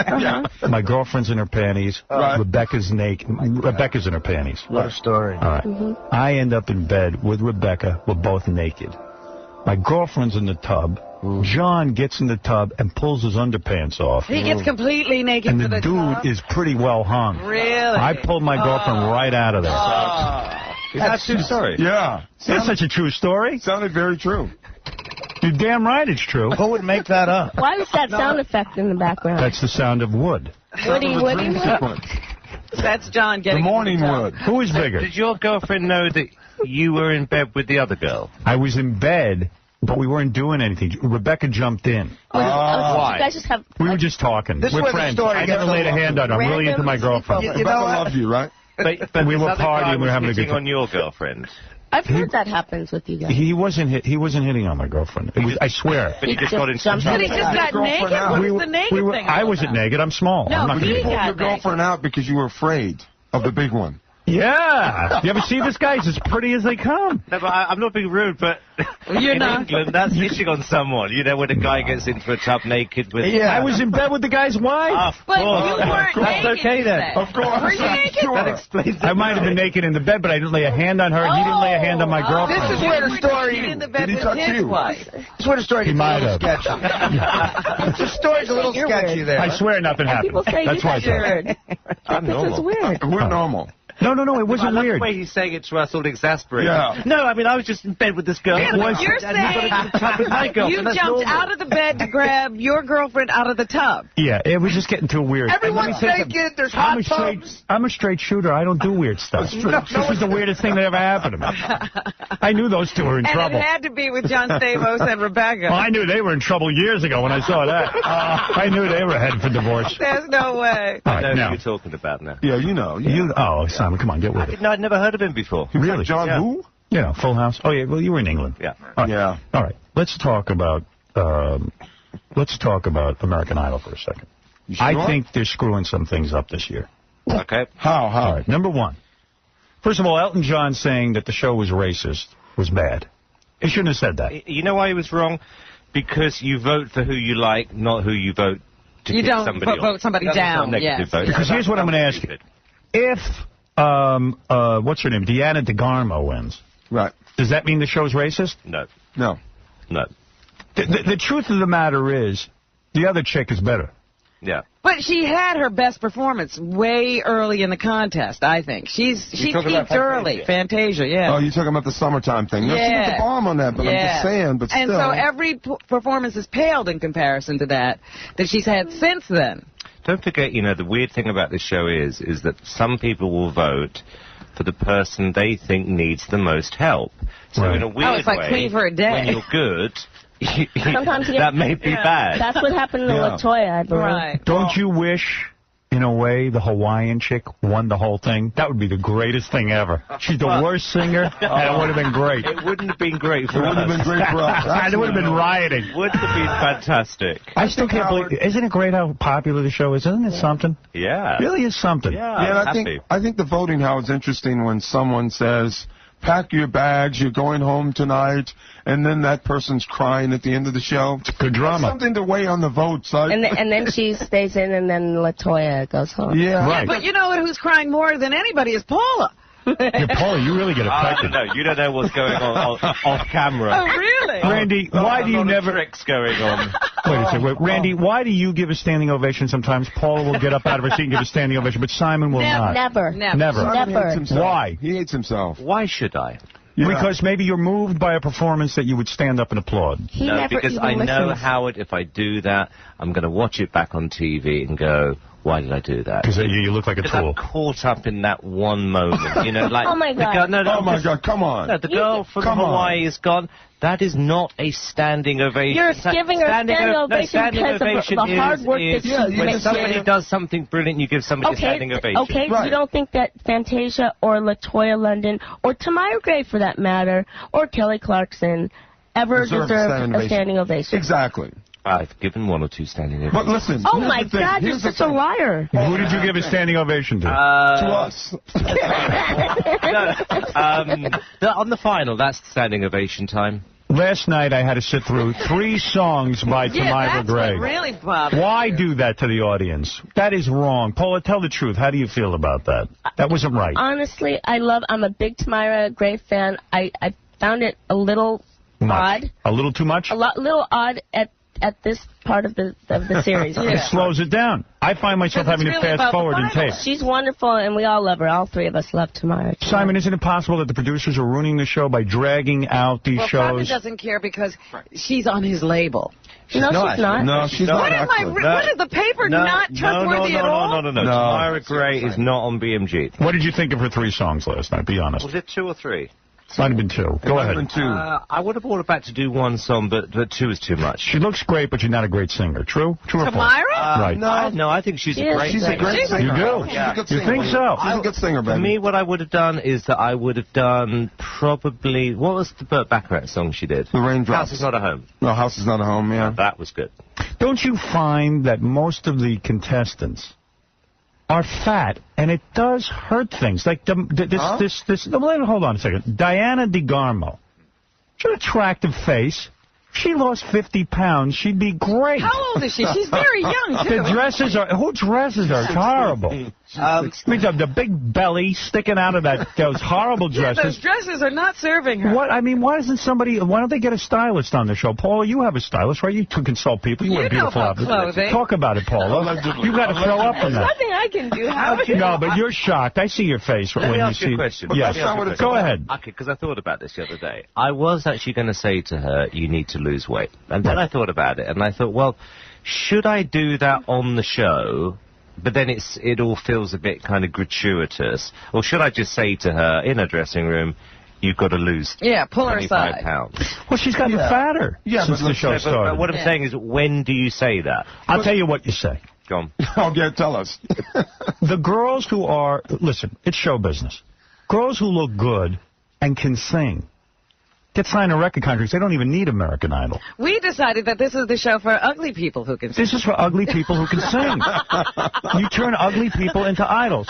My girlfriend's in her panties. Rebecca's naked. Rebecca's in her panties. What a story. All right. I end up in bed with Rebecca. We're both naked. My girlfriend's in the tub. John gets in the tub and pulls his underpants off. He gets completely naked and to the the tub? dude is pretty well hung. Really? I pulled my girlfriend right out of there. That's a true story. Yeah. That's such a true story. Sounded very true. You're damn right it's true. Who would make that up? Why is that sound effect in the background? That's the sound of wood. Woody. That's John getting the morning wood. Who is bigger? Did your girlfriend know that you were in bed with the other girl? I was in bed, but we weren't doing anything. Rebecca jumped in. Why? You guys just have... We were just talking. This We're way the friends. story I never gets laid a hand on her. I'm really into my girlfriend. Rebecca loved you, right? But we were this other guy partying. We were was having a good hitting time. on your girlfriend. I've heard that happens with you guys. He wasn't hitting on my girlfriend. It was, I swear. But he just got into But he just got naked? What was the naked thing? I wasn't naked. I'm small. No, I'm not he gonna got Your girlfriend out because you were afraid of the big one. Yeah. You ever see this guy? He's as pretty as they come. No, but I'm not being rude, but You're in not. England, that's hitting on someone. You know, when a guy gets into a tub naked with... Yeah. I was in bed with the guy's wife. But you weren't That's naked. okay then. Of course. Were you naked? That explains it. I might have been naked in the bed, but I didn't lay a hand on her, and he didn't lay a hand on my girlfriend. This is where the story... In the bed Did he with touch his you? wife. This is where the story gets a might little have. sketchy. The story's a little sketchy there. I swear nothing happened. People say That's you why I guys said are it. weird. I'm This is normal. weird. We're normal. No, it wasn't I love weird. the way he's saying it to us all exasperated. Yeah. No, I mean, I was just in bed with this girl. Yeah, and but I- you're and he got into the tub with my saying girlfriend. you That's jumped normal. out of the bed to grab your girlfriend out of the tub. Yeah, it was just getting too weird. Everyone's naked. There's hot tubs. I'm a straight shooter. I don't do weird stuff. This was the weirdest thing that ever happened to me. I knew those two were in And trouble. it had to be with John Stamos and Rebecca. Well, I knew they were in trouble years ago when I saw that. I knew they were headed for divorce. There's no way. All I know right, who now. you're talking about now. Yeah, you know. Oh, Simon, come on, get with it. No, I'd never heard of him before. Really? John Yeah. who? You know, Full House. Oh, yeah, well, you were in England. Yeah. All right. Yeah. All right, let's talk about American Idol for a second. You sure? I think they're screwing some things up this year. Okay. How? All right, number one. First of all, Elton John saying that the show was racist was bad. He shouldn't have said that. You know why he was wrong? Because you vote for who you like, not who you vote to You kick don't somebody vote on. somebody That's down, not negative yes. vote. Because here's what I'm going to ask you. If, what's her name, Deanna DeGarmo wins, Right. does that mean the show's racist? No. No. No. The truth of the matter is, the other chick is better. Yeah. But she had her best performance way early in the contest, I think. She talking about peaked early. Fantasia, yeah. Oh, you're talking about the summertime thing. No, she Yeah. was the bomb on that, but I'm just saying, but and still. so every performance has paled in comparison to that she's had since then. Don't forget, you know, the weird thing about this show is that some people will vote for the person they think needs the most help. So Right. in a weird it's like way, Queen for a Day. when you're good, Sometimes you that may be bad. That's what happened to Yeah. LaToya, I believe. Right. Don't you wish, in a way, the Hawaiian chick won the whole thing? That would be the greatest thing ever. She's the worst singer, and it would have been great. It wouldn't have been great for It would have us. been great for us. And it would have been rioting. Would have been fantastic. I still can't believe. Isn't it great how popular the show is? Isn't it something? Yeah. It really is something. Yeah, Yeah, I'm happy. I think the voting how is interesting when someone says, pack your bags, you're going home tonight, and then that person's crying at the end of the show. It's good drama. Something to weigh on the votes. And then she stays in, and then LaToya goes home. Yeah. Right. But you know who's crying more than anybody is Paula. Yeah, Paula, you really get affected. No, you don't know what's going on off camera. Oh, really? Randy, why do you never... tricks going on. Wait a second. Wait, Randy, why do you give a standing ovation sometimes? Paula will get up out of her seat and give a standing ovation, but Simon will not. Never. Never. Simon hates himself. Why? He hates himself. Why should I? Because maybe you're moved by a performance that you would stand up and applaud. No, because I know, Howard, if I do that, I'm going to watch it back on TV and go, why did I do that? Because you look like a tool. I'm caught up in that one moment. You know, like oh, my God. Oh, my God, come on. No, the girl from Hawaii is gone. That is not a standing ovation. You're giving her a standing ovation because of the hard work that she makes. When somebody does something brilliant, you give somebody a standing ovation. Okay, you don't think that Fantasia or LaToya London or Tamara Gray, for that matter, or Kelly Clarkson ever deserved a standing ovation? Exactly. I've given 1 or 2 standing ovations. But listen. Oh, my God, you're such a liar. Who did you give a standing ovation to? To us. On the final, that's standing ovation time. Last night I had to sit through 3 songs by Tamara Gray. What really bothered Why you. do that to the audience? That is wrong. Paula, tell the truth. How do you feel about that? That wasn't right. Honestly, I'm a big Tamara Gray fan. I found it a little odd. A little too much? Little odd at this part of the series. It slows it down. I find myself having to fast forward and tape. She's wonderful, and we all love her. All 3 of us love Tamara. Simon, isn't it possible that the producers are ruining the show by dragging out these shows? Well, doesn't care because she's on his label. No, she's not. No, she's not. What is the paper not trustworthy at all? No. Tamara Gray is not on BMG. What did you think of her 3 songs last night? Be honest. Was it 2 or 3? Might have been 2. Go ahead. I would have brought her back to do 1 song, but 2 is too much. She looks great, but she's not a great singer. True or false? Tamara? Right. No, I think she's a great singer. She's a great singer. You do? Yeah. You think so? She's a good singer, baby. For me, what I would have done is that I would have done probably... What was the Burt Bacharach song she did? The Raindrops. House is Not a Home. No, House is Not a Home, yeah. That was good. Don't you find that most of the contestants are fat, and it does hurt things? Like hold on a second. Diana DeGarmo. She's an attractive face. If she lost 50 pounds, she'd be great. How old is she? She's very young, too. The dresses are... Who dresses her? It's horrible. The big belly sticking out of those horrible dresses. Yeah, those dresses are not serving her. Why don't they get a stylist on the show? Paula, you have a stylist, right? You consult people. You wear beautiful outfits. Talk about it, Paula. You got to show up on that. There's nothing I can do. No, but you're shocked. I see your face when you see... Let me ask you a question. Yes. Go ahead. Okay, because I thought about this the other day. I was actually going to say to her, you need to lose weight. And then I thought about it, and I thought, well, should I do that on the show? But then it all feels a bit kind of gratuitous. Or should I just say to her in a dressing room, you've got to lose pull her 25 aside. pounds. Well, she's gotten fatter since the show started. But what I'm saying is, when do you say that? I'll tell you what you say. Go on. Okay, tell us. The girls who are... Listen, it's show business. Girls who look good and can sing get signed to record contracts. They don't even need American Idol. We decided that this is the show for ugly people who can sing. This is for ugly people who can sing. You turn ugly people into idols.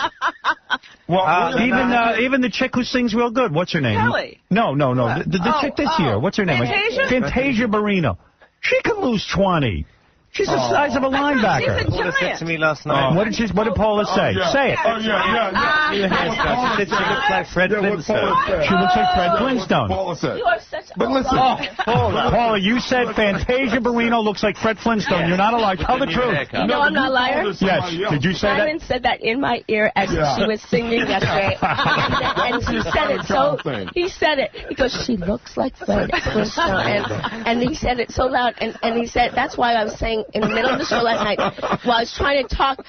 Well, even the chick who sings real good. What's her name? Kelly. No. The chick this year. What's her name? Fantasia Barrino. She could lose 20. She's the size of a linebacker. Paula said to me last night. What did Paula say? Say it. Oh, yeah. She looks like Fred Flintstone. She looks like Fred Flintstone. Paula said. You are such But listen. Paula, you said Fantasia Barrino looks like Fred Flintstone. You're not a liar. Tell the truth. No, I'm not a liar. Yes. Did you say that? Simon said that in my ear as she was singing yesterday. And he said it so... He said it. He goes, she looks like Fred Flintstone. And he said it so loud. And he said, that's why I was saying in the middle of the show last night, while I was trying to talk,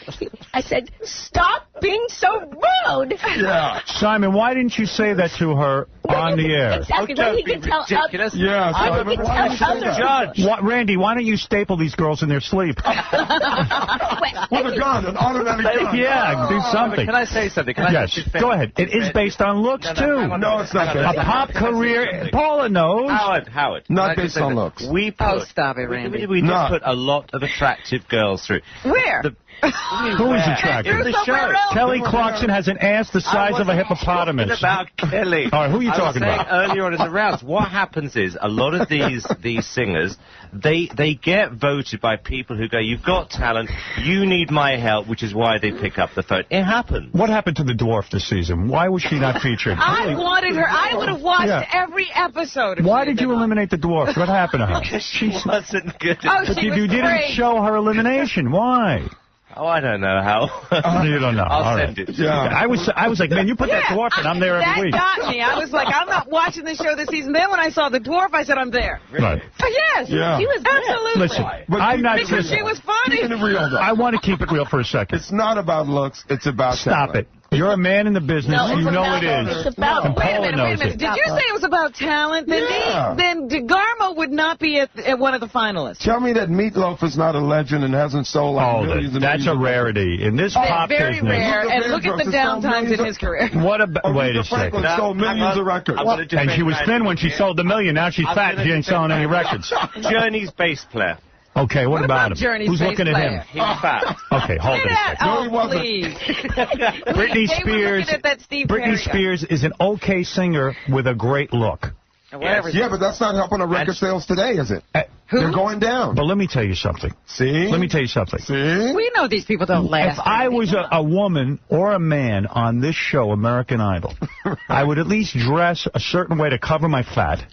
I said, stop being so rude. Yeah. Simon, why didn't you say that to her on the air? Exactly. Then he could tell others. Yeah, Simon, why he could tell others. Randy, why don't you staple these girls in their sleep? With a gun, an automatic gun. Yeah, do something. Can I say something? Yes, go ahead. It is based on looks, too. No, it's not. A pop career. Paula knows. Howard. Not based on looks. Stop it, Randy. We just put a lot of attractive girls through. Where? Who is attractive? Kelly Clarkson has an ass the size of a hippopotamus. About Kelly. All right, who are you talking about? Earlier on in the rounds, what happens is a lot of these singers, they get voted by people who go, you've got talent, you need my help, which is why they pick up the phone. It happens. What happened to the dwarf this season? Why was she not featured? I wanted her. I would have watched every episode. Why did you eliminate the dwarf? What happened to her? She wasn't good. Oh, she was you didn't show her elimination. Why? Oh, I don't know how. You don't know. I'll All send right. it to you. I was like, man, you put that dwarf in, I'm there every week. That got me. I was like, I'm not watching the show this season. Then when I saw the dwarf, I said, I'm there. Right. But yes, Yeah. she was absolutely. Listen, I'm not because she was funny. Keep it real, though. I want to keep it real for a second. It's not about looks. It's about Stop talent. it. You're a man in the business. No, you it's know about- it is. it's about- And Wait a Paula minute, knows it. Did you say it was about talent? Then, Yeah. then DeGarmo would not be at one of the finalists. Tell me that Meatloaf is not a legend and hasn't sold like millions and that's a millions of rarity. In this They're pop very business. rare, and look at the downtimes in his career. What about, wait a second. Franklin sold millions of records. And she was thin when she sold the million. Now she's fat and she ain't selling any records. Journey's bass player. Okay, what about him? Journey's Who's bass looking at him? player? He's fat. Okay, hold it a second. Oh, he wasn't. please. Britney They were Spears. looking at that Steve Britney Perry guy. Spears is an okay singer with a great look. Yeah, but that's not helping our record sales today, is it? They're going down. But let me tell you something. See? Let me tell you something. See? We know these people don't last. If I was a woman or a man on this show, American Idol, I would at least dress a certain way to cover my fat.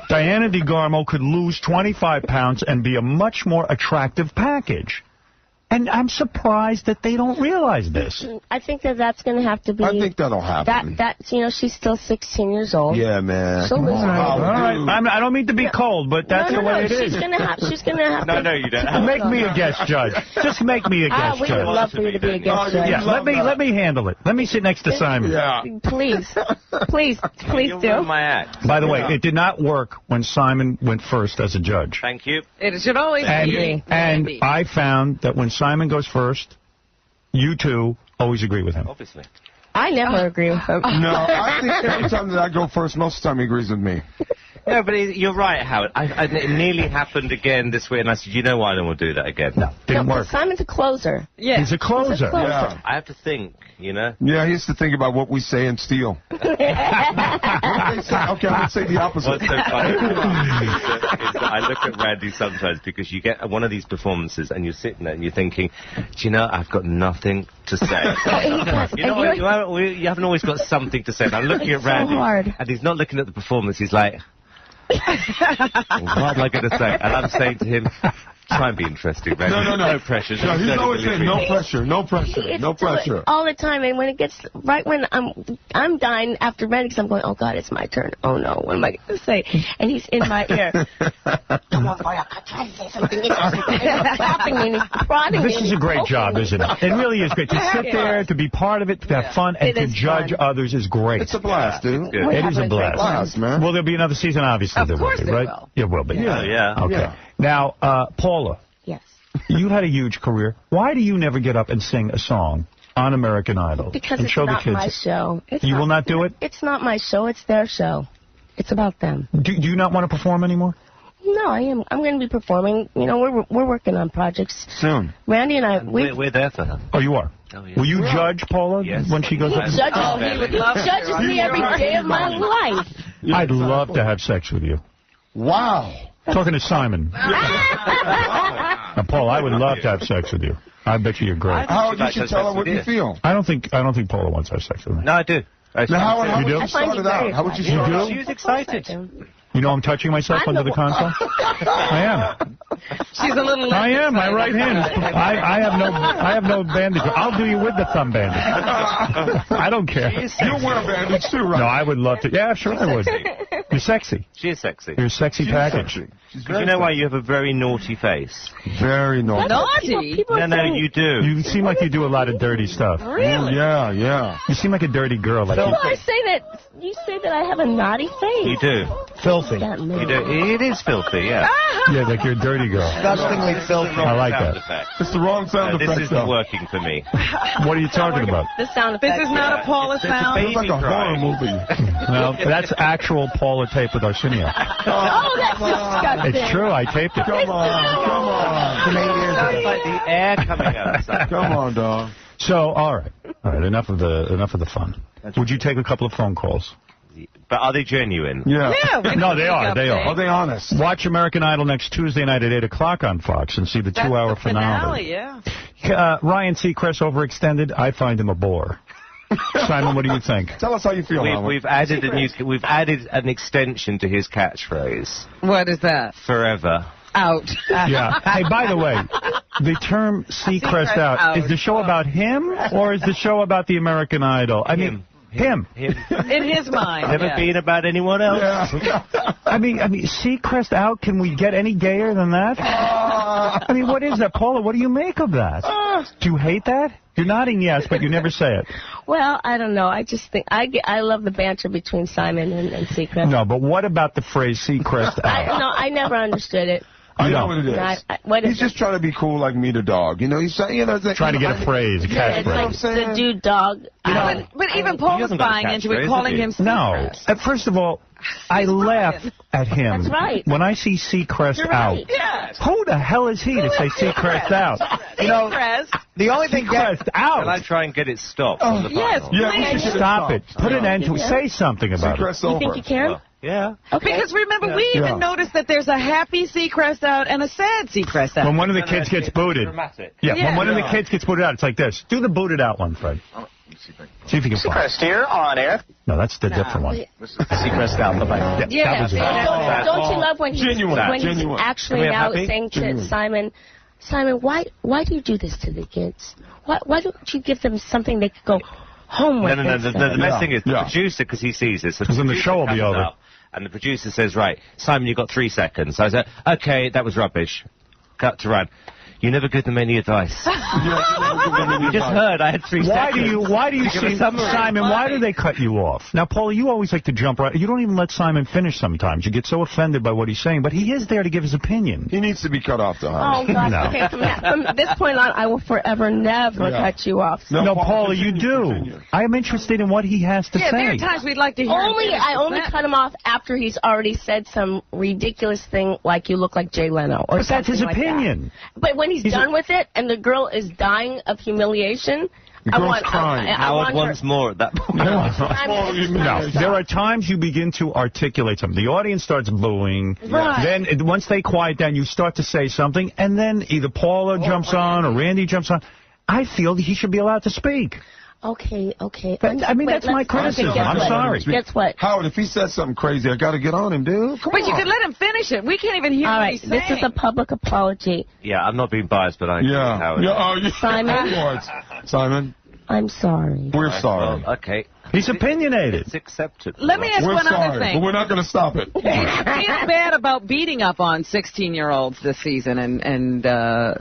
Diana DeGarmo could lose 25 pounds and be a much more attractive package. And I'm surprised that they don't realize this. I think that's going to have to be... I think that'll happen. That you know, she's still 16 years old. Yeah, man. She'll lose weight. All right. I don't mean to be cold, but that's the way it is. She's gonna have No, you don't. Make me a guest judge. Just make me a guest we judge. would love for you to be a guest judge. Yeah, let me handle it. Let me sit next to Simon. Yeah. Please do. My act. By the way, it did not work when Simon went first as a judge. Thank you. It should always be. And I found that when Simon goes first, you two always agree with him. Obviously. I never agree with him. No, I think every time that I go first, most of the time he agrees with me. No, but you're right, Howard. It nearly happened again this week, and I said, you know what, I don't want to do that again. No, didn't work. Simon's a closer. Yeah. He's a closer. Yeah. I have to think, you know? Yeah, he has to think about what we say and steal. Okay, I'm going to say the opposite. What's so funny is that I look at Randy sometimes because you get one of these performances and you're sitting there and you're thinking, do you know, I've got nothing to say. You haven't always got something to say. And I'm looking at Randy, and he's not looking at the performance. He's like, what am I going to say? And I'm saying to him, try and be interesting, Randy. No pressure. No, he's always saying no pressure, no pressure, no pressure. All the time, and when it gets right when I'm dying after Randy, because I'm going, oh God, it's my turn. Oh no, what am I going to say? And he's in my ear. Come on, boy, I try to say something interesting. And he's clapping me and he's prodding me. This is a great job, isn't it? It really is great. To sit there, to be part of it, to have fun, and to judge others is great. It's a blast, dude. It is a blast, man. Will there be another season? Obviously, Of there course will be, there right? will. It will be. Yeah. Okay. Yeah. Now, Paula. Yes. You had a huge career. Why do you never get up and sing a song on American Idol? Because and it's show not the kids? my show. You will not do it? It's not my show. It's their show. It's about them. Do you not want to perform anymore? No, I am. I'm going to be performing. You know, we're working on projects. Soon. Randy and I. We're there for her. Oh, you are? Oh, yeah. Will you judge Paula when she goes up? He judges me every day of my life. I'd love to have sex with you. Wow. Talking to Simon. Now, Paul, I would love to have sex with you. I bet you're great. Howard, you should tell her what you feel. I don't think Paula wants to have sex with me. No, I do. Now, Howard, how You do? would you start it out? How would you start it out? She was excited. You know I'm touching myself under the console? I am. She's a little. I am. My right hand. I have no bandage. I'll do you with the thumb bandage. I don't care. You'll wear a bandage too, right? No, I would love to. Yeah, sure I would. You're sexy. She is sexy. You're a sexy package. Do you know why you have a very naughty face? Very naughty. Naughty? No, you do. You seem like you do a lot of dirty stuff. Really? Yeah. You seem like a dirty girl. Like People say that. You say that I have a naughty face. You do. Filthy. You do. It is filthy, yeah. Yeah, like you're a dirty girl. Disgustingly filthy. I like that. It's the wrong sound This effect, isn't though. working for me. What are you talking about? The sound effect. This is not a Paula sound. It's like a horror movie. Well, that's actual Paula tape with Arsenio. Oh, that's disgusting. It's true. I taped it. Come on. It's like the air coming out. Come on, dog. So, all right. Enough of the fun. Would you take a couple of phone calls? But are they genuine? Yeah. No, they are. They are. Are they honest? Watch American Idol next Tuesday night at 8 o'clock on Fox and see the 2-hour finale. Yeah. Ryan Seacrest overextended. I find him a bore. Simon, what do you think? Tell us how you feel. We've added an extension to his catchphrase. What is that? Forever. Out. Yeah. Hey, by the way, the term Seacrest out, is the show about him or is the show about the American Idol? I mean, him. In his mind. Never been about anyone else. Yeah. I mean, Seacrest out, can we get any gayer than that? I mean, what is that? Paula, what do you make of that? Do you hate that? You're nodding yes, but you never say it. Well, I don't know. I just think I love the banter between Simon and Seacrest. No, but what about the phrase Seacrest out? I never understood it. I know what it is. He's just trying to be cool like me, the dog. You know, he's trying to get a phrase, a catchphrase. It's like the dude dog. But even Paul was buying into it, calling him Seacrest. No. First of all, I laugh at him. That's right. When I see Seacrest out. Yes. Who the hell is he to say Seacrest out? You know, the only thing Seacrest out. Can I try and get it stopped on the panel? Yeah, we should stop it. Put an end to it. Say something about it. You think you can? Well, yeah. Okay. Because remember, we even noticed that there's a happy Seacrest out and a sad Seacrest out. When one of the kids gets booted. When one of the kids gets booted out, it's like this. Do the booted out one, Fred. See if you can find it. Seacrest here on air. No, that's the different one. Seacrest out. Bye-bye. Yeah. That was it. Don't you love when he's actually out saying to Simon, why do you do this to the kids? Why don't you give them something they could go home with? No. The best thing is the producer, because he sees this. Because then the show will be over. And the producer says, right, Simon, you've got 3 seconds. So I said, okay, that was rubbish. Cut to run. You never give them any advice. You just heard I had 3 seconds. Why do you see Simon? Why do they cut you off? Now, Paula, you always like to jump right. You don't even let Simon finish sometimes. You get so offended by what he's saying, but he is there to give his opinion. He needs to be cut off, though. Oh God! No. Okay, from this point on, I will forever never cut you off. No, Paula, you do. I am interested in what he has to say. There are times we'd like to hear. I only cut him off after he's already said some ridiculous thing like you look like Jay Leno or but that's his opinion. But when he's done with it and the girl is dying of humiliation, I want crying. Howard wants more at that point. No, there are times you begin to articulate something. The audience starts booing. Right. Then once they quiet down, you start to say something, and then either Paula jumps on or Randy jumps on. I feel he should be allowed to speak. Okay. But, I mean, that's my criticism. I'm sorry. Guess what? Howard, if he says something crazy, I got to get on him, dude. Come on. But you could let him finish it. We can't even hear All what right, he's saying. this is a public apology. Yeah, I'm not being biased, but I agree with Howard. Simon, I'm sorry. we're sorry. Well, okay. He's opinionated. It's accepted. Let me ask We're one sorry, other thing. but we're not going to stop it. He's bad about beating up on 16-year-olds this season, and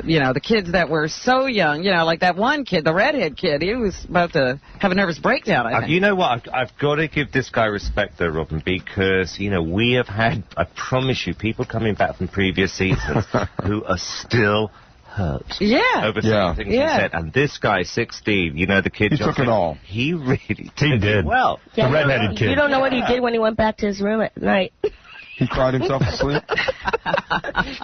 you know, the kids that were so young, you know, like that one kid, the redhead kid, he was about to have a nervous breakdown, I think. You know what? I've got to give this guy respect, though, Robin, because, you know, we have had, I promise you, people coming back from previous seasons who are still hurt. Yeah. Over some things he said. And this guy, 16, you know, the kid... He took it all. He really did. Well. Yeah, the redheaded kid. You don't know what he did when he went back to his room at night. He cried himself to sleep?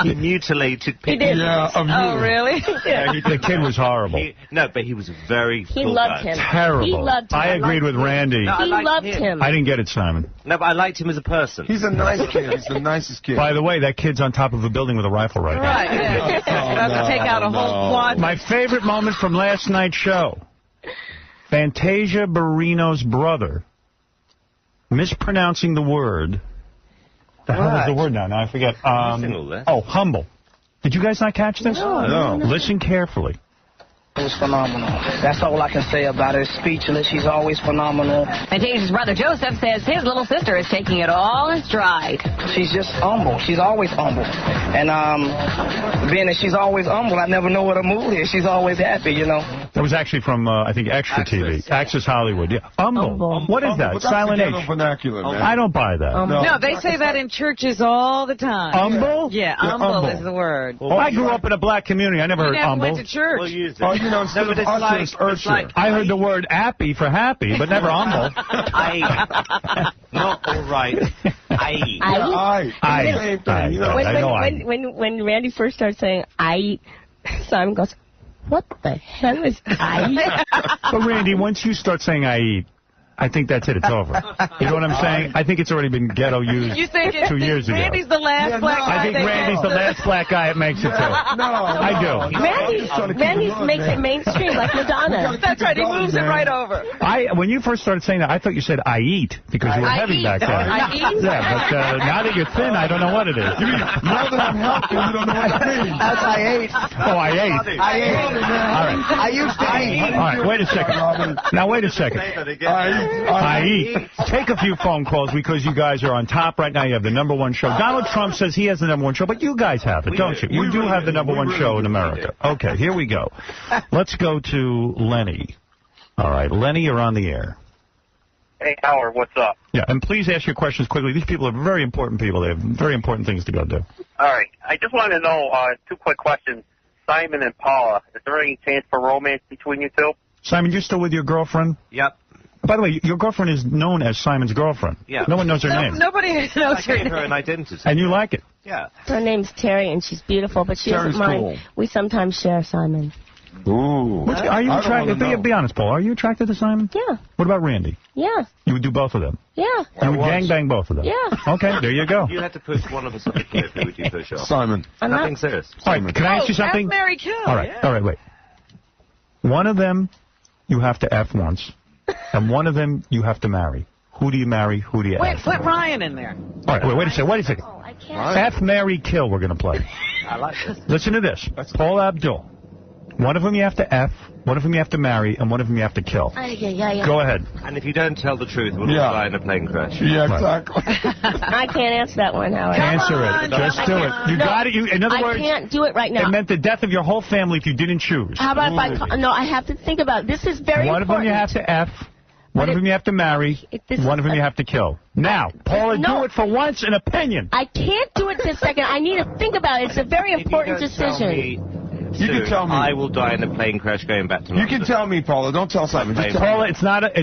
He mutilated people. He did. Yeah, Oh, really? Yeah. The kid was horrible. But he was very... He loved him. Terrible. He loved him. I agreed with Randy. No, He loved him. I didn't get it, Simon. No, but I liked him as a person. He's a nice kid. He's the nicest kid. By the way, that kid's on top of a building with a rifle right now. Right, yeah. About to take out a whole quad. My favorite moment from last night's show, Fantasia Barrino's brother mispronouncing the word. The hell is the word now? Now I forget. Humble. Did you guys not catch this? No. Listen carefully. It was phenomenal. That's all I can say about her. Speechless. She's always phenomenal. Fantasia's brother Joseph says his little sister is taking it all in stride. She's just humble. She's always humble. And being that she's always humble, I never know what her mood is. She's always happy, you know. That was actually from, I think, Extra TV. Access Hollywood. Yeah. Humble. What is that? Silent H. Vernacular, man. I don't buy that. No, they say that in churches all the time. Humble? Yeah, humble is the word. Well, I grew up in a black community. I never heard humble. You went to church. You know, instead of us, it's Ursher. I heard the word happy for happy, but never humble. Not all right. When Randy first started saying I, Simon goes, what the hell is I? But Randy, once you start saying I eat, I think that's it. It's over. You know what I'm saying? I think it's already been ghetto used You think 2 years ago. Randy's the last black guy? I think Randy's the last black guy it makes it to. I do. Randy makes it mainstream like Madonna. That's right. He moves it right over. When you first started saying that, I thought you said I eat because you were heavy back then. I eat? Yeah, but now that you're thin, I don't know what it is. You mean, now that I'm healthy, you don't know what it means. That's I ate. Oh, I ate. I ate. All right. I used to eat. All right, wait a second. Now, wait a second. I eat. Take a few phone calls because you guys are on top right now. You have the #1 show. Donald Trump says he has the #1 show, but you guys have it, don't you? You do have the #1 show in America. Okay, here we go. Let's go to Lenny. All right, Lenny, you're on the air. Hey, Howard, what's up? Yeah, and please ask your questions quickly. These people are very important people. They have very important things to go do. All right. I just want to know 2 quick questions. Simon and Paula, is there any chance for romance between you two? Simon, you're still with your girlfriend? Yep. By the way, your girlfriend is known as Simon's girlfriend. Yeah. No one knows her name. Nobody knows I her gave name. her an identity. And you like it? Yeah. Her name's Terry, and she's beautiful, but she Terry's doesn't mind. cool. We sometimes share Simon. Ooh. Are you attracted? Be honest, Paul. Are you attracted to Simon? Yeah. What about Randy? Yeah. You would do both of them? Yeah. You would gangbang both of them? Yeah. Okay, there you go. You had to push one of us on the cliff. Who would you push off? Simon. Nothing serious. All right, can I ask you something? F, marry, kill. All right, wait. One of them you have to F once, and one of them you have to marry. Who do you marry? Who do you Wait, F? put Ryan in there. All right, wait a second. Oh, I can't. F, marry, kill we're going to play. I like this. Listen to this. Paul Abdul. One of them you have to F, one of them you have to marry, and one of them you have to kill. Yeah. Go ahead. And if you don't tell the truth, we'll all die in a plane crash. Yeah, exactly. I can't answer that one, Howard. Answer it. Just do it. You got it. In other words, I can't do it right now. It meant the death of your whole family if you didn't choose. How about if I have to think about it. This is very important. One of them you have to F, one of them you have to marry, one of them you have to kill. Now, Paula, do it for once, an opinion. I can't do it this second. I need to think about it. It's a very important decision. You can tell me. I will die in a plane crash going back to London. You can tell me, Paula. Don't tell Simon. Just tell Paula,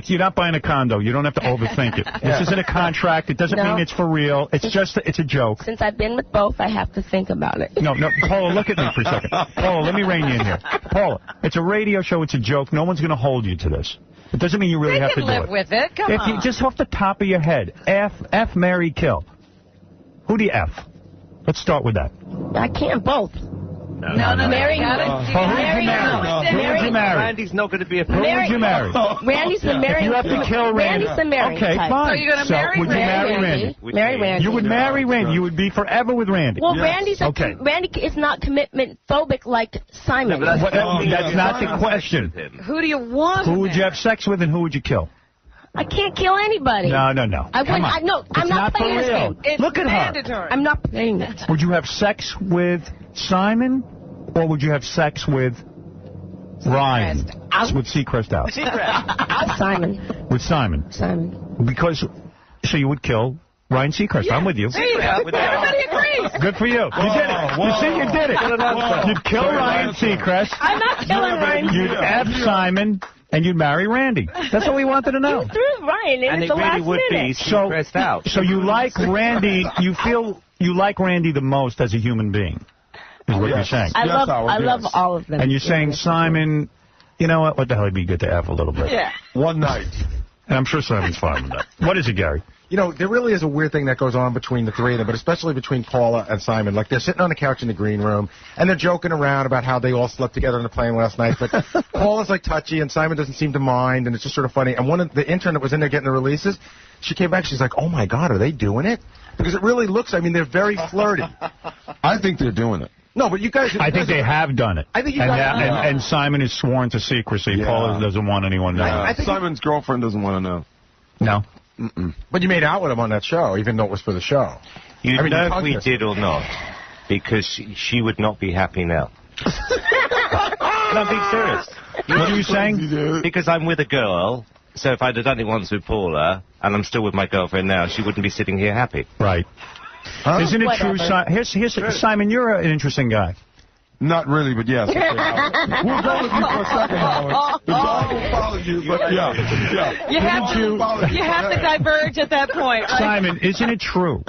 you're not buying a condo. You don't have to overthink it. This isn't a contract. It doesn't mean it's for real. It's a joke. Since I've been with both, I have to think about it. No, Paula, look at me for a second. Paula, let me rein you in here. Paula, it's a radio show. It's a joke. No one's going to hold you to this. It doesn't mean you really have to do it. They can live with it. Come on. You just off the top of your head, F, marry, kill. Who do you F? Let's start with that. I can't both. No. Marry. Who would you marry? Randy's not going to be a Who would you marry? Randy's the marrying. You have to kill Randy. Randy's the marrying Okay, type. fine. So you're going to marry would you marry Randy? Marry Randy. You would marry Randy. You would be forever with Randy. Well, Randy is not commitment phobic like Simon. That's not the question. Who do you want? Who would you have sex with and who would you kill? I can't kill anybody. No. I wouldn't. I'm not playing this game. Look at her. I'm not playing it. Would you have sex with Simon, or would you have sex with Ryan? With Seacrest out. Simon. With Simon. Because, so you would kill Ryan Seacrest. Yeah. I'm with you. There you go. Everybody agrees. Good for you. You did it. You see, you did it. You'd kill Ryan Seacrest. I'm not killing Ryan. You'd F Simon. And you'd marry Randy. That's what we wanted to know. You threw Ryan in at the last minute. Seacrest out. So you like Randy, you feel you like Randy the most as a human being, is what you're saying. I love all of them. And you're saying, Simon, you know what the hell, it'd be good to F a little bit. Yeah. One night. And I'm sure Simon's fine with that. What is it, Gary? You know, there really is a weird thing that goes on between the three of them, but especially between Paula and Simon. Like, they're sitting on the couch in the green room, and they're joking around about how they all slept together on the plane last night. But Paula's, like, touchy, and Simon doesn't seem to mind, and it's just sort of funny. And one of the intern that was in there getting the releases, she came back, she's like, oh, my God, are they doing it? Because it really looks, I mean, they're very flirty. I think they're doing it. No, but you guys... I think they have done it. I think you guys... And Simon is sworn to secrecy. Yeah. Paula doesn't want anyone to know. I think Simon's girlfriend doesn't want to know. No. But you made out with him on that show, even though it was for the show. You know if we did or not, because she would not be happy now. No, I'm being serious. What are you saying? Because I'm with a girl, so if I'd have done it once with Paula, and I'm still with my girlfriend now, she wouldn't be sitting here happy. Right. Huh? Isn't it true, Simon, you're an interesting guy. Not really, but yes. Okay, we'll go with you for a second, Howard. The dog will follow you, but yeah. You have to diverge at that point. Right? Simon, isn't it true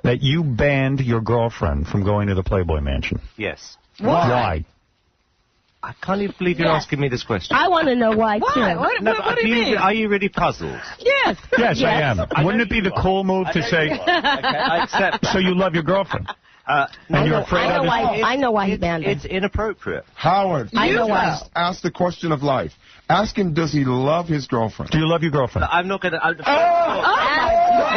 that you banned your girlfriend from going to the Playboy Mansion? Yes. Why? I can't even believe you're asking me this question. I want to know why, too. What do you mean? Are you really puzzled? Yes. Yes, I am. Wouldn't it be the cool move to say, Okay, I accept. so you love your girlfriend? And you're afraid of it? I know why he banned her. It's inappropriate. Howard, I know why. ask the question of life. Ask him, does he love his girlfriend? Do you love your girlfriend? I'm not going to...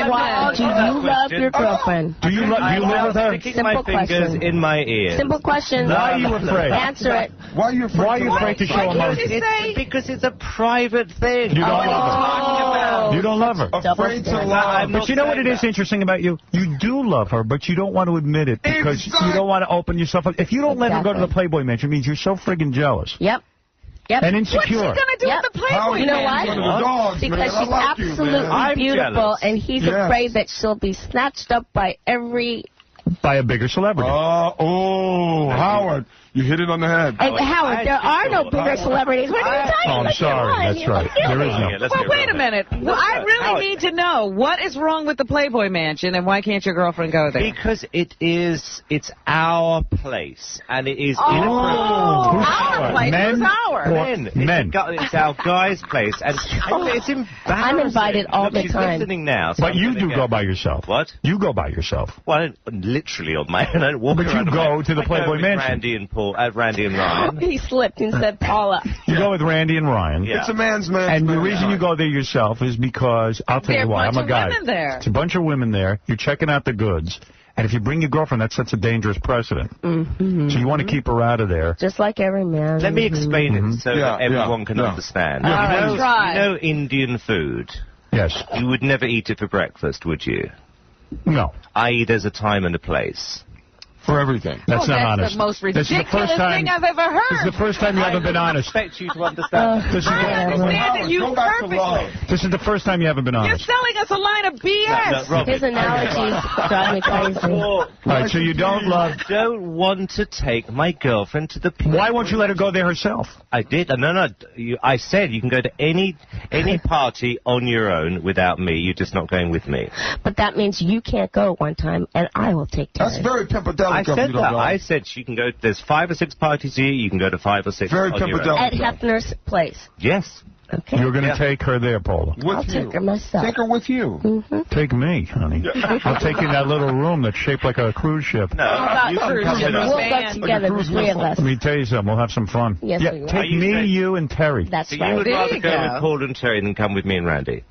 Why do you love your girlfriend? Do you live with her? Sticking my fingers in my ears. Simple question. Why are you afraid? Answer it. Why are you afraid? Why are you afraid to show emotion? Because it's a private thing. You don't love her. You don't love her. Afraid to lie. But you know what it is interesting about you? You do love her, but you don't want to admit it because you don't want to open yourself up. If you don't let her go to the Playboy Mansion, it means you're so friggin' jealous. Yep. And insecure. What's she going to do with the Playboy? You know why? Because she's absolutely beautiful, and he's afraid that she'll be snatched up by by a bigger celebrity. Howard, you hit it on the head. And Howard, there are no bigger celebrities. What are you talking about? Oh, I'm sorry. That's right. There is no. Well, wait a minute. Well, I really need to know what is wrong with the Playboy Mansion, and why can't your girlfriend go there? Because it's our place, and it is inappropriate. Our place? Men? Who's ours? Men. It's our guy's place, and it's embarrassing. I'm invited all the she's time. listening now. So But you do go by yourself. What? You go by yourself. Well, I don't literally on my own. I don't walk But around you go to the Playboy Mansion. Randy and Paul, Randy and Ryan. He slipped and said Paula. You go with Randy and Ryan. Yeah. It's a man's man. And the reason you go there yourself is because, I'll tell you why, I'm a guy. There are a bunch of women there. It's a bunch of women there. You're checking out the goods. And if you bring your girlfriend, that sets a dangerous precedent. Mm-hmm. So you want to keep her out of there. Just like every man. Let me explain it so that everyone can understand. You know Indian food? Yes. You would never eat it for breakfast, would you? No. I.e., there's a time and a place. For everything. That's not honest. That's the most ridiculous This is the first time, thing I've ever heard. This is the first time you haven't been honest. I expect you to understand. I understand it, you perfectly. This is the first time you haven't been You're honest. selling us a line of BS. His analogies drive me crazy. All right, so you don't love... I don't want to take my girlfriend to the... Why won't you let her go there herself? I did. No. I said you can go to any party on your own without me. You're just not going with me. But that means you can't go one time, and I will take turns. That's very pimpedelic. I said that. I said she can go. There's 5 or 6 parties here. You can go to 5 or 6. Very on your own. At Hefner's place. Yes. Okay. You're going to take her there, Paula. I'll take her myself. Take her with you. Mm-hmm. Take me, honey. I'll take you in that little room that's shaped like a cruise ship. No, We'll go together, the 3 of us. Let me tell you something. We'll have some fun. Yes, we will. Take me, you, and Terry. That's so right. you would rather you go go. with Paul and Terry than come with me and Randy?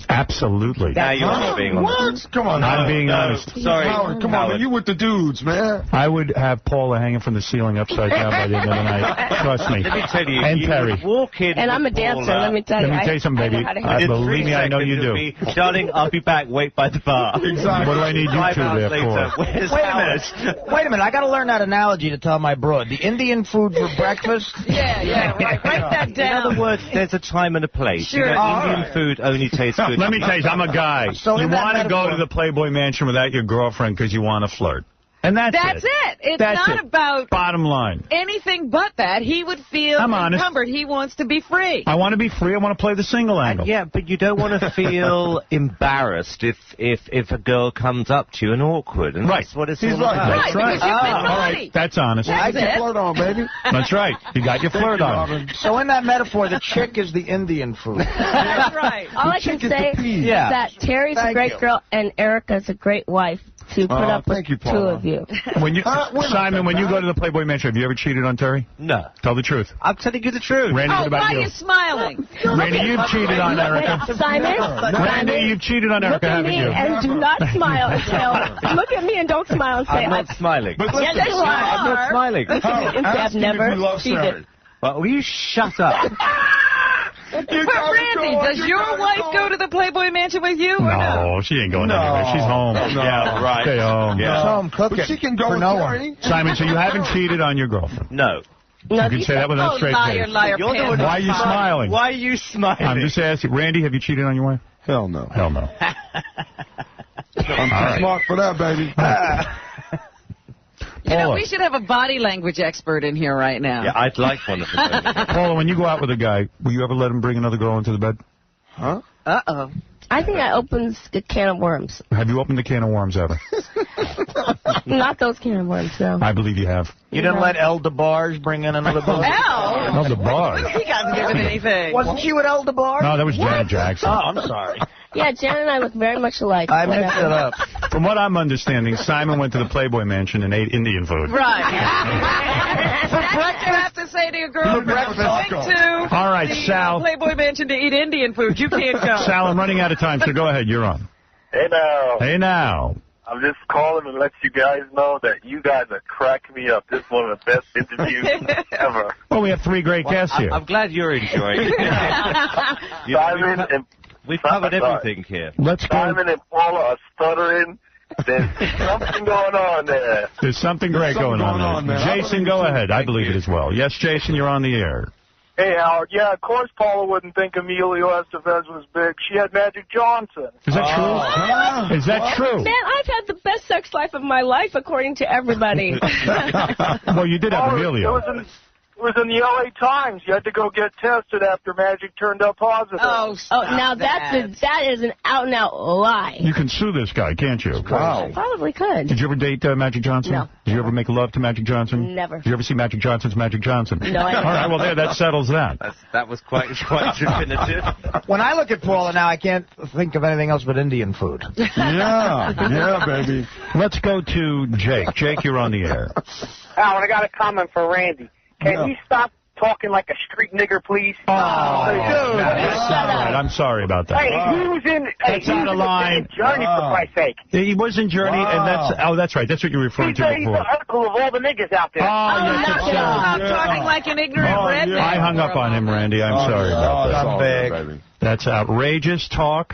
Absolutely. Now you're not being honest. What? Come on. I'm being honest. Sorry. Howard, come on, man. You with the dudes, man. I would have Paula hanging from the ceiling upside down by the end of the night. Trust me. Let me tell you. And you Terry. would walk in And I'm a with dancer, Paula. let me tell you. Let me tell you something, baby. Believe me, I know you do. Darling, I'll be back. Wait by the bar. Exactly. What do I need you 5 two hours there later. for? Where's Wait a Howard? minute. Wait a minute. I got to learn that analogy to tell my broad. The Indian food for breakfast? Yeah, right. Write that down. In other words, there's a time and a place. Sure. You know, Indian food only tastes good. Let me tell you, I'm a guy. So you in that want to go metaphor- to the Playboy Mansion without your girlfriend because you want to flirt. And that's it. It's That's not it. about Bottom line. anything but that. He would feel I'm honest. encumbered. He wants to be free. I want to be free. I want to play the single angle. Yeah, but you don't want to feel embarrassed if a girl comes up to you and awkward. And Right. That's what it's He's all right. about. That's right. because you've been All naughty. right. That's honest. That's I it. can flirt on, baby. That's right. You got your flirt on. So in that metaphor, the chick is the Indian food. That's right. All I can say is that Terry's a great girl and Erica's a great wife to put up with thank you, 2 Paula. of you. When you, Simon, when you go to the Playboy Mansion, have you ever cheated on Terry? No. Tell the truth. I'm telling you the truth. Randy, what Oh, about why you? are you smiling? Randy, you've cheated on Erica. Simon, Randy, you've cheated on look Erica, at haven't me you? and do not smile and say, look at me and don't smile and say, I'm not smiling. But yes, you are. I'm not smiling. Listen to me and say, I've never cheated. Well, will you shut up? But Randy, does your wife go to the Playboy Mansion with you or no? No, she ain't going anywhere. She's home. Yeah, right. Stay home. Yeah. Home cooking. But she can go for with no Terry. one. Simon, so you haven't cheated on your girlfriend? No. No, You can say that with a straight liar, face. liar, You're the one pants. Why are you smiling? Why are you smiling? I'm just asking. Randy, have you cheated on your wife? Hell no. Hell no. I'm too smart for that, baby. You know, Paula. we should have a body language expert in here right now. Yeah, I'd like one of them. Paula, when you go out with a guy, will you ever let him bring another girl into the bed? Huh? Uh-oh. I think I opened a can of worms. Have you opened a can of worms ever? Not those can of worms, no. I believe you have. You didn't let El DeBarge bring in another book? El DeBarge? He got to do with anything. Wasn't she with El DeBarge? No, that was Janet Jackson. Oh, I'm sorry. Yeah, Jan and I look very much alike. I mixed it up. From what I'm understanding, Simon went to the Playboy Mansion and ate Indian food. Right. For breakfast, you have to say to your girl, For breakfast. going to All right, the Sal. Playboy Mansion to eat Indian food. You can't go. Sal, I'm running out of time, so go ahead. You're on. Hey now. Hey now. I'm just calling to let you guys know that you guys are cracking me up. This is one of the best interviews ever. Well, we have 3 great guests here. I'm glad you're enjoying it. We've covered everything here. Let's go. Simon and Paula are stuttering. There's something going on there. There's something great going on there. Jason, go ahead. I believe it as well. Yes, Jason, you're on the air. Hey, Howard. Yeah, of course Paula wouldn't think Emilio Estevez was big. She had Magic Johnson. Is that true? Is that true? Man, I've had the best sex life of my life, according to everybody. Well, you did have Emilio. It was in the L.A. Times. You had to go get tested after Magic turned up positive. Oh, now that is an out-and-out lie. You can sue this guy, can't you? Wow. Probably could. Did you ever date Magic Johnson? No. Did you ever make love to Magic Johnson? Never. Did you ever see Magic Johnson's Magic Johnson? No, I All right, well, there, that settles that. That was quite definitive. When I look at Paula now, I can't think of anything else but Indian food. Yeah, baby. Let's go to Jake. Jake, you're on the air. Howard, I got a comment for Randy. Can you stop talking like a street nigger, please? Oh, I'm sorry about that. Hey, he was in. That's out of line. Journey, for Christ's sake. He was in Journey, and that's right. That's what you were referring to He's before. the uncle of all the niggas out there. Stop talking like an ignorant redneck. I hung up on him, Randy. I'm sorry about that. That's outrageous talk.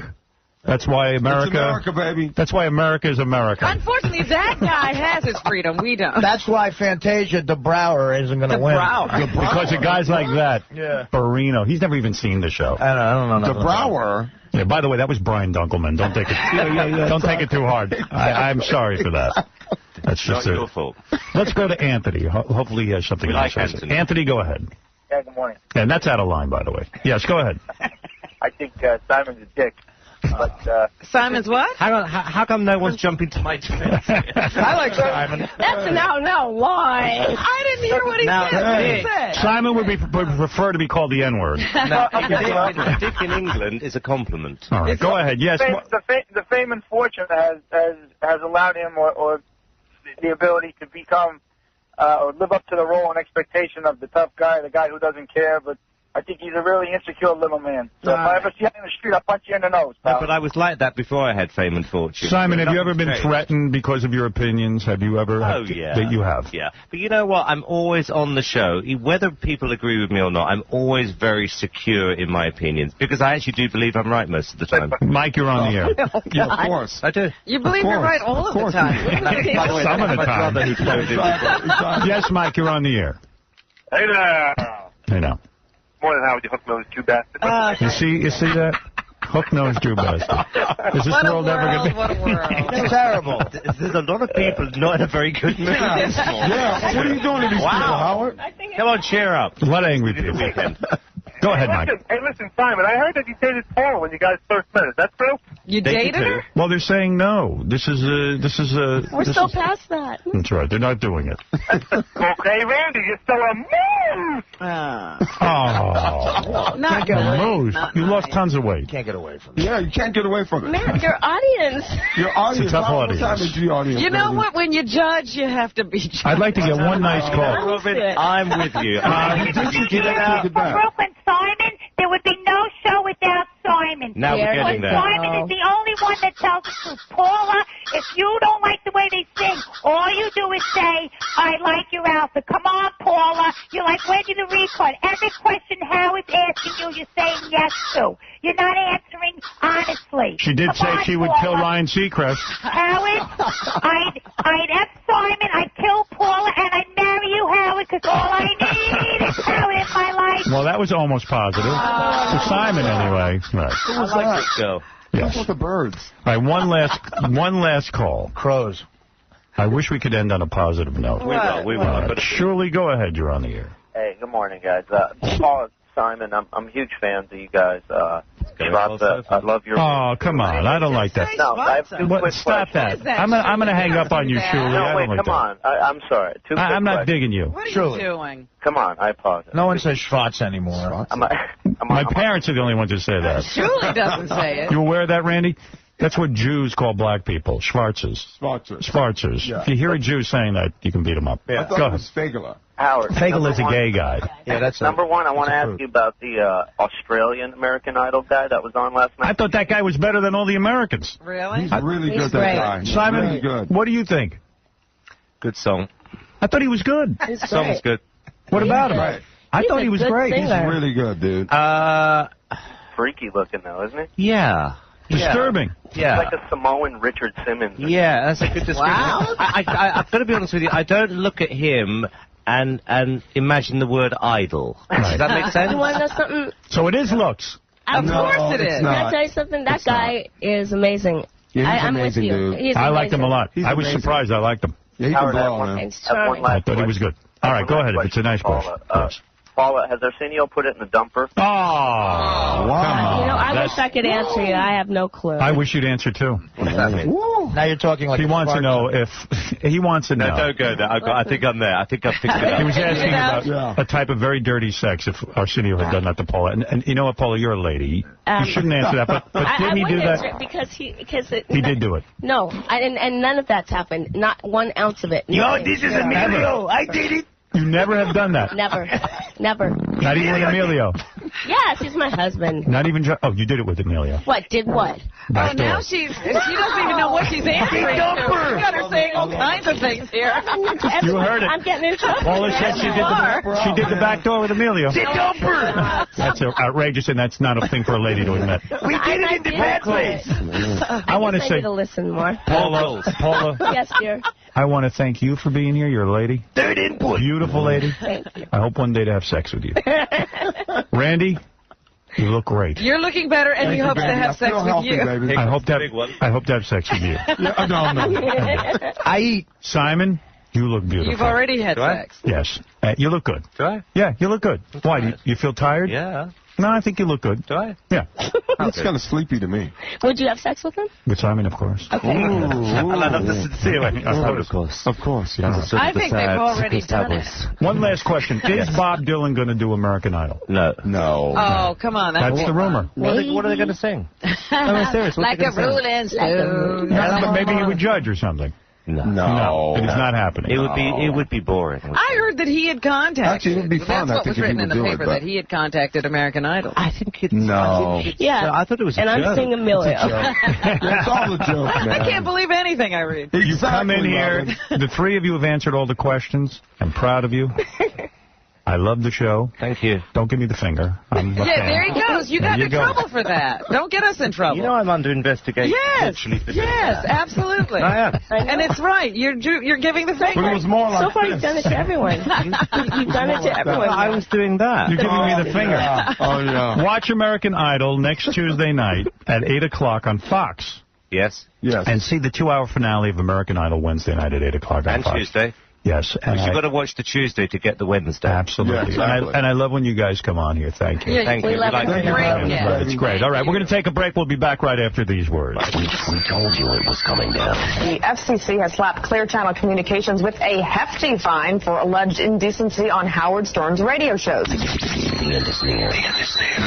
That's why America... It's America, baby. That's why America is America. Unfortunately, that guy has his freedom. We don't. That's why Fantasia de Brouwer isn't going to win. Because of guys like that. Yeah. Barino. He's never even seen the show. I don't know. De Brouwer. Yeah, by the way, that was Brian Dunkelman. Don't take it. Don't take it too hard. I'm sorry for that. That's just not your fault. Let's go to Anthony. Hopefully he has something to say. Anthony, go ahead. Yeah, good morning. And that's out of line, by the way. Yes, go ahead. I think Simon's a dick. But, Simon's what? Hang on, how come no one's jumping to my defense? I like Simon. That's an out-and-out lie. I didn't hear what he said. What did he say? Simon would prefer to be called the N-word. No, dick in England is a compliment. All right, go ahead. Yes. The fame and fortune has allowed him or the ability to become or live up to the role and expectation of the tough guy, the guy who doesn't care, but I think he's a really insecure little man. So if I ever see him in the street, I'll punch you in the nose, pal. No, but I was like that before I had fame and fortune. Simon, have you ever been threatened because of your opinions? Have you ever? Oh, yeah. That you have? Yeah. But you know what? I'm always on the show. Whether people agree with me or not, I'm always very secure in my opinions. Because I actually do believe I'm right most of the time. Mike, you're on the air. Yeah, of course. I do. You believe you're right all of the time. Some of the time. Yes, Mike, you're on the air. Hey there. Hey now. Morning, Howard, you hook-nosed Jew bastard. You see that? Hook-nosed Jew bastard. Is this world ever going to be? What a world. It's terrible. There's a lot of people not in a very good mood this morning. Yeah, what are you doing to these people, Howard? Come on, cheer up. A lot of angry people. Go ahead, Mike. Hey, listen, Simon, I heard that you dated Paula when you guys first met. Is that true? You dated her? Well, they're saying no. This is We're still past that. That's right. They're not doing it. Okay, Randy, you're still a moose. Oh. Not get away. Moose. You lost tons of weight. Can't get away from it. Yeah, you can't get away from it. Man, your audience. Your audience. It's a tough Howard, audience. what's happening to the audience, You know baby? what? When you judge, you have to be judged. I'd like to get one nice call. Robin, I'm with you. Brooklyn Simon, there would be no show without Simon. Now we're getting there. Simon is the only one that tells the truth. Paula, if you don't like the way they sing, all you do is say, I like your outfit. Come on, Paula. You're like Wendy the Recon. Every question Howard's asking you, you're saying yes to. You're not answering honestly. She did say she would kill Ryan Seacrest. Howard, I'd F Simon, I'd kill Paula, and I'd marry you, Howard, because all I need is Howard in my life. Well, that was almost positive. For Simon, anyway. Right. Who was that? Go. Yes. Who's the birds? All right, one last call. Crows. I wish we could end on a positive note. We will. But surely, go ahead. You're on the air. Hey, good morning, guys. Paula, Simon. I'm huge fans of you guys. Schwarza, I love your... Oh, come on. I don't like that. No, I have two quick Stop questions. that. I'm going to hang up on you, Shuli. No, I wait, don't like come on. I'm sorry. Two quick I'm not questions. digging you. What are you doing? Come on, I apologize. No one says Schwartz anymore. My parents are the only ones who say that. Shuli doesn't say it. You aware of that, Randy? That's what Jews call black people. Schwarzers. Schwarzers. Yeah. If you hear a Jew saying that, you can beat him up. I thought Go it ahead. was Fagler. Howard. Fagel is a gay guy. Yeah, that's Number one, I want to ask you about the Australian American Idol guy that was on last night. I thought that guy was better than all the Americans. Really? He's really good, that guy. Simon, really good. what do you think? Good song. I thought he was good. Song's good. What about him? Right. I thought he was great. He's really good, dude. Freaky looking, though, isn't he? Yeah. Disturbing. Yeah. Like a Samoan Richard Simmons. Yeah, that's a good description. Wow. I've got to be honest with you. I don't look at him and imagine the word idol. Does that make sense? You want to know something? So it is looks. Of course it is. Can I tell you something? That guy is amazing. Yeah, he's I'm amazing, with you. dude. He's I liked him a lot. He's I was amazing. surprised I liked him. Yeah, he can blow, man. It's charming. I thought he was good. All right, go ahead. If it's a nice question. Yes. Paula, has Arsenio put it in the dumper? Oh, come on. You know, I wish I could answer you. I have no clue. I wish you'd answer, too. Now you're talking like He wants to know if... He wants to know. No, don't go there. I think I'm there. I think I've picked it up. He was asking about a type of very dirty sex if Arsenio had done that to Paula. And you know what, Paula, you're a lady. You shouldn't answer that, but didn't he do that? Because He did do it. No, and none of that's happened. Not 1 ounce of it. Yo, Nothing. this is Emilio. I did it. You never have done that. Never. Never. Not even with Emilio. Yes, he's my husband. Not even... Oh, you did it with Emilio. What? Did what? Oh, now she doesn't even know what she's answering to. You got her saying all kinds of things here. You heard it. I'm getting in trouble. Paula said she did the back door with Emilio. That's outrageous, and that's not a thing for a lady to admit. We did it in the bad place. I want to I say... need to listen more. Paula. Yes, dear. I want to thank you for being here. You're a lady. Third input. Beautiful lady. Thank you. I hope one day to have sex with you. Randy, you look great. You're looking better, and he hopes to have sex with you. I hope to have sex with you. I eat. Simon, you look beautiful. You've already had sex. Yes. You look good. Do I? Yeah, you look good. Why? Do you feel tired? Yeah. No, I think you look good. Do I? Yeah. It's kind of sleepy to me. Would you have sex with him? With Simon, of course. Okay. I love the sincerity. Of course, yeah. I think they've already done it. One last question. Is Bob Dylan going to do American Idol? No. Oh, come on. That's the rumor. What are they going to sing? I'm serious. Like a rolling stone. But maybe he would judge or something. No. It is not happening. It would be boring. I heard that he had contacted. Actually, it would be fun. That's I what think was if he written in would the do paper, it, but... that he had contacted American Idol. I think it's... No. Yeah. I thought it was a and joke. I'm seeing Emilio. It's all a joke, man. I can't believe anything I read. You come in here. Robin. The three of you have answered all the questions. I'm proud of you. I love the show. Thank you. Don't give me the finger. I'm a Yeah, fan. there he goes. You got in trouble for that. Don't get us in trouble. You know I'm under investigation. Yes, yes, absolutely. I am. And it's right. You're giving the finger. But it was more like So far, this. you've done it to everyone. You've done it to everyone. I was doing that. You're giving me the finger. Oh, yeah. Watch American Idol next Tuesday night at 8 o'clock on Fox. Yes. Yes. And see the 2-hour finale of American Idol Wednesday night at 8 o'clock on And Fox. Tuesday. Yes. And You've got to watch the Tuesday to get the Wednesday. Absolutely. Yeah, exactly. And I love when you guys come on here. Thank you. Yeah, Thank we you. love We it. like It's great. it. Yeah. It's great. All right, we're going to take a break. We'll be back right after these words. We told you it was coming down. The FCC has slapped Clear Channel Communications with a hefty fine for alleged indecency on Howard Stern's radio shows. The end is near. The end is near.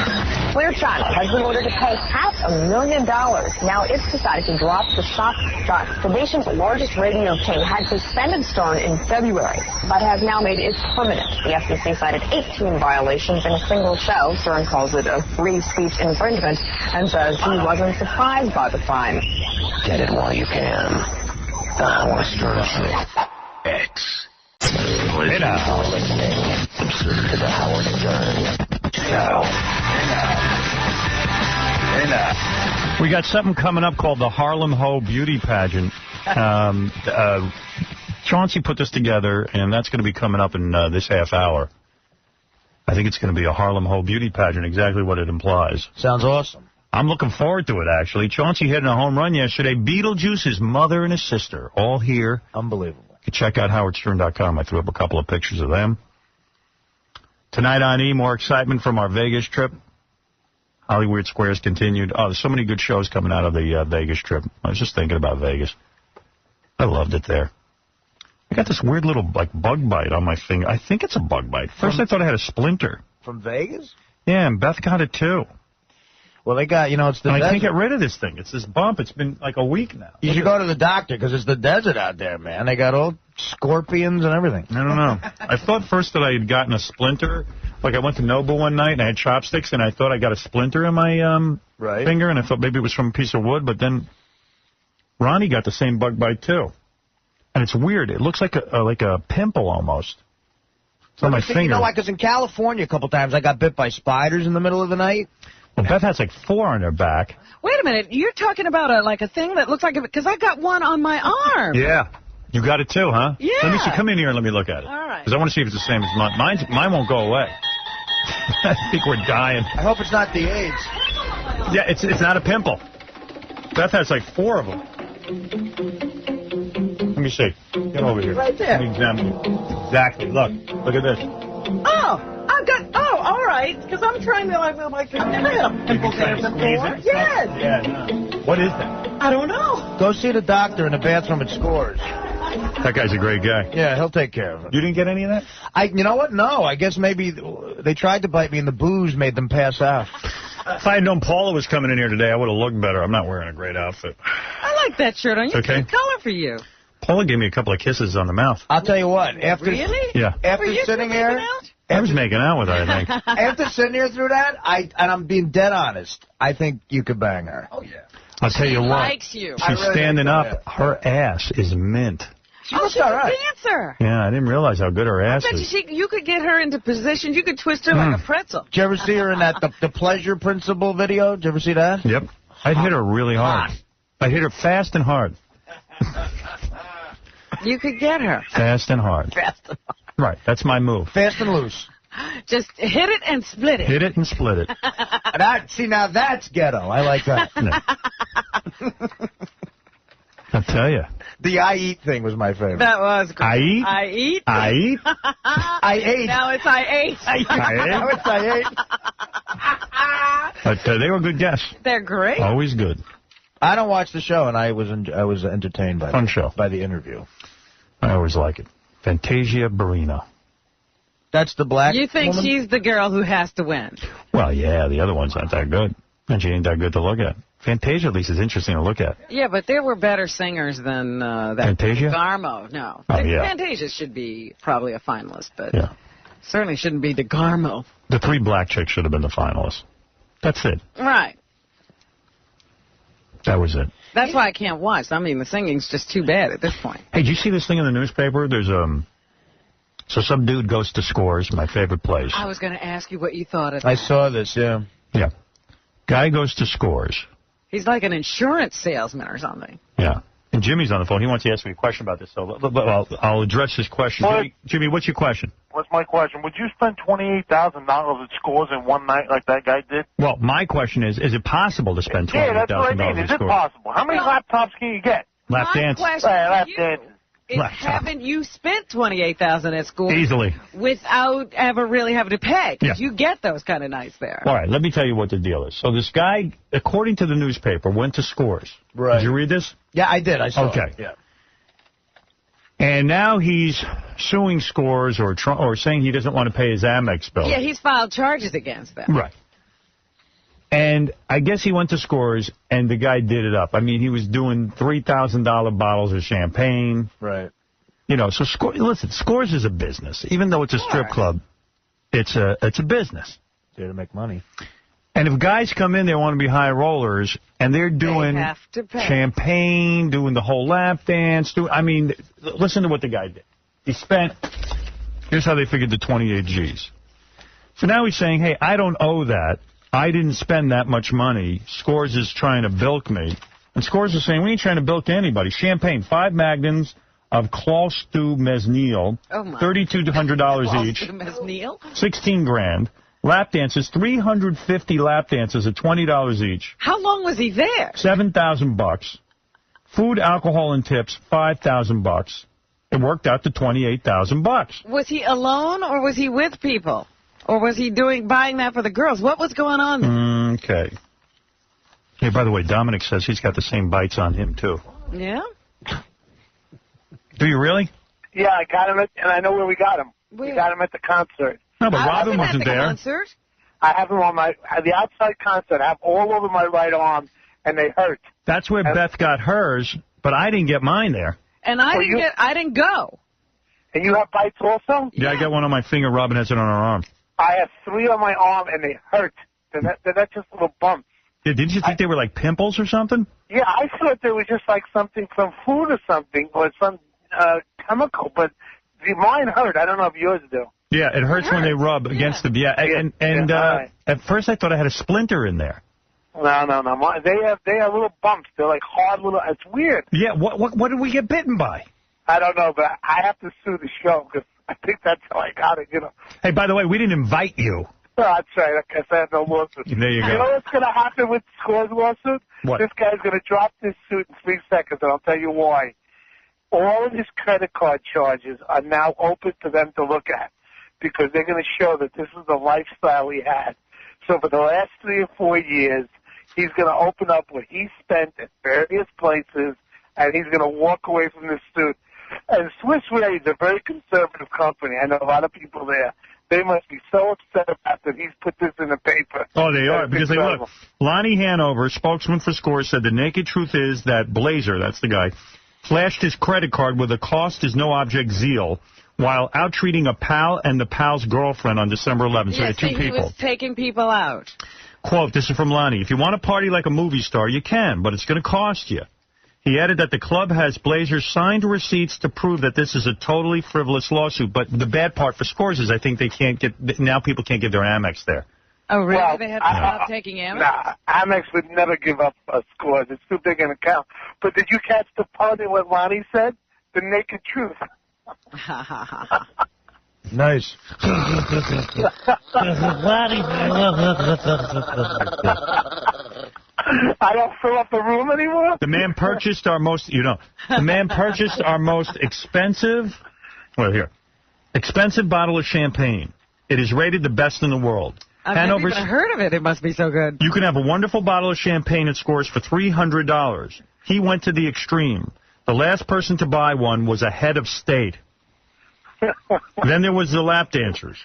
Clear Channel has been ordered to pay $500,000. Now it's decided to drop the stock. The nation's largest radio chain had suspended Stern in February, but has now made it permanent. The FCC cited 18 violations in a single show. Stern calls it a free speech infringement and says he wasn't surprised by the fine. Get it while you can. The Howard Stern Show. X. Listen to the Howard Stern Show. We got something coming up called the Harlem Ho Beauty Pageant. Chauncey put this together, and that's going to be coming up in this half hour. I think it's going to be a Harlem Ho Beauty Pageant, exactly what it implies. Sounds awesome. I'm looking forward to it, actually. Chauncey hit a home run yesterday. Beetlejuice, his mother, and his sister, all here. Unbelievable. You can check out howardstern.com. I threw up a couple of pictures of them. Tonight on E, more excitement from our Vegas trip. Hollywood Squares continued. Oh, there's so many good shows coming out of the Vegas trip. I was just thinking about Vegas. I loved it there. I got this weird little bug bite on my finger. I think it's a bug bite. First I thought I had a splinter. From Vegas? Yeah, and Beth got it too. Well, they got, it's the desert. I can't get rid of this thing. It's this bump. It's been like a week now. You should go to the doctor because it's the desert out there, man. They got all scorpions and everything. I don't know. I thought first that I had gotten a splinter. Like I went to Nobu one night and I had chopsticks and I thought I got a splinter in my finger and I thought maybe it was from a piece of wood. But then Ronnie got the same bug bite too. And it's weird. It looks like a pimple almost. It's on my finger. Because in California a couple times I got bit by spiders in the middle of the night. Well, Beth has like 4 on her back. Wait a minute. You're talking about a thing that looks like it, because I got one on my arm. Yeah. You got it too, huh? Yeah. Let me see. Come in here and let me look at it. All right. Because I want to see if it's the same as mine. Mine won't go away. I think we're dying. I hope it's not the AIDS. Yeah, it's not a pimple. Beth has like 4 of them. Let me see. Get over here. Right there. Let me examine it. Exactly. Look at this. Oh, I've got. Oh, all right. Because I'm trying to. I've never had a pimple there before. Yes. Yeah. No. What is that? I don't know. Go see the doctor in the bathroom at Scores. That guy's a great guy. Yeah, he'll take care of it. You didn't get any of that? You know what? No. I guess maybe they tried to bite me and the booze made them pass out. If I had known Paula was coming in here today, I would have looked better. I'm not wearing a great outfit. I like that shirt on you. Okay. Good color for you. Paula gave me a couple of kisses on the mouth. I'll tell you what. Really? Yeah. After sitting here, I was making out with her, I think. After sitting here through that, and I'm being dead honest, I think you could bang her. Oh, yeah. I'll tell you what. Likes you. She's really standing up. Her ass is mint. She's a dancer. Yeah, I didn't realize how good her ass is. You could get her into positions. You could twist her like a pretzel. Did you ever see her in that the Pleasure Principle video? Did you ever see that? Yep. I'd hit her really hard. I'd hit her fast and hard. You could get her. Fast and hard. Fast and hard. Right, that's my move. Fast and loose. Just hit it and split it. Hit it and split it. Now that's ghetto. I like that. No. I'll tell you. The I eat thing was my favorite. That was great. I eat? I eat? I eat? I ate. Now it's I ate. Now it's I ate. But they were good guests. They're great. Always good. I don't watch the show, and I was entertained by by the interview. I always like it. Fantasia Barrino. That's the black You think woman? she's the girl who has to win? Well, yeah, the other ones aren't that good. And she ain't that good to look at. Fantasia, at least, is interesting to look at. Yeah, but there were better singers than that. Fantasia? DeGarmo, no. Oh, yeah. Fantasia should be probably a finalist, but yeah. certainly shouldn't be DeGarmo. The 3 black chicks should have been the finalists. That's it. Right. That was it. That's why I can't watch. I mean, the singing's just too bad at this point. Hey, did you see this thing in the newspaper? There's So some dude goes to Scores, my favorite place. I was going to ask you what you thought of that. I saw this, yeah. Yeah. Guy goes to Scores. He's like an insurance salesman or something. Yeah. And Jimmy's on the phone. He wants to ask me a question about this, so I'll address his question. Jimmy, what's your question? What's my question? Would you spend $28,000 at Scores in one night like that guy did? Well, my question is it possible to spend $28,000 Yeah, that's what I mean. Is it possible? How many laptops can you get? Lap dance. Lap dances. Haven't you spent $28,000 at school easily without ever really having to pay? Because Yeah. you get those kind of nights there. All right, let me tell you what the deal is. So this guy, according to the newspaper, went to Scores. Right. Did you read this? Yeah, I did. I saw Okay. it. Yeah. And now he's suing Scores or saying he doesn't want to pay his Amex bill. Yeah, he's filed charges against them. Right. And I guess he went to Scores, and the guy did it up. I mean, he was doing $3,000 bottles of champagne. Right. You know, so Scores is a business. Even though it's a strip club, it's a business. There to make money. And if guys come in, they want to be high rollers, and they're doing have to pay. champagne, doing the whole lap dance. Listen to what the guy did. He spent, here's how they figured the 28 Gs. So now he's saying, hey, I don't owe that. I didn't spend that much money. Scores is trying to bilk me. And Scores is saying, we ain't trying to bilk anybody. Champagne, 5 magnums of Klaus du Mesnil, $3,200 each. Mesnil? 16 grand. Lap dances, 350 lap dances at $20 each. How long was he there? $7,000. Food, alcohol, and tips, $5,000. It worked out to $28,000. Was he alone or was he with people? Or was he buying that for the girls? What was going on there? Okay. Hey, by the way, Dominic says he's got the same bites on him, too. Yeah? Do you really? Yeah, I got him, and I know where we got him. We got him at the concert. No, but Robin wasn't there. Concert? I have him on the outside concert. I have all over my right arm, and they hurt. That's where Beth got hers, but I didn't get mine there. And I didn't go. And you have bites also? Yeah, I got one on my finger. Robin has it on her arm. I have 3 on my arm, and they hurt. They're not just little bumps. Yeah, didn't you think they were like pimples or something? Yeah, I thought they were just like something from food or something, or some chemical, but mine hurt. I don't know if yours do. Yeah, it hurts when they rub against the... Yeah, and at first I thought I had a splinter in there. No. They have little bumps. They're like hard little... It's weird. Yeah, what did we get bitten by? I don't know, but I have to sue the show because I think that's how I got it, you know. Hey, by the way, we didn't invite you. Oh, that's right. I guess I have no lawsuit. There you go. You know what's going to happen with Score's lawsuit? What? This guy's going to drop this suit in 3 seconds, and I'll tell you why. All of his credit card charges are now open for them to look at because they're going to show that this is the lifestyle he had. So for the last 3 or 4 years, he's going to open up what he spent at various places, and he's going to walk away from this suit. And Swiss Re is a very conservative company. I know a lot of people there. They must be so upset about that he's put this in the paper. Oh, they are, because look, Lonnie Hanover, spokesman for Scores, said the naked truth is that Blazer, that's the guy, flashed his credit card with a cost-is-no-object zeal while out-treating a pal and the pal's girlfriend on December 11th. So two people. He was taking people out. Quote, this is from Lonnie. If you want to party like a movie star, you can, but it's going to cost you. He added that the club has Blazers signed receipts to prove that this is a totally frivolous lawsuit. But the bad part for Scores is I think they can't get, now people can't give their Amex there. Oh, really? Well, they have to stop taking Amex? Nah, Amex would never give up Scores. It's too big an account. But did you catch the part of what Lonnie said? The naked truth. Nice. I don't fill up the room anymore. The man purchased our most, the man purchased our most expensive bottle of champagne. It is rated the best in the world. I've never even heard of it. It must be so good. You can have a wonderful bottle of champagne at Scores for $300. He went to the extreme. The last person to buy one was a head of state. Then there was the lap dancers.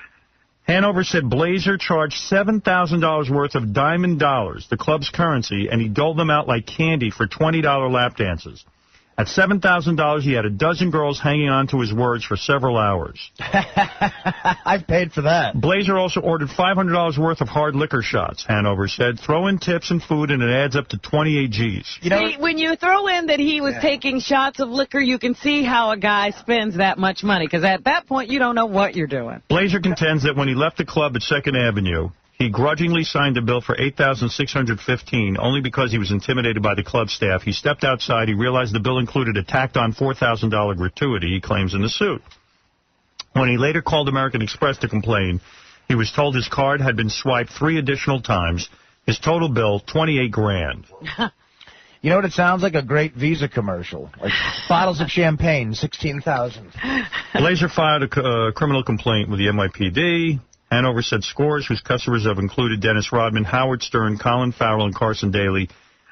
Hanover said Blazer charged $7,000 worth of diamond dollars, the club's currency, and he doled them out like candy for $20 lap dances. At $7,000, he had a dozen girls hanging on to his words for several hours. I've paid for that. Blazer also ordered $500 worth of hard liquor shots, Hanover said. Throw in tips and food, and it adds up to 28 Gs. See, when you throw in that he was taking shots of liquor, you can see how a guy spends that much money, because at that point, you don't know what you're doing. Blazer contends that when he left the club at 2nd Avenue, he grudgingly signed a bill for $8,615 only because he was intimidated by the club staff. He stepped outside. He realized the bill included a tacked-on $4,000 gratuity, he claims in the suit. When he later called American Express to complain, he was told his card had been swiped 3 additional times. His total bill, $28 grand. You know what? It sounds like a great Visa commercial. Like bottles of champagne, $16,000. Blazer filed a criminal complaint with the NYPD. Hanover said Scores, whose customers have included Dennis Rodman, Howard Stern, Colin Farrell, and Carson Daly,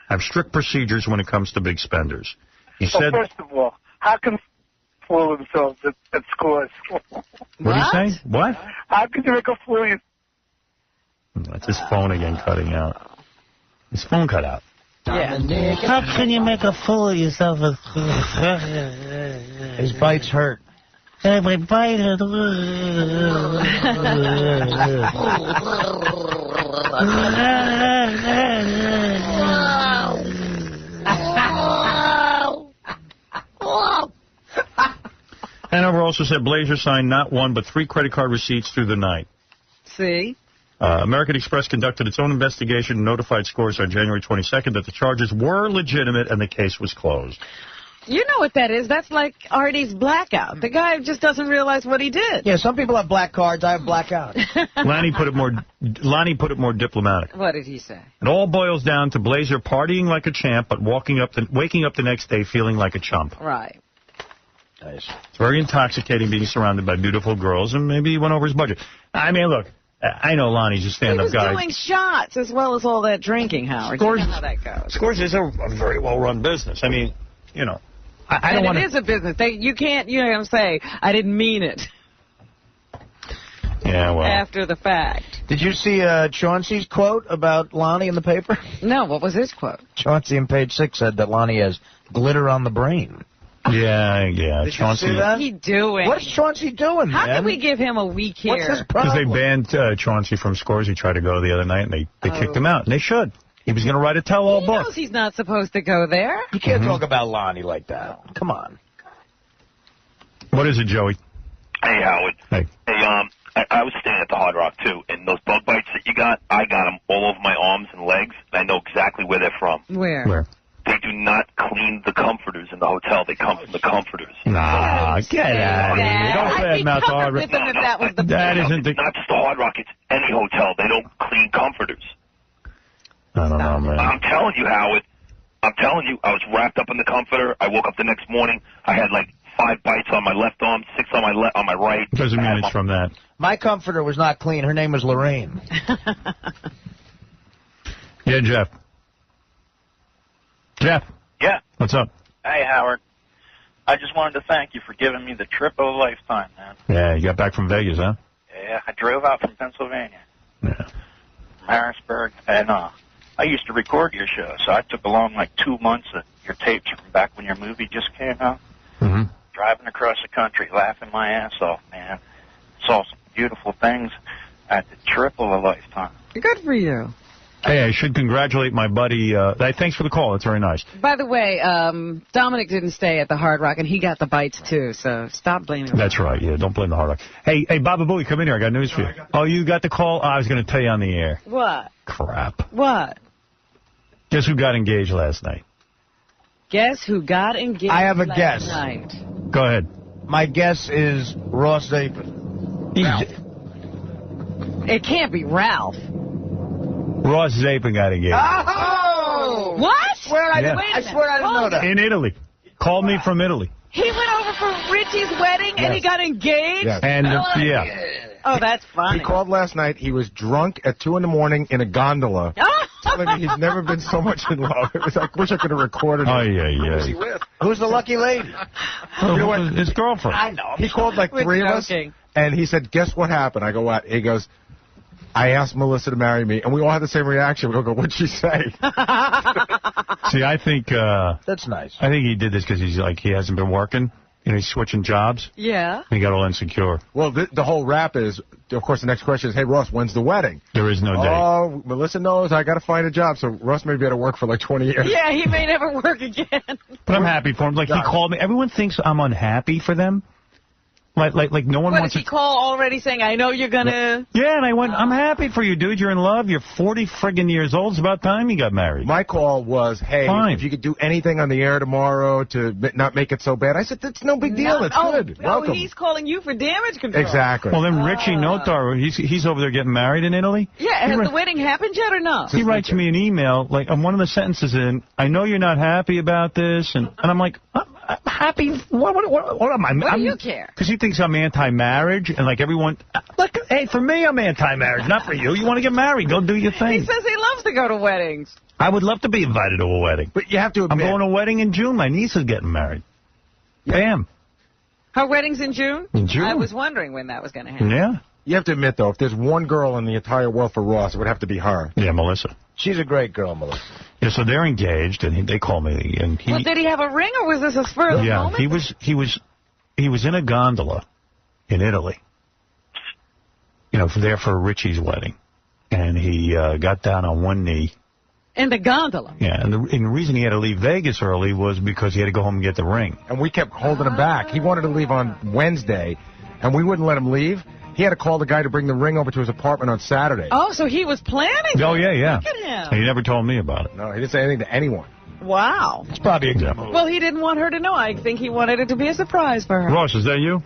have strict procedures when it comes to big spenders. He said, first of all, how can fool themselves at Scores? What do you say? What? How can you make a fool of you? That's his phone again cutting out. His phone cut out. Yeah. How can you make a fool of yourself? His bites hurt. My bite hurt. Hanover also said Blazer signed not 1 but 3 credit card receipts through the night. See? American Express conducted its own investigation and notified Scores on January 22nd that the charges were legitimate and the case was closed. You know what that is. That's like Artie's blackout. The guy just doesn't realize what he did. Yeah, some people have black cards. I have blackout. Lonnie put it more diplomatic. What did he say? It all boils down to Blazer partying like a champ, but waking up the next day feeling like a chump. Right. Nice. It's very intoxicating being surrounded by beautiful girls, and maybe he went over his budget. I mean, look, I know Lonnie's a stand-up guy. He was doing shots as well as all that drinking, Howard. You know how that goes. Scores is a very well-run business. I mean, you know, I don't want to... It is a business. You can't, you know what I'm saying, I didn't mean it. Yeah, well. After the fact. Did you see Chauncey's quote about Lonnie in the paper? No, what was his quote? Chauncey on page 6 said that Lonnie has glitter on the brain. Yeah. Did Chauncey, you see that? What's he doing? What's Chauncey doing, How man? can we give him a week here? What's his because problem? they banned Chauncey from Scores. He tried to go the other night, and they kicked him out. And they should. He was going to write a tell-all book. He knows he's not supposed to go there. You can't talk about Lonnie like that. Come on. What is it, Joey? Hey, Howard. Hey. Hey, I was staying at the Hard Rock, too, and those bug bites that you got, I got them all over my arms and legs, and I know exactly where they're from. Where? They do not clean the comforters in the hotel. They come from the comforters. Nah, get out of here. Don't badmouth the Hard Rock. That isn't the... Not just the Hard Rock, it's any hotel. They don't clean comforters. I don't know, man. I'm telling you, Howard. I'm telling you, I was wrapped up in the comforter. I woke up the next morning. I had like 5 bites on my left arm, 6 on my right. Doesn't mean it's from that. My comforter was not clean. Her name was Lorraine. Yeah, Jeff. Jeff. Yeah. What's up? Hey, Howard. I just wanted to thank you for giving me the trip of a lifetime, man. Yeah, you got back from Vegas, huh? Yeah, I drove out from Pennsylvania. Yeah. From Harrisburg, and I used to record your show, so I took along like 2 months of your tapes from back when your movie just came out. Mm-hmm. Driving across the country, laughing my ass off, man. Saw some beautiful things at the trip of a lifetime. Good for you. Hey, I should congratulate my buddy. Thanks for the call. That's very nice. By the way, Dominic didn't stay at the Hard Rock, and he got the bites, too, so stop blaming him. That's right. Yeah, don't blame the Hard Rock. Hey, Baba Booey, come in here. I got news for you. Oh, you got the call? I was going to tell you on the air. What? Crap. What? Guess who got engaged last night? Guess who got engaged I have a last guess. night? Go ahead. My guess is Ross Zapin. It can't be Ralph. Ross Zapin got engaged. Oh! What? I swear I didn't know that. In Italy. Called me from Italy. He went over for Richie's wedding and he got engaged? Yes. And, yeah. Oh, that's funny. He called last night. He was drunk at 2 in the morning in a gondola. Telling me he's never been so much in love. It was like, I wish I could have recorded it. Oh, yeah. Who was he with? Who's the lucky lady? You know what? His girlfriend. I know. He called like 3 of us, and he said, guess what happened? I go, what? He goes, I asked Melissa to marry me, and we all had the same reaction. We go, what'd she say? See, I think... That's nice. I think he did this because he hasn't been working. You know, he's switching jobs. Yeah. He got all insecure. Well, the whole rap is, of course, the next question is, hey, Ross, when's the wedding? There is no date. Oh, Melissa knows I got to find a job, so Ross may be able to work for like 20 years. Yeah, he may never work again. But I'm happy for him. Like, he called me. Everyone thinks I'm unhappy for them. Like no one What, wants did he call already saying, I know you're going to... Yeah, and I went, I'm happy for you, dude. You're in love. You're 40 friggin' years old. It's about time you got married. My call was, hey, if you could do anything on the air tomorrow to not make it so bad. I said, that's no big deal. It's good. Welcome. Oh, he's calling you for damage control. Exactly. Well, then Richie Notar, he's over there getting married in Italy. Yeah, has the wedding happened yet or no? He writes me an email, like, on one of the sentences in, I know you're not happy about this, and I'm like, I'm happy. What am I? What do you care? Because he thinks I'm anti-marriage, and like everyone, look, hey, for me, I'm anti-marriage, not for you. You want to get married, go do your thing. He says he loves to go to weddings. I would love to be invited to a wedding. But you have to admit, I'm going to a wedding in June. My niece is getting married. Bam. Her wedding's in June? In June. I was wondering when that was going to happen. Yeah. You have to admit, though, if there's one girl in the entire world for Ross, it would have to be her. Yeah, Melissa. She's a great girl, Melissa. Yeah, so they're engaged, and they call me, and he. Well, did he have a ring, or was this a spur of the moment? he was in a gondola in Italy. You know, there for Richie's wedding, and he got down on one knee. In the gondola. Yeah, and the reason he had to leave Vegas early was because he had to go home and get the ring. And we kept holding him back. He wanted to leave on Wednesday, and we wouldn't let him leave. He had to call the guy to bring the ring over to his apartment on Saturday. Oh, so he was planning. Oh, yeah. Look at him. He never told me about it. No, he didn't say anything to anyone. Wow. It's probably a good move. Well, he didn't want her to know. I think he wanted it to be a surprise for her. Ross, is that you?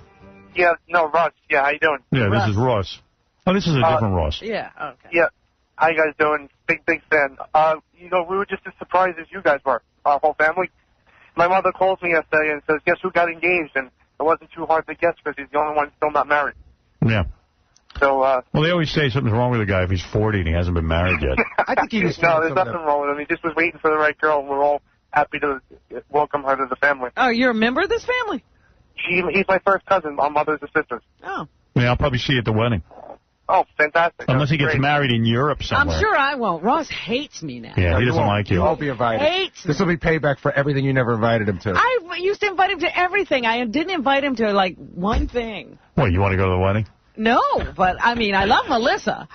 Yeah, no, Ross. Yeah, how you doing? Yeah, this is Ross. Oh, this is a different Ross. Yeah, okay. Yeah. How you guys doing? Big fan. We were just as surprised as you guys were, our whole family. My mother calls me yesterday and says, guess who got engaged? And it wasn't too hard to guess because he's the only one still not married. Yeah. So, well, they always say something's wrong with a guy if he's 40 and he hasn't been married yet. I think he just no, there's nothing wrong with him. He just was waiting for the right girl, and we're all happy to welcome her to the family. Oh, you're a member of this family? He's my first cousin. My mother's a sister. Oh. Yeah, I'll probably see you at the wedding. Oh, fantastic. Unless he gets married in Europe somewhere. I'm sure I won't. Ross hates me now. Yeah, he doesn't like you. You won't be invited. Hates This will be payback for everything you never invited him to. I used to invite him to everything. I didn't invite him to, like, one thing. What, you want to go to the wedding? No, but, I mean, I love Melissa.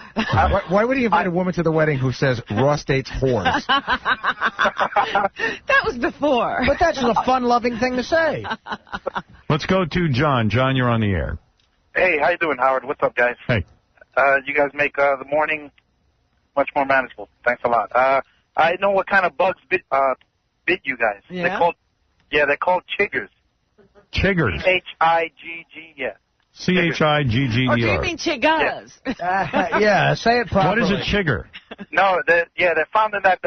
Why would he invite a woman to the wedding who says Ross dates whores? That was before. But that's just a fun-loving thing to say. Let's go to John. John, you're on the air. Hey, how you doing, Howard? What's up, guys? Hey. You guys make the morning much more manageable. Thanks a lot. I know what kind of bugs bit you guys. Yeah? They're called chiggers. Chiggers? C-H-I-G-G, yeah. C-H-I-G-G-E-R. Or do you mean chiggas? Yeah, say it properly. What is a chigger? No, they're found in that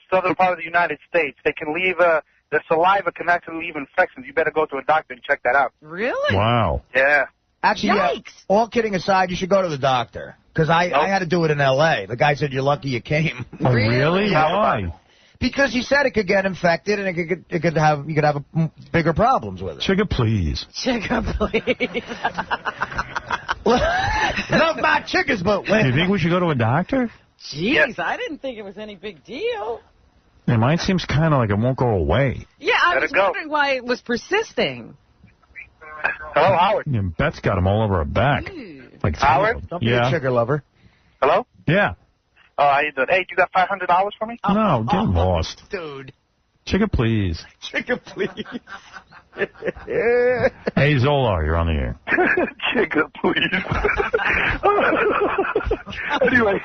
southern part of the United States. They can leave, their saliva can actually leave infections. You better go to a doctor and check that out. Really? Wow. Yeah. Actually, yeah, all kidding aside, you should go to the doctor. Because I had to do it in L.A. The guy said, you're lucky you came. Oh, really? Why? Because he said it could get infected and you could have bigger problems with it. Chigga, please. Chigga, please. Love my chiggers, but when... Do you think we should go to a doctor? Jeez, I didn't think it was any big deal. Yeah, mine seems kind of like it won't go away. Yeah, I was wondering why it was persisting. Hello, Howard. Yeah, Beth's got them all over her back. Like Howard? Don't be a chigger lover. Hello? Yeah. Oh, how you doing? Hey, you got $500 for me? No, get lost. Dude. Chigga, please. Chigga, please. Hey, Zola, you're on the air. Chigga, please. Anyway,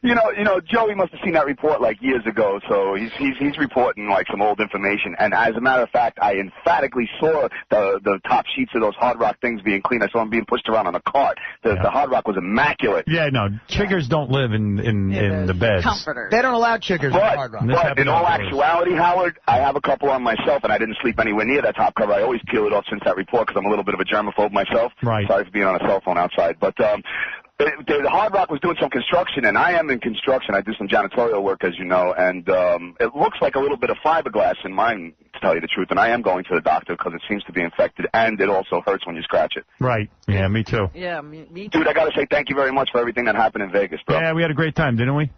you know, Joey must have seen that report like years ago, so he's reporting like some old information. And as a matter of fact, I emphatically saw the top sheets of those Hard Rock things being cleaned. I saw them being pushed around on a cart. The Hard Rock was immaculate. Yeah, no, chiggers don't live in the beds. Comforters. They don't allow chiggers in Hard Rock. But in all actuality, Howard, I have a couple on myself, and I didn't sleep anywhere near that top cover. I always peel it off since that report because I'm a little bit of a germaphobe myself. Right. Sorry for being on a cell phone outside. But the Hard Rock was doing some construction, and I am in construction. I do some janitorial work, as you know, and it looks like a little bit of fiberglass in mine, to tell you the truth. And I am going to the doctor because it seems to be infected, and it also hurts when you scratch it. Right. Yeah, me too. Yeah, me too. Dude, I got to say thank you very much for everything that happened in Vegas, bro. Yeah, we had a great time, didn't we?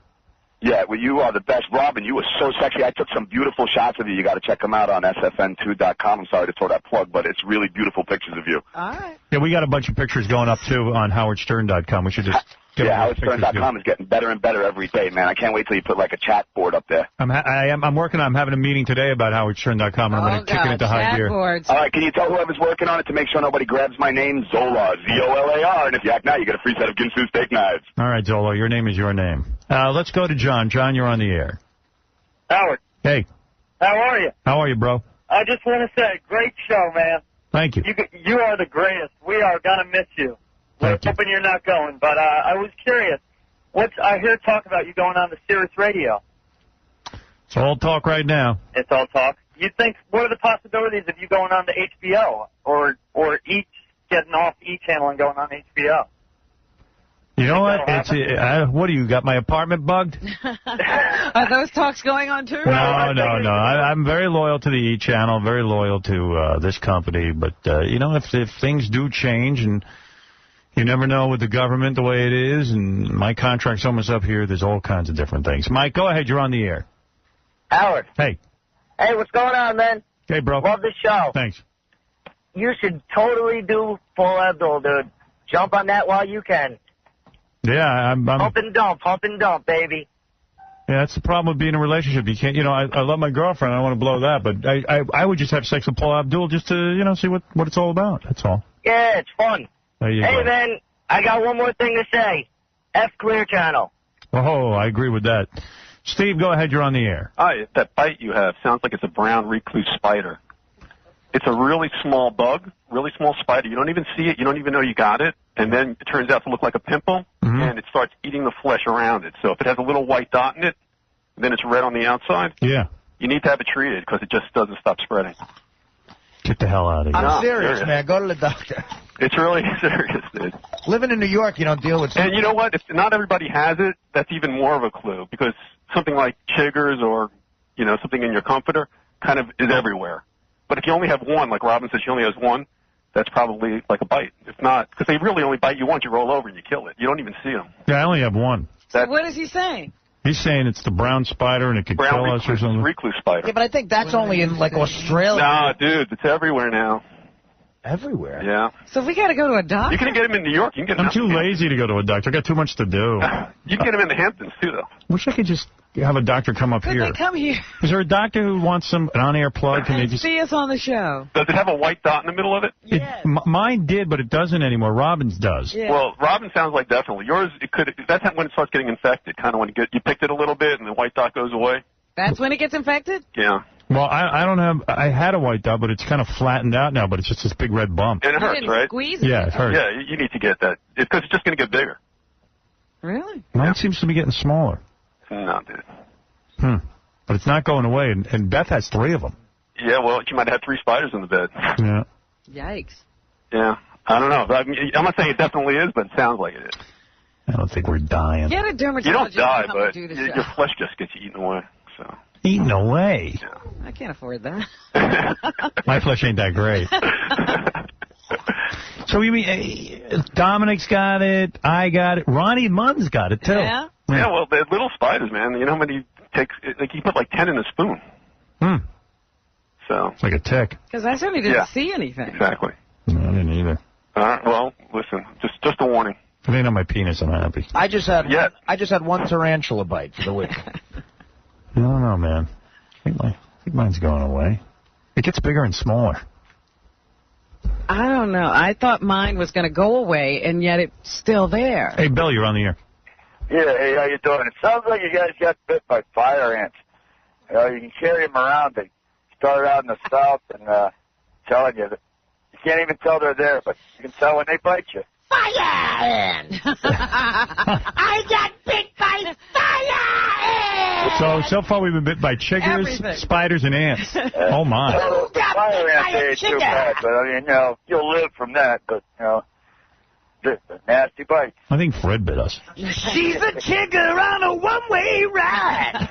Yeah, well, you are the best, Robin. You were so sexy. I took some beautiful shots of you. You got to check them out on sfn2.com. I'm sorry to throw that plug, but it's really beautiful pictures of you. All right. Yeah, we got a bunch of pictures going up, too, on howardstern.com. We should just get howardstern.com is getting better and better every day, man. I can't wait till you put, like, a chat board up there. I'm working on having a meeting today about howardstern.com, and I'm going to kick it into high gear. Boards. All right, can you tell whoever's working on it to make sure nobody grabs my name, Zola, Z-O-L-A-R, and if you act now, you get a free set of Ginsu steak knives. All right, Zola, your name is your name. Let's go to John. John, you're on the air. Howard. Hey. How are you? How are you, bro? I just want to say, great show, man. Thank you. You are the greatest. We are going to miss you. We're hoping you're not going, but I was curious. I hear talk about you going on the Sirius Radio. It's all talk right now. It's all talk. You think, what are the possibilities of you going on to HBO or each getting off E! Channel and going on HBO? You know what? What do you got? My apartment bugged? Are those talks going on too? No. I'm very loyal to the E! Channel, very loyal to this company. But you know, if things do change, and you never know with the government the way it is, and my contract's almost up here, there's all kinds of different things. Mike, go ahead. You're on the air. Howard. Hey. Hey, what's going on, man? Hey, bro. Love the show. Thanks. You should totally do Full Abdul, dude. Jump on that while you can. Yeah, I'm pump and dump, baby. Yeah, that's the problem with being in a relationship. You can't, I love my girlfriend. I don't want to blow that, but I would just have sex with Paula Abdul just to, see what it's all about. That's all. Yeah, it's fun. There you go. Hey, man, I got one more thing to say. F Clear Channel. Oh, I agree with that. Steve, go ahead. You're on the air. Hi, that bite you have sounds like it's a brown recluse spider. It's a really small bug, really small spider. You don't even see it. You don't even know you got it. And then it turns out to look like a pimple, and it starts eating the flesh around it. So if it has a little white dot in it, then it's red on the outside. Yeah. You need to have it treated because it just doesn't stop spreading. Get the hell out of here. I'm serious, man. Go to the doctor. It's really serious, dude. Living in New York, you don't deal with... And you know what? If not everybody has it, that's even more of a clue, because something like chiggers or, something in your comforter kind of is everywhere. But if you only have one, like Robin says she only has one, that's probably like a bite. If not, because they really only bite you once, you roll over and you kill it. You don't even see them. Yeah, I only have one. So what is he saying? He's saying it's the brown spider and it could kill us or something. Recluse spider. Yeah, but I think that's only in, like, Australia. Nah, dude, it's everywhere now. Everywhere? Yeah. So we got to go to a doctor? You can get him in New York. You can get him I'm too lazy to go to a doctor. I got too much to do. You can get him in the Hamptons, too, though. Wish I could just have a doctor come up Could here. they come here? Is there a doctor who wants an on-air plug? Can they just... See us on the show. Does it have a white dot in the middle of it? Yes. Mine did, but it doesn't anymore. Robin's does. Yeah. Well, Robin sounds like definitely. Yours, it could. That's when it starts getting infected, kind of when you picked it a little bit and the white dot goes away. That's when it gets infected? Yeah. Well, I don't have... I had a white dot, but it's kind of flattened out now, but it's just this big red bump. And it hurts, right? Squeeze it. Yeah, it hurts. Yeah, you need to get that. Because it's just going to get bigger. Really? Mine seems to be getting smaller. No, dude. But it's not going away, and Beth has 3 of them. Yeah, well, you might have 3 spiders in the bed. Yeah. Yikes. Yeah. I don't know. I'm not saying it definitely is, but it sounds like it is. I don't think we're dying. Get a dermatologist. You don't die, to come and but do the your show. flesh just gets eaten away. So. Eaten away? I can't afford that. My flesh ain't that great. So you mean Dominic's got it, I got it, Ronnie Munn's got it, too. Yeah? Yeah, well, they're little spiders, man. You know how many takes? Like, you put like 10 in a spoon. So. It's like a tick. Because I certainly didn't see anything. Exactly. No, I didn't either. All right, well, listen, just a warning. If it ain't on my penis, I'm happy. I just had one tarantula bite for the week. I don't know, man. I think mine's going away. It gets bigger and smaller. I don't know. I thought mine was going to go away, and yet it's still there. Hey, Bill, you're on the air. Yeah, hey, how you doing? It sounds like you guys got bit by fire ants. You can carry them around. They start out in the south and telling you that you can't even tell they're there, but you can tell when they bite you. Fire ant! I got bit by fire ant! So far we've been bit by chiggers, Everything. spiders, and ants. Oh, my. Fire ants ain't too bad, but I mean, you'll live from that, but, the nasty bites. I think Fred bit us. She's a chigger on a one-way ride.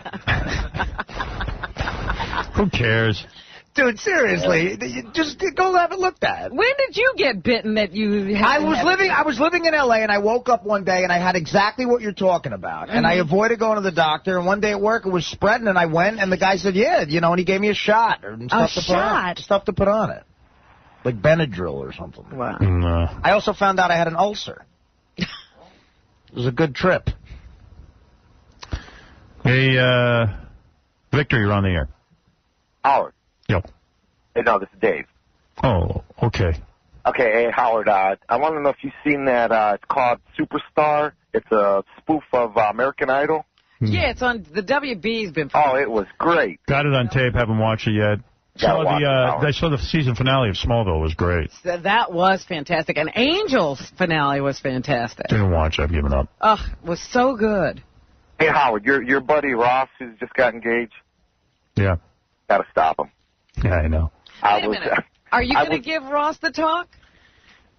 Who cares? Dude, seriously, just go have it looked at. When did you get bitten that you had I was living in L.A., and I woke up one day, and I had exactly what you're talking about. And I avoided going to the doctor, and one day at work, it was spreading, and I went, and the guy said, yeah, and he gave me a shot. And stuff to put on it. Like Benadryl or something. Wow. No. I also found out I had an ulcer. It was a good trip. Hey, Victor, you're on the air. Howard. Yep. Hey, no, this is Dave. Oh, okay. Okay, hey, Howard, I want to know if you've seen that, it's called Superstar. It's a spoof of American Idol. Yeah, it's on, the WB's been... Oh, it was great. Got it on tape, haven't watched it yet. I saw the season finale of Smallville. It was great. That was fantastic. And Angel's finale was fantastic. Didn't watch it. I've given up. Ugh, it was so good. Hey, Howard, your buddy Ross, who's just got engaged, Yeah. got to stop him. Yeah, I know. Wait a minute. Are you going to give Ross the talk?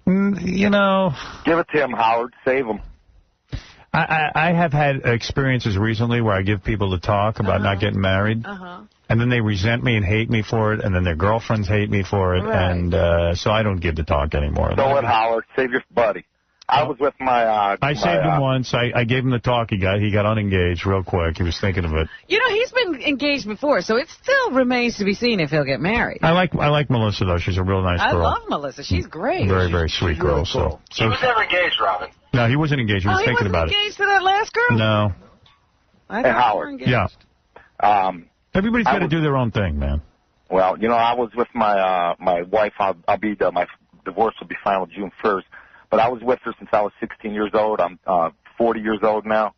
You know... Give it to him, Howard. Save him. I have had experiences recently where I give people the talk about not getting married. And then they resent me and hate me for it, and then their girlfriends hate me for it, and so I don't give the talk anymore. So what, Howard? Save your buddy. I was with my... I saved him once. I gave him the talk. He got unengaged real quick. He was thinking of it. You know, he's been engaged before, so it still remains to be seen if he'll get married. I like Melissa, though. She's a real nice girl. I love Melissa. She's great. Very, very sweet girl. Really cool. So He was never engaged, Robin. No, he wasn't engaged. He was thinking about it. He wasn't engaged to that last girl? No. I Hey, thought Howard. you were engaged. Yeah. Everybody's got to do their own thing, man. Well, I was with my my wife. I'll be my divorce will be final June 1st. But I was with her since I was 16 years old. I'm 40 years old now.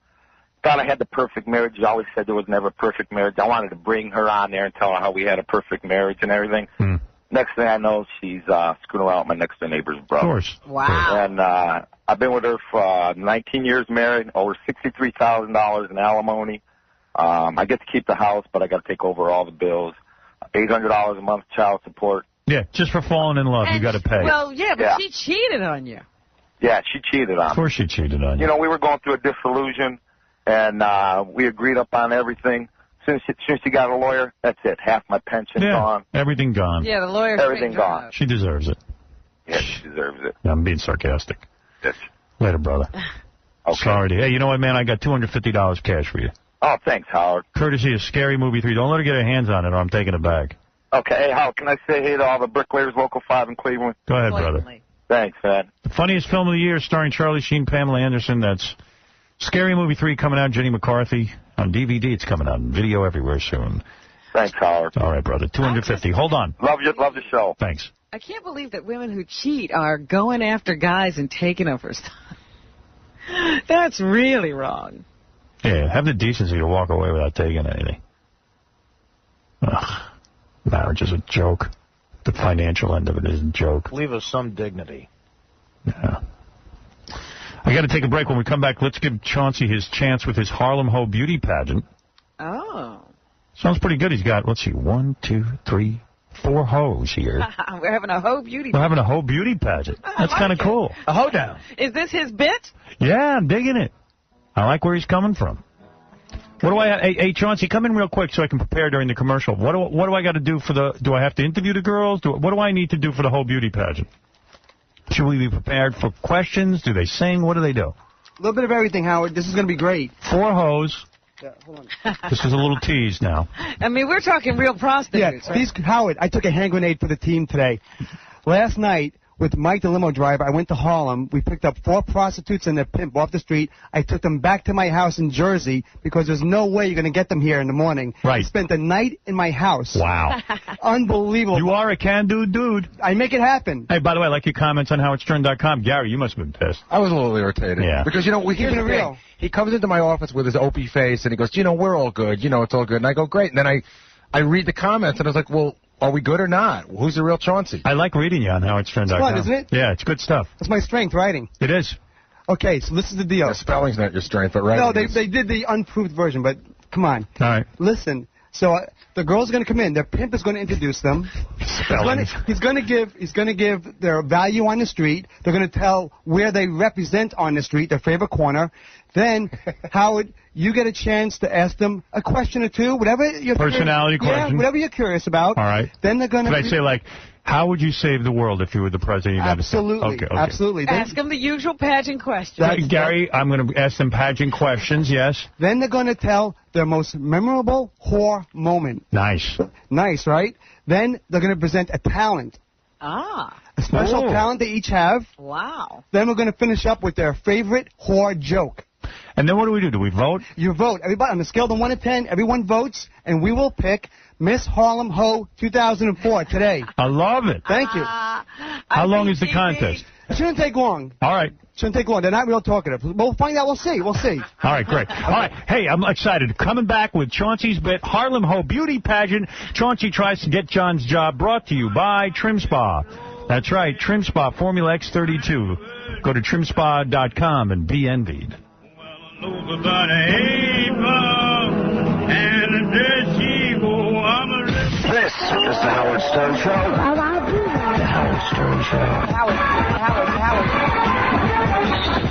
Thought I had the perfect marriage. I always said there was never a perfect marriage. I wanted to bring her on there and tell her how we had a perfect marriage and everything. Next thing I know, she's screwing around with my next door neighbor's brother. Of course. Wow. And I've been with her for 19 years married, over $63,000 in alimony. I get to keep the house, but I got to take over all the bills. $800 a month child support. Yeah, just for falling in love, you got to pay. Well, yeah, but she cheated on you. Yeah, she cheated on me. Of course she cheated on you. You know, we were going through a disillusion, and we agreed upon everything. Since she got a lawyer, that's it. Half my pension gone. Everything gone. Yeah, the lawyer. Everything gone. She deserves it. Yeah, she deserves it. Yeah, I'm being sarcastic. Yes. Later, brother. Okay. Sorry. Hey, you know what, man? I got $250 cash for you. Oh, thanks, Howard. Courtesy of Scary Movie 3. Don't let her get her hands on it, or I'm taking it back. Okay, hey, Howard, can I say hey to all the bricklayers, Local 5 in Cleveland? Go ahead, brother. Thanks, man. The funniest film of the year, starring Charlie Sheen, Pamela Anderson. That's Scary Movie 3 coming out. Jenny McCarthy on DVD. It's coming out in video everywhere soon. Thanks, Howard. All right, brother. $250. Hold on. Love the show. Thanks. I can't believe that women who cheat are going after guys and taking over stuff. That's really wrong. Yeah, have the decency to walk away without taking anything. Ugh. Marriage is a joke. The financial end of it is a joke. Leave us some dignity. Yeah. I got to take a break. When we come back, let's give Chauncey his chance with his Harlem Ho beauty pageant. Oh. Sounds pretty good. He's got, let's see, 1, 2, 3, 4 hoes here. We're having a Ho beauty We're having a Ho beauty pageant. That's kind of cool. A hoedown. Is this his bit? Yeah, I'm digging it. I like where he's coming from. What do I? Hey, Chauncey, come in real quick so I can prepare during the commercial. What do I got to do for the? Do I have to interview the girls? What do I need to do for the whole beauty pageant? Should we be prepared for questions? Do they sing? What do they do? A little bit of everything, Howard. This is going to be great. 4 hoes. Yeah, hold on. This is a little tease now. I mean, we're talking real prostitutes. Yeah, right? Howard, I took a hand grenade for the team today. Last night, with Mike, the limo driver, I went to Harlem. We picked up 4 prostitutes and their pimp off the street. I took them back to my house in Jersey because there's no way you're going to get them here in the morning. Right. I spent the night in my house. Wow. Unbelievable. You are a can-do dude. I make it happen. Hey, by the way, I like your comments on howardstern.com. Gary, you must have been pissed. I was a little irritated. Yeah. Because, you know, we keep it real. He comes into my office with his opie face, and he goes, you know, we're all good. You know, it's all good. And I go, great. And then I read the comments, and I was like, well, are we good or not? Who's the real Chauncey? I like reading you on howardstern.com. It's fun, isn't it? Yeah, it's good stuff. That's my strength, writing. It is. Okay, so this is the deal. The spelling's not your strength, but writing No, they did the unproved version, but come on. All right. Listen, so the girls are going to come in. Their pimp is going to introduce them. He's going to give their value on the street. They're going to tell where they represent on the street, their favorite corner. Then, Howard, you get a chance to ask them a question or two, whatever you're personality question. Yeah, whatever you're curious about. All right. Then they're going to. Could I say, like, how would you save the world if you were the president of the United States? Okay. Absolutely. Then, ask them the usual pageant questions. Gary, I'm going to ask them pageant questions, yes. Then they're going to tell their most memorable whore moment. Nice. Nice, right? Then they're going to present a talent. Ah. A special talent they each have. Wow. Then we're going to finish up with their favorite whore joke. And then what do? Do we vote? You vote. Everybody, on a scale of 1 to 10, everyone votes, and we will pick Miss Harlem Ho 2004 today. I love it. Thank you. How long is the contest? It shouldn't take long. All right. Shouldn't take long. They're not real talkative. We'll find out. We'll see. We'll see. All right, great. All right. Hey, I'm excited. Coming back with Chauncey's bit, Harlem Ho Beauty Pageant. Chauncey tries to get John's job, brought to you by Trim Spa. That's right, Trim Spa, Formula X32. Go to trimspa.com and be envied. This is the Howard Stern Show. The Howard Stern Show. Howard.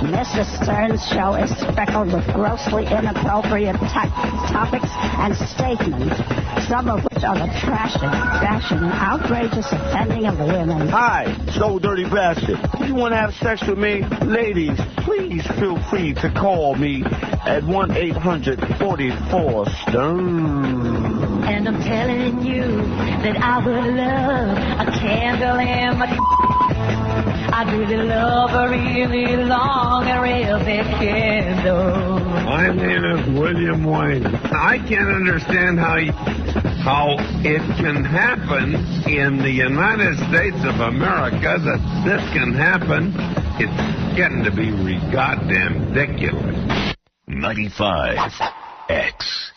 Mrs. Stern's show is speckled with grossly inappropriate topics and statements, some of which are the trashing, bashing, and outrageous offending of the women. Hi, so dirty bastard. If you want to have sex with me, ladies, please feel free to call me at 1-800-44-STERN. And I'm telling you that I would love a candle in my... I'd really love a really long and real big candle. My name is William Wayne. I can't understand how it can happen in the United States of America that this can happen. It's getting to be goddamn ridiculous. 95X.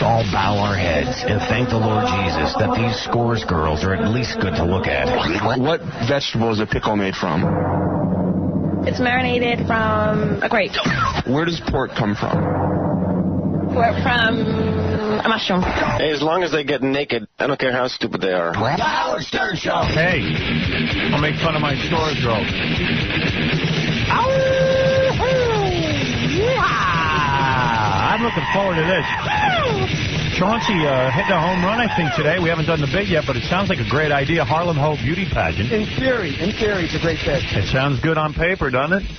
All bow our heads and thank the Lord Jesus that these Scores girls are at least good to look at. What vegetable is a pickle made from? It's marinated from a grape. Where does pork come from? We're from a mushroom. Hey, as long as they get naked, I don't care how stupid they are. The Howard Stern Show. Hey, I'll make fun of my store girl. I'm looking forward to this. Chauncey hitting a home run, I think, today. We haven't done the big yet, but it sounds like a great idea. Harlem Ho beauty pageant. In theory, it's a great fit. It sounds good on paper, doesn't it?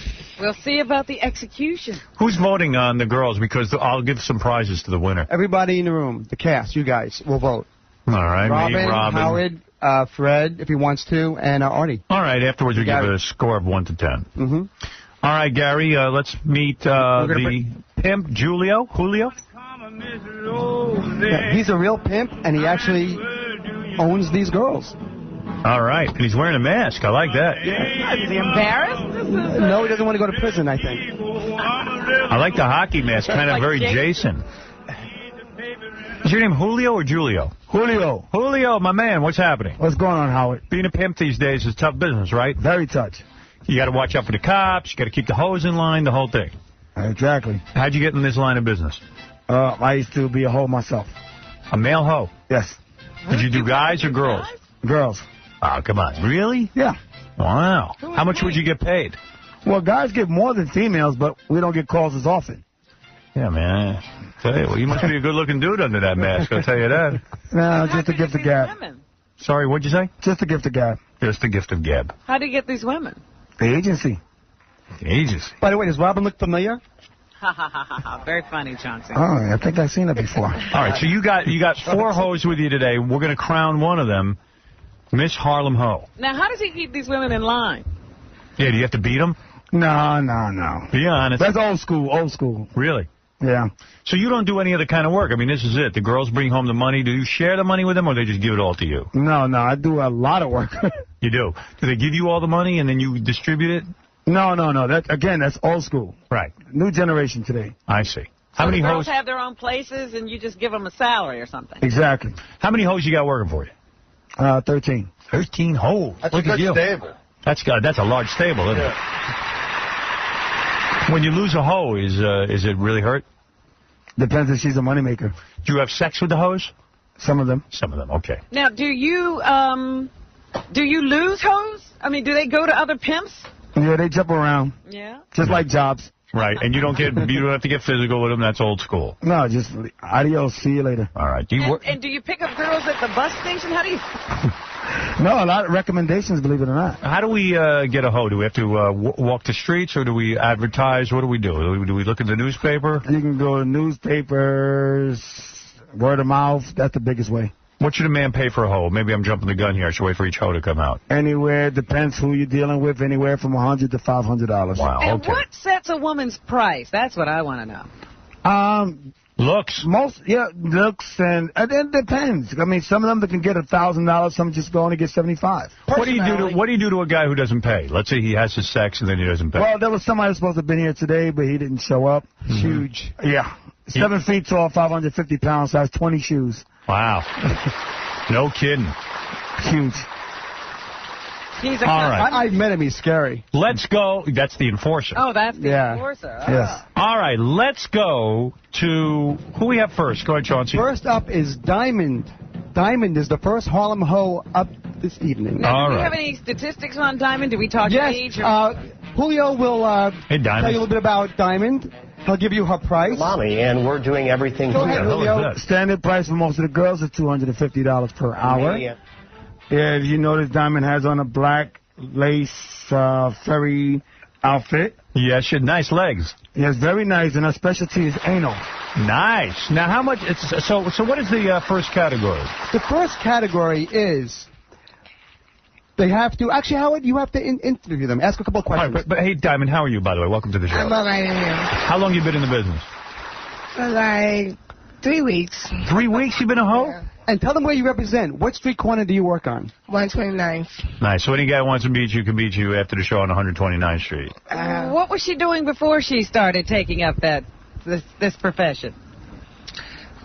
We'll see about the execution. Who's voting on the girls? Because I'll give some prizes to the winner. Everybody in the room, the cast, you guys, will vote. All right, Robin, me, Robin. Howard, Fred, if he wants to, and Artie. All right, afterwards we give it a score of 1 to 10. Mm-hmm. All right, Gary, let's meet the pimp, Julio. Yeah, he's a real pimp, and he actually owns these girls. All right, and he's wearing a mask. I like that. Yeah. Is he embarrassed? No, he doesn't want to go to prison, I think. I like the hockey mask, kind of like very Jason. Is your name Julio or Julio? Julio. Julio, my man, what's happening? What's going on, Howard? Being a pimp these days is tough business, right? Very tough. You got to watch out for the cops. You got to keep the hose in line, the whole thing. Exactly. How'd you get in this line of business? I used to be a hoe myself. A male hoe? Yes. Did you do guys or girls? Girls. Oh, come on. Really? Yeah. Wow. How much would you get paid? Well, guys get more than females, but we don't get calls as often. Yeah, man. I tell you, well, you must be a good-looking dude under that mask, I'll tell you that. No, just a gift of gab. Sorry, what'd you say? Just a gift of gab. Just a gift of gab. How do you get these women? The agency. The agency. By the way, does Robin look familiar? Ha, ha, ha, ha, ha. Very funny, Chauncey. Oh, I think I've seen it before. All right, so you got 4 hoes with you today. We're going to crown one of them Miss Harlem Ho. Now, how does he keep these women in line? Yeah, do you have to beat them? No. Be honest. That's old school. Really? Yeah. So you don't do any other kind of work. I mean, this is it. The girls bring home the money. Do you share the money with them, or they just give it all to you? No, I do a lot of work. You do? Do they give you all the money, and then you distribute it? No. That's old school. Right. New generation today. I see. How So many the girls hoes? have their own places, and you just give them a salary or something? Exactly. How many hoes you got working for you? 13. 13 hoes. That's Look a at good you. stable. That's a large stable, isn't it? When you lose a hoe, is it really hurt? Depends if she's a moneymaker. Do you have sex with the hoes? Some of them. Some of them, okay. Now, do you lose hoes? I mean, do they go to other pimps? Yeah, they jump around. Yeah. Just like jobs. Right, and you don't have to get physical with them. That's old school. No, just adios. See you later. All right. And do you pick up girls at the bus station? How do you? No, a lot of recommendations, believe it or not. How do we get a hoe? Do we have to walk the streets, or do we advertise? What do we do? Do we look in the newspaper? You can go to newspapers, word of mouth. That's the biggest way. What should a man pay for a hoe? Maybe I'm jumping the gun here. I should wait for each hoe to come out. Anywhere, depends who you're dealing with, anywhere from $100 to $500. Wow, And okay. what sets a woman's price? That's what I want to know. Looks. Looks, and it depends. I mean, some of them that can get $1,000, some just go only get $75. What do you do to a guy who doesn't pay? Let's say he has his sex and then he doesn't pay. Well, there was somebody supposed to have been here today, but he didn't show up. Huge. Yeah. 7 feet tall, 550 pounds, has 20 shoes. Wow. No kidding. Huge. He's a All right. I met him. He's scary. Let's go. That's the enforcer. Oh, that's the enforcer. Oh. Yes. All right. Let's go to who we have first. Go ahead, Chauncey. First up is Diamond. Diamond is the first Harlem hoe up this evening. Now, do we have any statistics on Diamond? Do we talk age? Yes. Julio will hey, tell you a little bit about Diamond. He'll give you her price. Mommy, and we're doing everything Go ahead, Julio. Standard price for most of the girls is $250 per hour. Yeah. If you notice, Diamond has on a black lace fairy outfit. Yes, she had nice legs. Yes, very nice, and her specialty is anal. Nice. Now, how much? So what is the first category? The first category is they have to. Actually, Howard, you have to interview them. Ask a couple of questions. All right, but hey, Diamond, how are you, by the way? Welcome to the show. I'm all right here. How long you been in the business? For like 3 weeks. 3 weeks you've been a hoe? Yeah. And tell them where you represent. What street corner do you work on? 129th. Nice. So any guy who wants to meet you can meet you after the show on 129th Street. What was she doing before she started taking up this profession?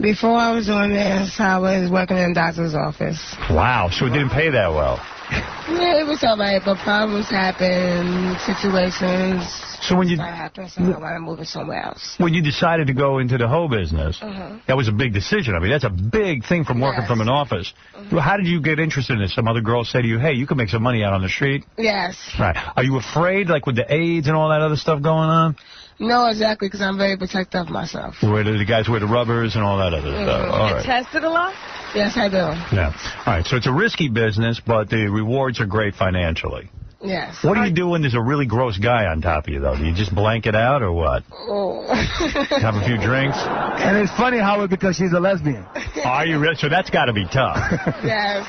Before I was doing this, I was working in a doctor's office. Wow. So it didn't pay that well. Yeah, it was all right, but problems happen, situations. So when you happen, so I want to move it somewhere else. When you decided to go into the hoe business, that was a big decision. I mean, that's a big thing from working from an office. How did you get interested in this? Some other girls say to you, hey, you can make some money out on the street? Yes. Right. Are you afraid, like with the AIDS and all that other stuff going on? No, exactly, because I'm very protective of myself. Where the guys wear the rubbers and all that other stuff. All right. Tested a lot? Yes, I do. Yeah. All right, so it's a risky business, but the rewards are great financially. Yes. What do you do when there's a really gross guy on top of you, though? Do you just blank it out or what? Oh. Have a few drinks? And it's funny, Howard, because she's a lesbian. Are you really? So that's got to be tough. Yes.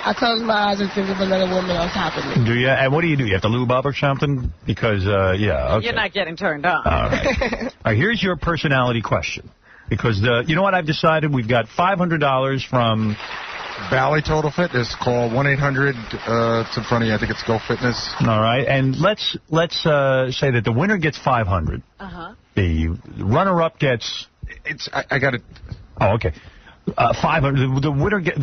I close my eyes and think of another woman on top of me. Do you? And what do? You have to lube up or something? Because, yeah, okay. You're not getting turned on. All right. All right, here's your personality question. Because, you know what I've decided? We've got $500 from... Valley Total Fitness. Call 1-800. It's in front of you. I think it's Go Fitness. All right. And let's say that the winner gets $500. The runner-up gets... I got it. Oh, okay. 500. The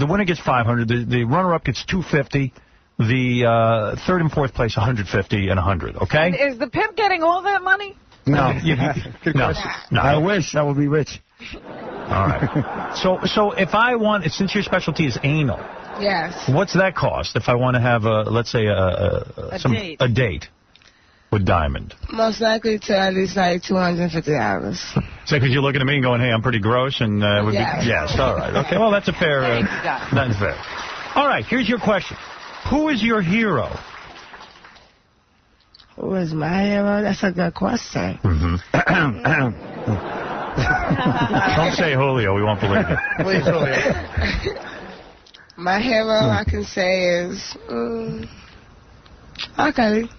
winner gets 500. The runner-up gets 250. The third and fourth place 150 and 100. Okay. And is the pimp getting all that money? No. No. I wish I would be rich. All right. So if I want, since your specialty is anal, yes. What's that cost if I want to have let's say a date with Diamond? Most likely to at least like $250. So because you're looking at me and going, hey, I'm pretty gross, and yes, all right, okay. Well, that's a fair. That's fair. All right. Here's your question: who is your hero? Who is my hero? That's a good question. Don't say Julio. We won't believe it. Please, Julio. My hero, I can say, is R. Kelly.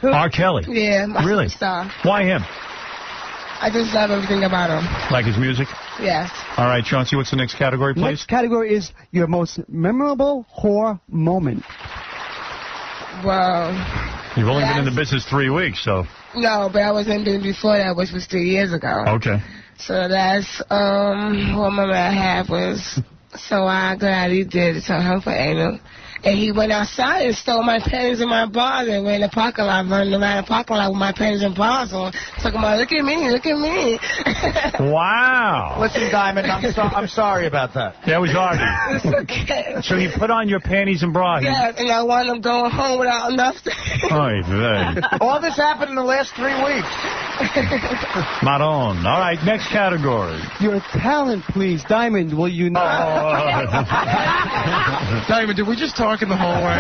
R. Kelly? Yeah, my really? star. Why him? I just love everything about him. Like his music? Yes. All right, Chauncey, what's the next category, please? Next category is your most memorable whore moment. Well... You've only been in the business 3 weeks, so... No, but I was in business before that, which was 3 years ago. Okay. So that's, what my man had was, so I gladly did it to him for anal. And he went outside and stole my pennies and my bars and went in the parking lot, running around the parking lot with my pennies and bars on. Talking about, look at me, look at me. Wow. Listen, Diamond, I'm sorry about that. That was Artie. It's okay. So you put on your panties and bra. Yes, and I wound up going home without nothing. Oy vey. All this happened in the last 3 weeks. Maron. All right, next category. Your talent, please. Diamond, will you not? Diamond, did we just talk in the hallway?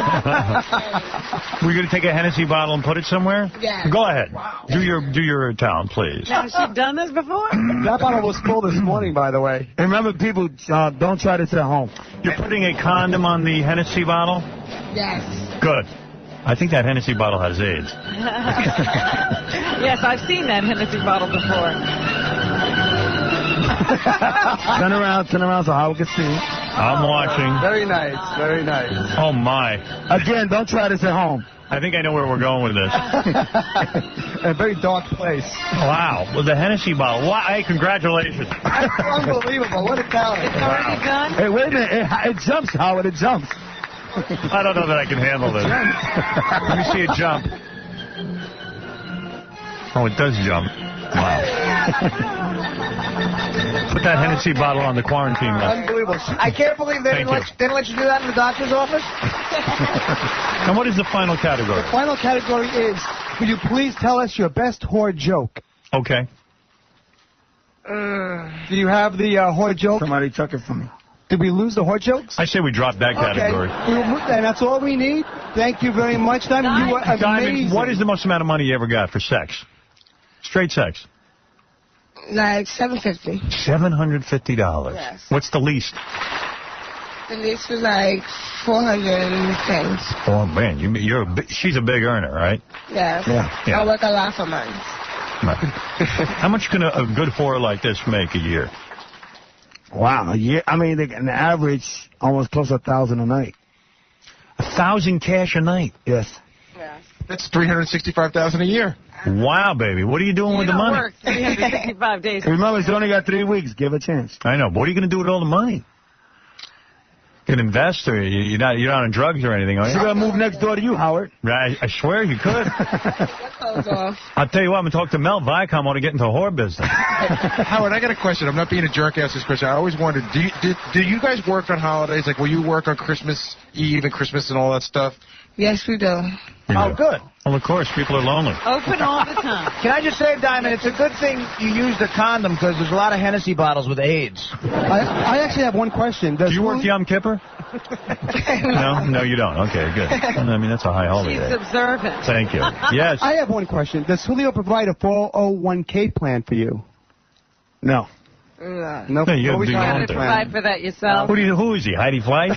We're going to take a Hennessy bottle and put it somewhere? Yeah. Go ahead. Wow. Do your talent, please. Has she done this before? That bottle was full this morning, by the way. Remember, people, don't try this at home. You're putting a condom on the Hennessy bottle? Yes. Good. I think that Hennessy bottle has AIDS. Yes, I've seen that Hennessy bottle before. Turn around so Howard can see. I'm watching. Very nice, very nice. Oh, my. Again, don't try this at home. I think I know where we're going with this. A very dark place. Wow. Well, the Hennessy bottle. Wow. Hey, congratulations. Unbelievable. What a talent. It's already done? Hey, wait a minute. It jumps, Howard. It jumps. I don't know that I can handle this. Let me see it jump. Oh, it does jump. Wow. Put that Hennessy bottle on the quarantine list. Unbelievable. I can't believe they didn't let you do that in the doctor's office. And what is the final category? The final category is, will you please tell us your best whore joke? Okay. Do you have the whore joke? Somebody took it from me. Did we lose the whore jokes? I say we drop that category. Okay. And that's all we need. Thank you very much, Diamond. You were amazing. Diamond, what is the most amount of money you ever got for sex? Straight sex. Like $750. $750. Yes. What's the least? The least was like 410. Oh man, she's a big earner, right? Yes. Yeah. I work a lot for money. How much can a good whore like this make a year? Wow, a year. I mean, an average almost close to $1,000 a night. 1,000 cash a night. Yes. Yes. That's $365,000 a year. Wow, baby. What are you doing with the money? Work 365 days. Remember, it's only got 3 weeks. Give a chance. I know. But what are you going to do with all the money? An investor. You're not on drugs or anything, are you? She's going to move next door to you, Howard. Right. I swear you could. I'll tell you what, I'm going to talk to Mel Viacom. I want to get into the whore business. Howard, I got a question. I'm not being a jerk ask this question. I always wondered, do you guys work on holidays? Like, will you work on Christmas Eve and Christmas and all that stuff? Yes, we do. Oh, good. Well, of course, people are lonely. Open all the time. Can I just say, Diamond, it's a good thing you used a condom because there's a lot of Hennessy bottles with AIDS. I actually have one question. Do you work Yom Kippur? No, you don't. Okay, good. I mean, that's a high holiday. She's observant. Thank you. Yes. I have one question. Does Julio provide a 401k plan for you? No. No, you gotta provide for that yourself. Who is he? Heidi Fly?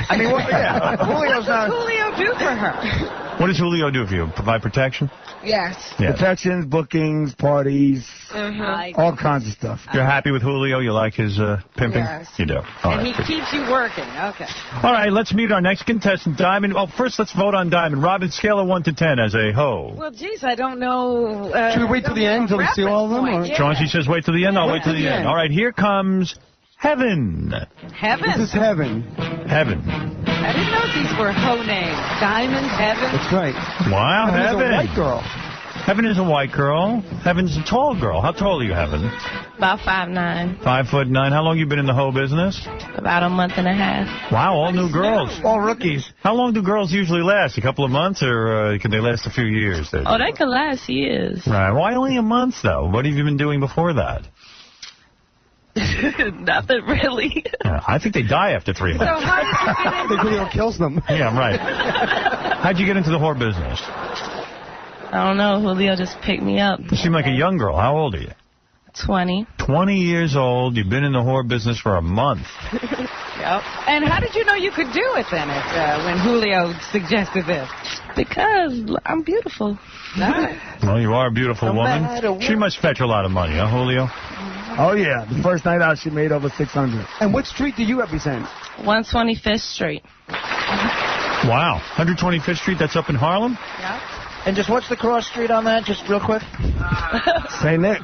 I mean, Julio's not. What does Julio do for her? What does Julio do for you? Provide protection? Yes. Protections, bookings, parties, all kinds of stuff. You're happy with Julio? You like his pimping? Yes. You do. And he keeps you working. Okay. All right, let's meet our next contestant, Diamond. Well, first, let's vote on Diamond. Robin, scale of 1 to 10 as a hoe. Well, geez, I don't know. Should we wait till the end until we see all of them? Or? Chauncey says wait till the end. I'll wait till the end. All right, here comes Heaven. Heaven? This is Heaven. Heaven. I didn't know these were hoe names. Diamond, Heaven. That's right. Wow, Heaven. Heaven's a white girl. Heaven is a white girl. Heaven's a tall girl. How tall are you, Heaven? About 5'9". 5'9". How long you been in the hoe business? About a month and a half. Wow, all new girls. All rookies. How long do girls usually last? A couple of months, or can they last a few years? Oh, they could last years. Right. Why only a month, though? What have you been doing before that? Nothing really. Yeah, I think they die after 3 months. So how did you get into The Julio kills them. Yeah, right. How'd you get into the whore business? I don't know. Julio just picked me up. You seem like a young girl. How old are you? 20. 20 years old. You've been in the whore business for a month. Yep. And how did you know you could do it then when Julio suggested this? Because I'm beautiful. Well, you are a beautiful woman. She must fetch a lot of money, huh, Julio? Oh, yeah. The first night out, she made over $600. And what street do you represent? 125th Street. Wow. 125th Street, that's up in Harlem? Yep. And just what's the cross street on that, just real quick? St. Nick.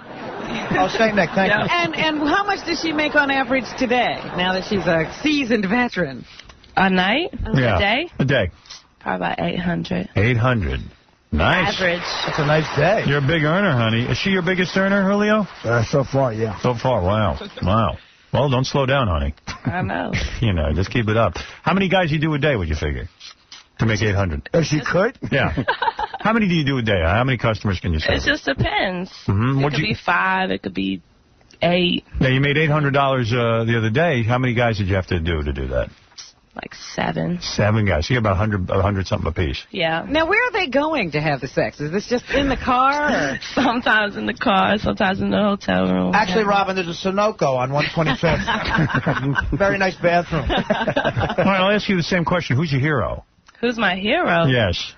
Oh, St. Nick, thank you. And how much does she make on average today, now that she's a seasoned veteran? A night? Yeah. A day? A day. Probably about 800. 800. Nice. Average. That's a nice day. You're a big earner, honey. Is she your biggest earner, Julio? So far, yeah. So far, wow. Wow. Well, don't slow down, honey. I know. You know, just keep it up. How many guys you do a day, would you figure, to make 800? If she could? Yeah. How many do you do a day? How many customers can you serve? It just depends. Mm-hmm. It could be 5. It could be 8. Now, you made $800 the other day. How many guys did you have to do that? Like 7. 7 guys. So you got about 100 something apiece. Yeah. Now, where are they going to have the sex? Is this just in the car? Or? Sometimes in the car, sometimes in the hotel room. Actually, Robin, there's a Sunoco on 125th. Very nice bathroom. All right, I'll ask you the same question. Who's your hero? Who's my hero? Yes.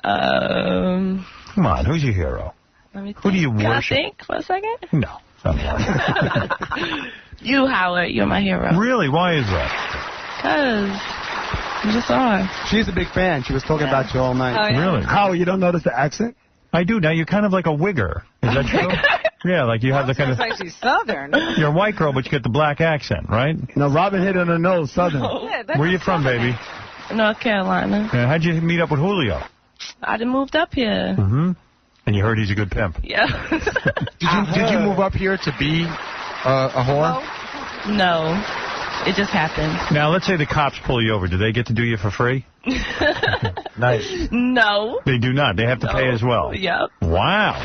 Come on, who's your hero? Let me think. Who do you Can worship? I think for a second? No. You, Howard, you're my hero. Really? Why is that? Because you just are. She's a big fan. She was talking about you all night. Oh, yeah. Really? How, you don't notice the accent? I do. Now, you're kind of like a wigger. Is that true? Yeah, like you have the kind of... Sounds like she's Southern. You're a white girl, but you get the black accent, right? No, Robin hit on the nose, Southern. Yeah, Where you from, baby? North Carolina. Yeah, how'd you meet up with Julio? I done moved up here. Mm-hmm. And you heard he's a good pimp. Yeah. Did you move up here to be a whore? No. It just happened. Now, let's say the cops pull you over. Do they get to do you for free? Nice. No. They do not. They have to pay as well. Yep. Wow.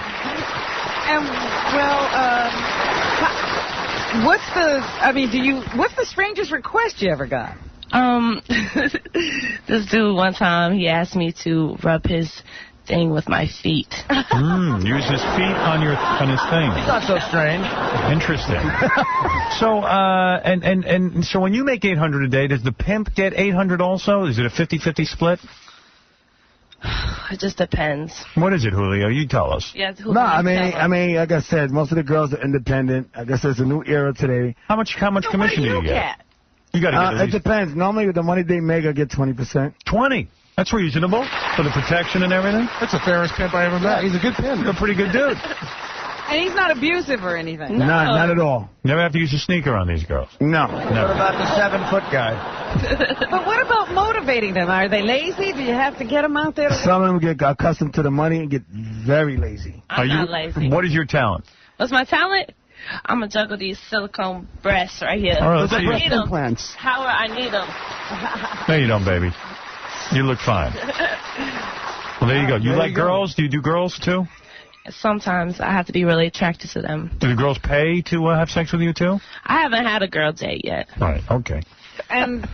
And, well, what's the strangest request you ever got? This dude one time, he asked me to rub his thing with my feet. Use his feet on his thing. It's not so strange. Interesting. So, and so when you make 800 a day, does the pimp get 800 also? Is it a 50-50 split? It just depends. What is it, Julio? You tell us. Yeah, No, I mean, like I said, most of the girls are independent. I guess there's a new era today. How much commission do you get? You got to get at It least... depends. Normally, the money they make, I get 20%. 20? That's reasonable for the protection and everything. That's the fairest pimp I ever met. He's a good pimp. You're a pretty good dude. And he's not abusive or anything. No. Not at all. Never have to use a sneaker on these girls. No. What about the 7-foot guy? But what about motivating them? Are they lazy? Do you have to get them out there? Some of them get accustomed to the money and get very lazy. I'm not lazy. What is your talent? What's my talent? I'm going to juggle these silicone breasts right here. All right, let's I see. need them. Implants. However, I need them. No, you don't, baby. You look fine. Well, there you go. You like girls? Do you do girls, too? Sometimes I have to be really attracted to them. Do the girls pay to have sex with you, too? I haven't had a girl date yet. Right, okay. And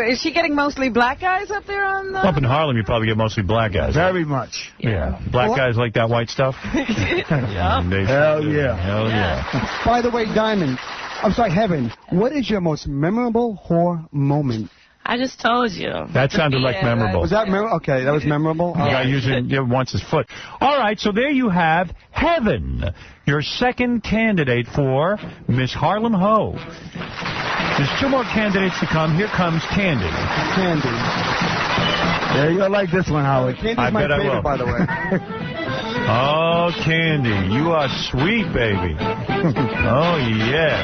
is she getting mostly black guys up there on the... Up in Harlem, you probably get mostly black guys. Very much. Yeah. Black guys like that white stuff? Yeah. Hell yeah. Hell yeah. By the way, Diamond, I'm sorry, Heaven, what is your most memorable whore moment? I just told you. That sounded like memorable. Was that memorable? Okay, that was memorable. The guy using wants his foot. All right, so there you have Heaven, your second candidate for Miss Harlem Ho. There's 2 more candidates to come. Here comes Candy. Candy. Yeah, you'll like this one, Howard. Candy's I my bet I favorite, will. by the way. Oh, Candy, you are sweet, baby. Oh, yeah.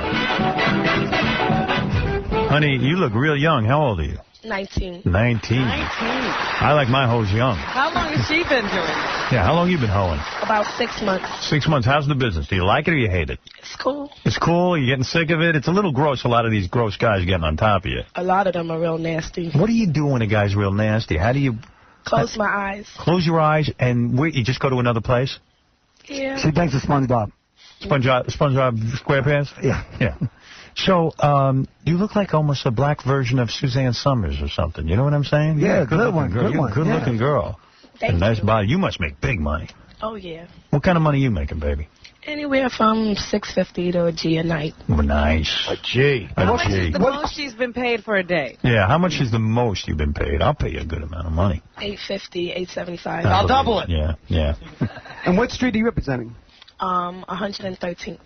Honey, you look real young. How old are you? 19. 19. I like my hoes young. How long has she been doing it? Yeah, how long you been hoeing? About 6 months. 6 months. How's the business? Do you like it or you hate it? It's cool. It's cool? You getting sick of it? It's a little gross, a lot of these gross guys getting on top of you. A lot of them are real nasty. What do you do when a guy's real nasty? How do you... Close my eyes. Close your eyes and you just go to another place? Yeah. She thinks of SpongeBob. SpongeBob SquarePants? Yeah. Yeah. So, you look like almost a black version of Suzanne Summers or something. You know what I'm saying? Yeah, good one. Girl. Good You're one. a good-looking girl. Thank a nice you. body. You must make big money. Oh, yeah. What kind of money you making, baby? Anywhere from $650 to a G a night. Oh, nice. A G. How much is the most she's been paid for a day? Yeah, how much is the most you've been paid? I'll pay you a good amount of money. $850, $875. I'll double it. Yeah, yeah. And what street are you representing? 113th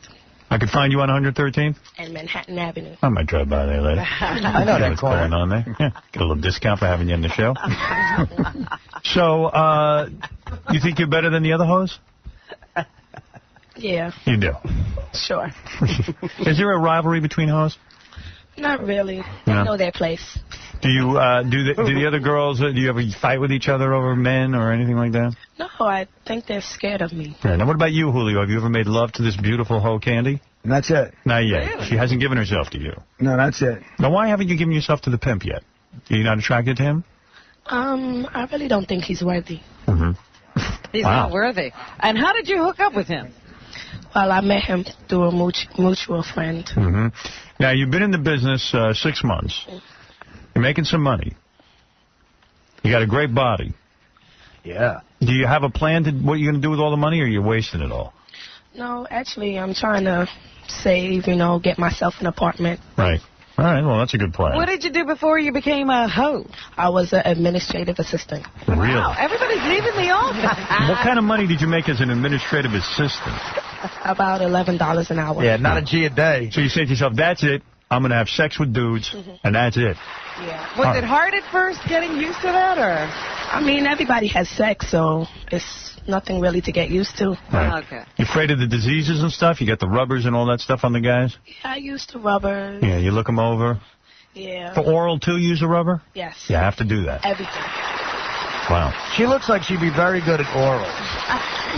I could find you on 113th? and Manhattan Avenue. I might drive by there later. I know that what's corner. going on there. Yeah, get a little discount for having you in the show. So, you think you're better than the other hoes? Yeah, You do. sure. Is there a rivalry between hoes? Not really. They No. know their place. Do you do the other girls? Do you ever fight with each other over men or anything like that? No, I think they're scared of me. Yeah. Now, what about you, Julio? Have you ever made love to this beautiful hoe, Candy? That's it. Not yet. She hasn't given herself to you. No, that's it. Now, why haven't you given yourself to the pimp yet? Are you not attracted to him? I really don't think he's worthy. Mm-hmm. He's Wow. not worthy. And how did you hook up with him? Well, I met him through a mutual friend. Mm-hmm. Now, you've been in the business 6 months. You're making some money. You got a great body. Yeah. Do you have a plan to what you're going to do with all the money, or are you wasting it all? No, actually, I'm trying to save, get myself an apartment. Right. All right, well, that's a good plan. What did you do before you became a hoe? I was an administrative assistant. Really? Wow, everybody's leaving the office. What kind of money did you make as an administrative assistant? About $11 an hour. Yeah, not a G a day. So you say to yourself, that's it. I'm going to have sex with dudes, and that's it. Yeah. Was it hard at first getting used to that, or? I mean, everybody has sex, so it's nothing really to get used to. Right. Okay. You afraid of the diseases and stuff? You got the rubbers and all that stuff on the guys? Yeah, I used to rubbers. Yeah, you look them over. Yeah. For oral, too, use a rubber? Yes. You have to do that. Everything. Wow. She looks like she'd be very good at oral.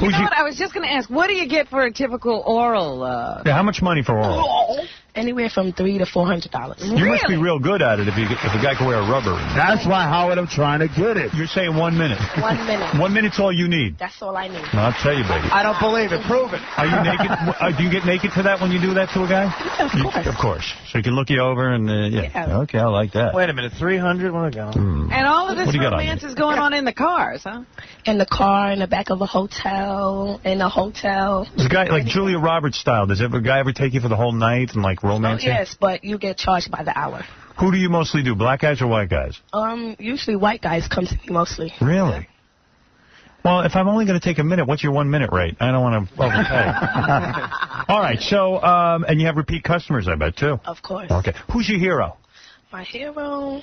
You know what? I was just going to ask, what do you get for a typical oral? Yeah, how much money for oral? Anywhere from $300 to $400. You must be real good at it if a guy can wear a rubber. That's why, Howard, I'm trying to get it. You're saying 1 minute. 1 minute. 1 minute's all you need. That's all I need. I'll tell you, baby. I don't believe it. Prove it. Are you naked? Do you get naked to that when you do that to a guy? Yeah, of course. Of course. So he can look you over and, Yeah. Okay, I like that. Wait a minute. 300? Where go? And all of this What do you got on romance is going on in the cars, huh? In the car, in the back of a hotel, in a hotel. Does a guy like Julia Roberts style, does a guy ever take you for the whole night and like romance you? Yes, but you get charged by the hour. Who do you mostly do, black guys or white guys? Usually white guys come to me mostly. Really? Well, if I'm only going to take a minute, what's your 1 minute rate? I don't want to overpay. All right, so, and you have repeat customers, I bet, too. Of course. Okay. Who's your hero? My hero?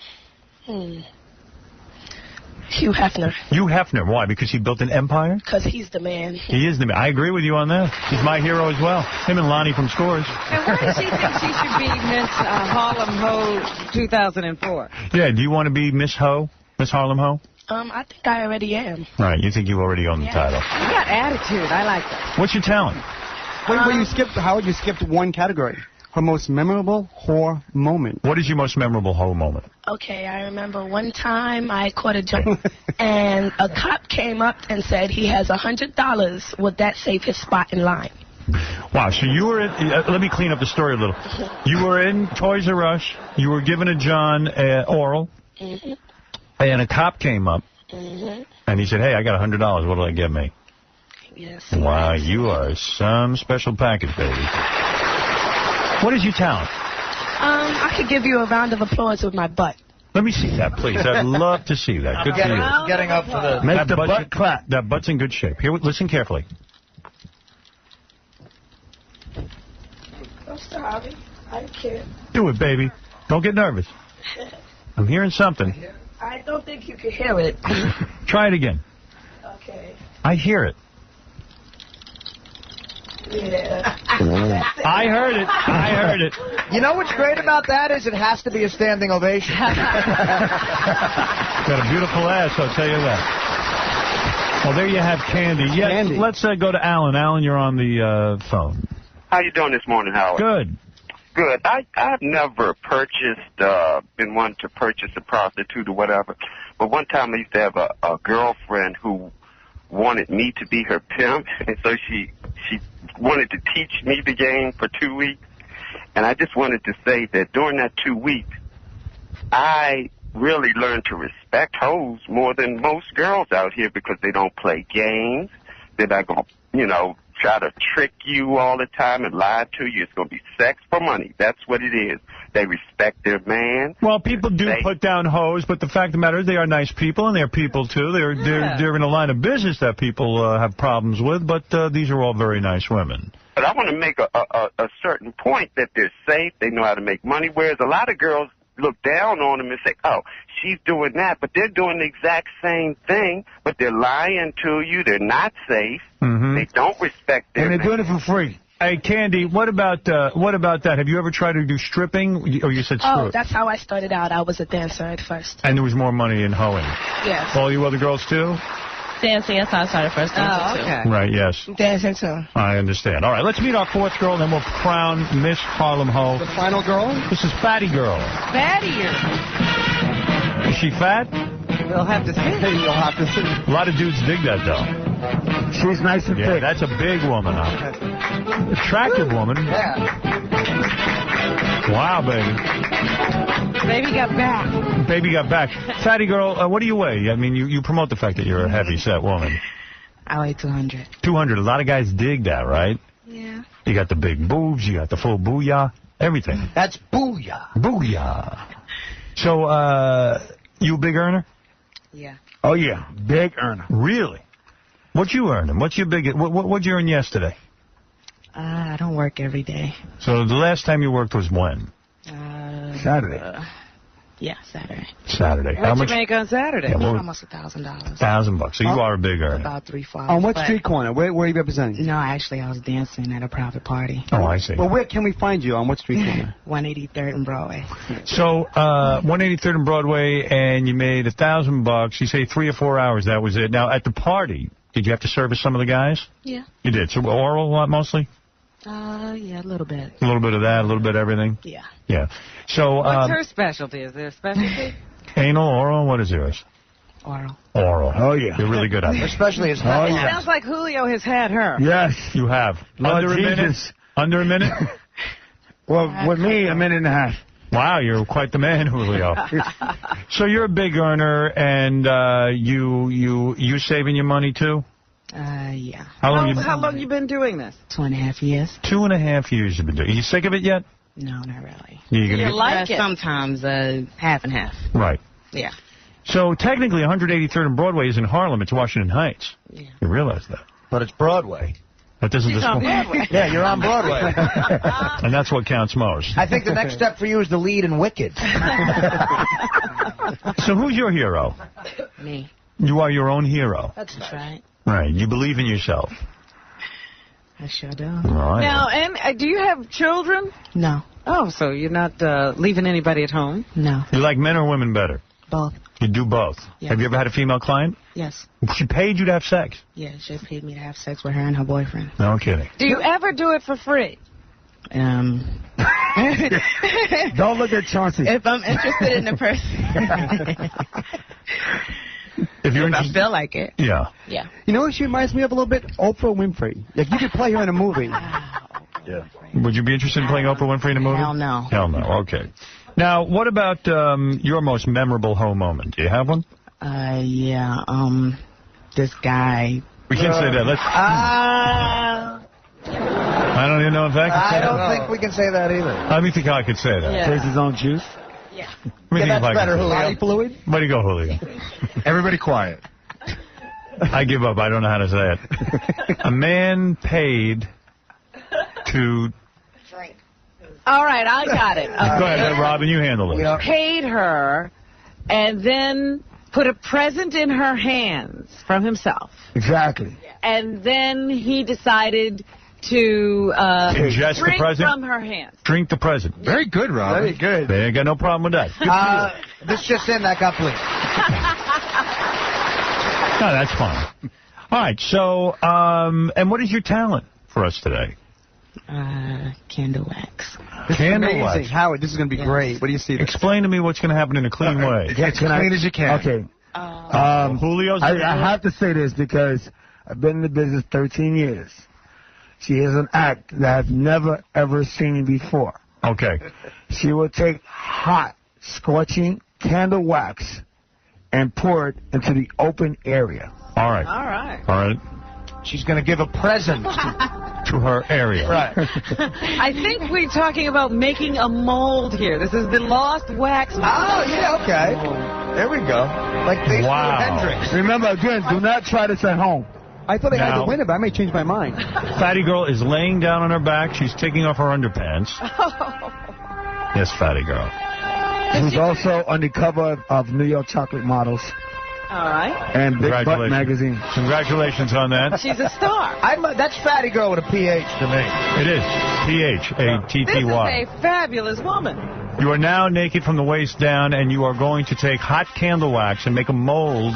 Hugh Hefner. Hugh Hefner. Why? Because he built an empire? Because he's the man. He is the man. I agree with you on that. He's my hero as well. Him and Lonnie from Scores. And why does she think she should be Miss Harlem Ho 2004? Yeah, do you want to be Miss Ho? Miss Harlem Ho? I think I already am. Right, you think you already own the title. You got attitude. I like that. What's your talent? Wait, you skipped, Howard, you skipped one category. Her most memorable whore moment. What is your most memorable whore moment? Okay, I remember one time I caught a joint, and a cop came up and said he has $100. Would that save his spot in line? Wow, so you were in, let me clean up the story a little. You were in Toys R Us, you were giving a John oral, and a cop came up, and he said, hey, I got $100, what'll that get me? Yes. Wow, you are some special package, baby. What is your talent? I could give you a round of applause with my butt. Let me see that, please. I'd love to see that. Good for you. Getting up for the... Make the butt clap. That butt's in good shape. Here, listen carefully. I'm sorry. I can't. Do it, baby. Don't get nervous. I'm hearing something. I don't think you can hear it. Try it again. Okay. I hear it. Yeah. I heard it. I heard it. You know what's great about that is it has to be a standing ovation. Got a beautiful ass, I'll tell you that. Well, there you have Candy. Yes, Candy. Let's go to Alan. Alan, you're on the phone. How you doing this morning, Howard? Good. Good. I've never been one to purchase a prostitute or whatever. But one time I used to have a girlfriend who wanted me to be her pimp, and so she wanted to teach me the game for 2 weeks. And I just wanted to say that during that 2 weeks, I really learned to respect hoes more than most girls out here because they don't play games. They're not going to, try to trick you all the time and lie to you. It's going to be sex for money. That's what it is. They respect their man. Well, people do put down hoes, but the fact of the matter is they are nice people, and they're people, too. They're in a line of business that people have problems with, but these are all very nice women. But I want to make a certain point that they're safe, they know how to make money, whereas a lot of girls look down on them and say, oh, she's doing that, but they're doing the exact same thing, but they're lying to you, they're not safe, they don't respect their And they're doing it for free. Hey, Candy, what about that? Have you ever tried to do stripping? Or you said screw it? That's how I started out. I was a dancer at first. And there was more money in hoeing? Yes. All you other girls, too? Dancing, that's how I started first. Dancing, okay. Right, yes. Dancing, too. I understand. All right, let's meet our fourth girl, and then we'll crown Miss Harlem Ho. The final girl? This is Fatty Girl. Fatty. Is she fat? We'll have to see. You'll have to see. A lot of dudes dig that, though. She's nice and thick. That's a big woman. Attractive woman. Yeah. Wow, baby. Baby got back. Baby got back. Fatty Girl, what do you weigh? I mean, you promote the fact that you're a heavy-set woman. I weigh 200. 200. A lot of guys dig that, right? Yeah. You got the big boobs. You got the full booyah. Everything. That's booyah. Booyah. So, you a big earner? Yeah. Oh, yeah. Big earner. Really? What you earning? What's your big... What'd you earn yesterday? I don't work every day. So the last time you worked was when? Saturday. Yeah, Saturday. Saturday. What'd you make on Saturday? Yeah, almost $1,000. $1,000. So you are a big earner. About 3-4 On what street corner? Where are you representing? No, actually, I was dancing at a private party. Oh, I see. Well, where can we find you? On what street corner? 183rd and Broadway. So, 183rd and Broadway, and you made $1,000. You say 3 or 4 hours. That was it. Now, at the party, did you have to service some of the guys? Yeah. You did. So oral a lot mostly? Yeah, a little bit. A little bit of that, a little bit of everything? Yeah. Yeah. So, what's her specialty? Is there a specialty? Anal, oral, what is yours? Oral. Oral. Oh, yeah. You're really good at it. Especially his Oh, yeah. Sounds like Julio has had her. Yes. You have. Lord Under a minute? Jesus. Under a minute? Well, with me, a minute and a half. Wow, you're quite the man, Julio. So you're a big earner, and you saving your money, too? Yeah. How long you been doing this? 2.5 years. 2.5 years you've been doing it. Are you sick of it yet? No, not really. You like it? Sometimes half and half. Right. Yeah. So technically 183rd and Broadway is in Harlem. It's Washington Heights. Yeah. You realize that. But it's Broadway. That doesn't She's on Broadway. Yeah, you're on Broadway. And that's what counts most. I think the next step for you is the lead in Wicked. So who's your hero? Me. You are your own hero. That's right. Right. You believe in yourself. I sure do. All right. Now, and do you have children? No. Oh, so you're not leaving anybody at home? No. You like men or women better? Both. You do both? Yes. Have you ever had a female client? Yes. She paid you to have sex? Yeah, she paid me to have sex with her and her boyfriend. No kidding. Do you ever do it for free? Don't look at Chauncey. If I'm interested in the person. If I feel like it. Yeah. Yeah. You know what she reminds me of a little bit? Oprah Winfrey. Like, you could play her in a movie. Yeah. Would you be interested in playing Oprah Winfrey in a movie? Hell no. Hell no. Okay. Now, what about your most memorable home moment? Do you have one? Yeah. This guy. We can't say that. Let's. I don't even know if I can say I that. don't think we can say that either. Let me think how I could say that. Yeah. Taste his own juice? Yeah. That's better, Julio. Fluid? Way to go, Julio. Everybody quiet. I give up. I don't know how to say it. A man paid to... All right, I got it. Go ahead, Robin. You handle it. Paid her and then put a present in her hands from himself. Exactly. And then he decided to ingest the drink present? from her hands. Drink the present. Very good, Rob. Very good. They ain't got no problem with that. Good for you. This just in, that got please. No, that's fine. All right, so, and what is your talent for us today? Candle wax. Candle wax. Howard, this is going to be great. What do you see? Explain to me what's going to happen in a clean way. Yeah, As clean as you can. Okay. Julio's I have to say this because I've been in the business 13 years. She has an act that I've never, ever seen before. Okay. She will take hot, scorching candle wax and pour it into the open area. All right. All right. All right. She's going to give a present to her area. Right. I think we're talking about making a mold here. This is the lost wax. Oh, yeah, okay. There we go. Like they Wow. Hendrix. Remember, again, do not try this at home. I thought I had Now- to win it, but I may change my mind. Fatty girl is laying down on her back. She's taking off her underpants. Yes, fatty girl. She's also on the cover of New York Chocolate Models All right. and Big Butt Congratulations. magazine. Congratulations on that. She's a star. That's Fatty Girl with a PH to me. It is. This is P-H-A-T-T-Y. a fabulous woman. You are now naked from the waist down, and you are going to take hot candle wax and make a mold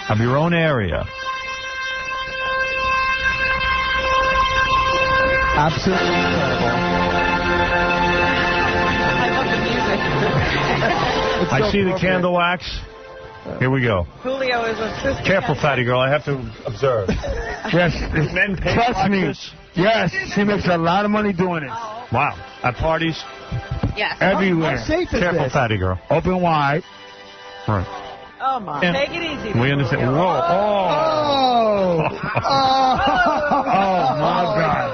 of your own area. Absolutely incredible. I love the music. I see the candle wax. Here we go. Julio is assistant. Careful, fatty girl. I have to observe. Yes, Men pay trust like me. this? Yes, she makes a lot of money doing it. Wow. At parties? Yes. Everywhere. How safe is Careful, this? fatty girl. Open wide. All right. Oh, my. And Take it easy. we understand. Whoa. Oh. Oh, my God.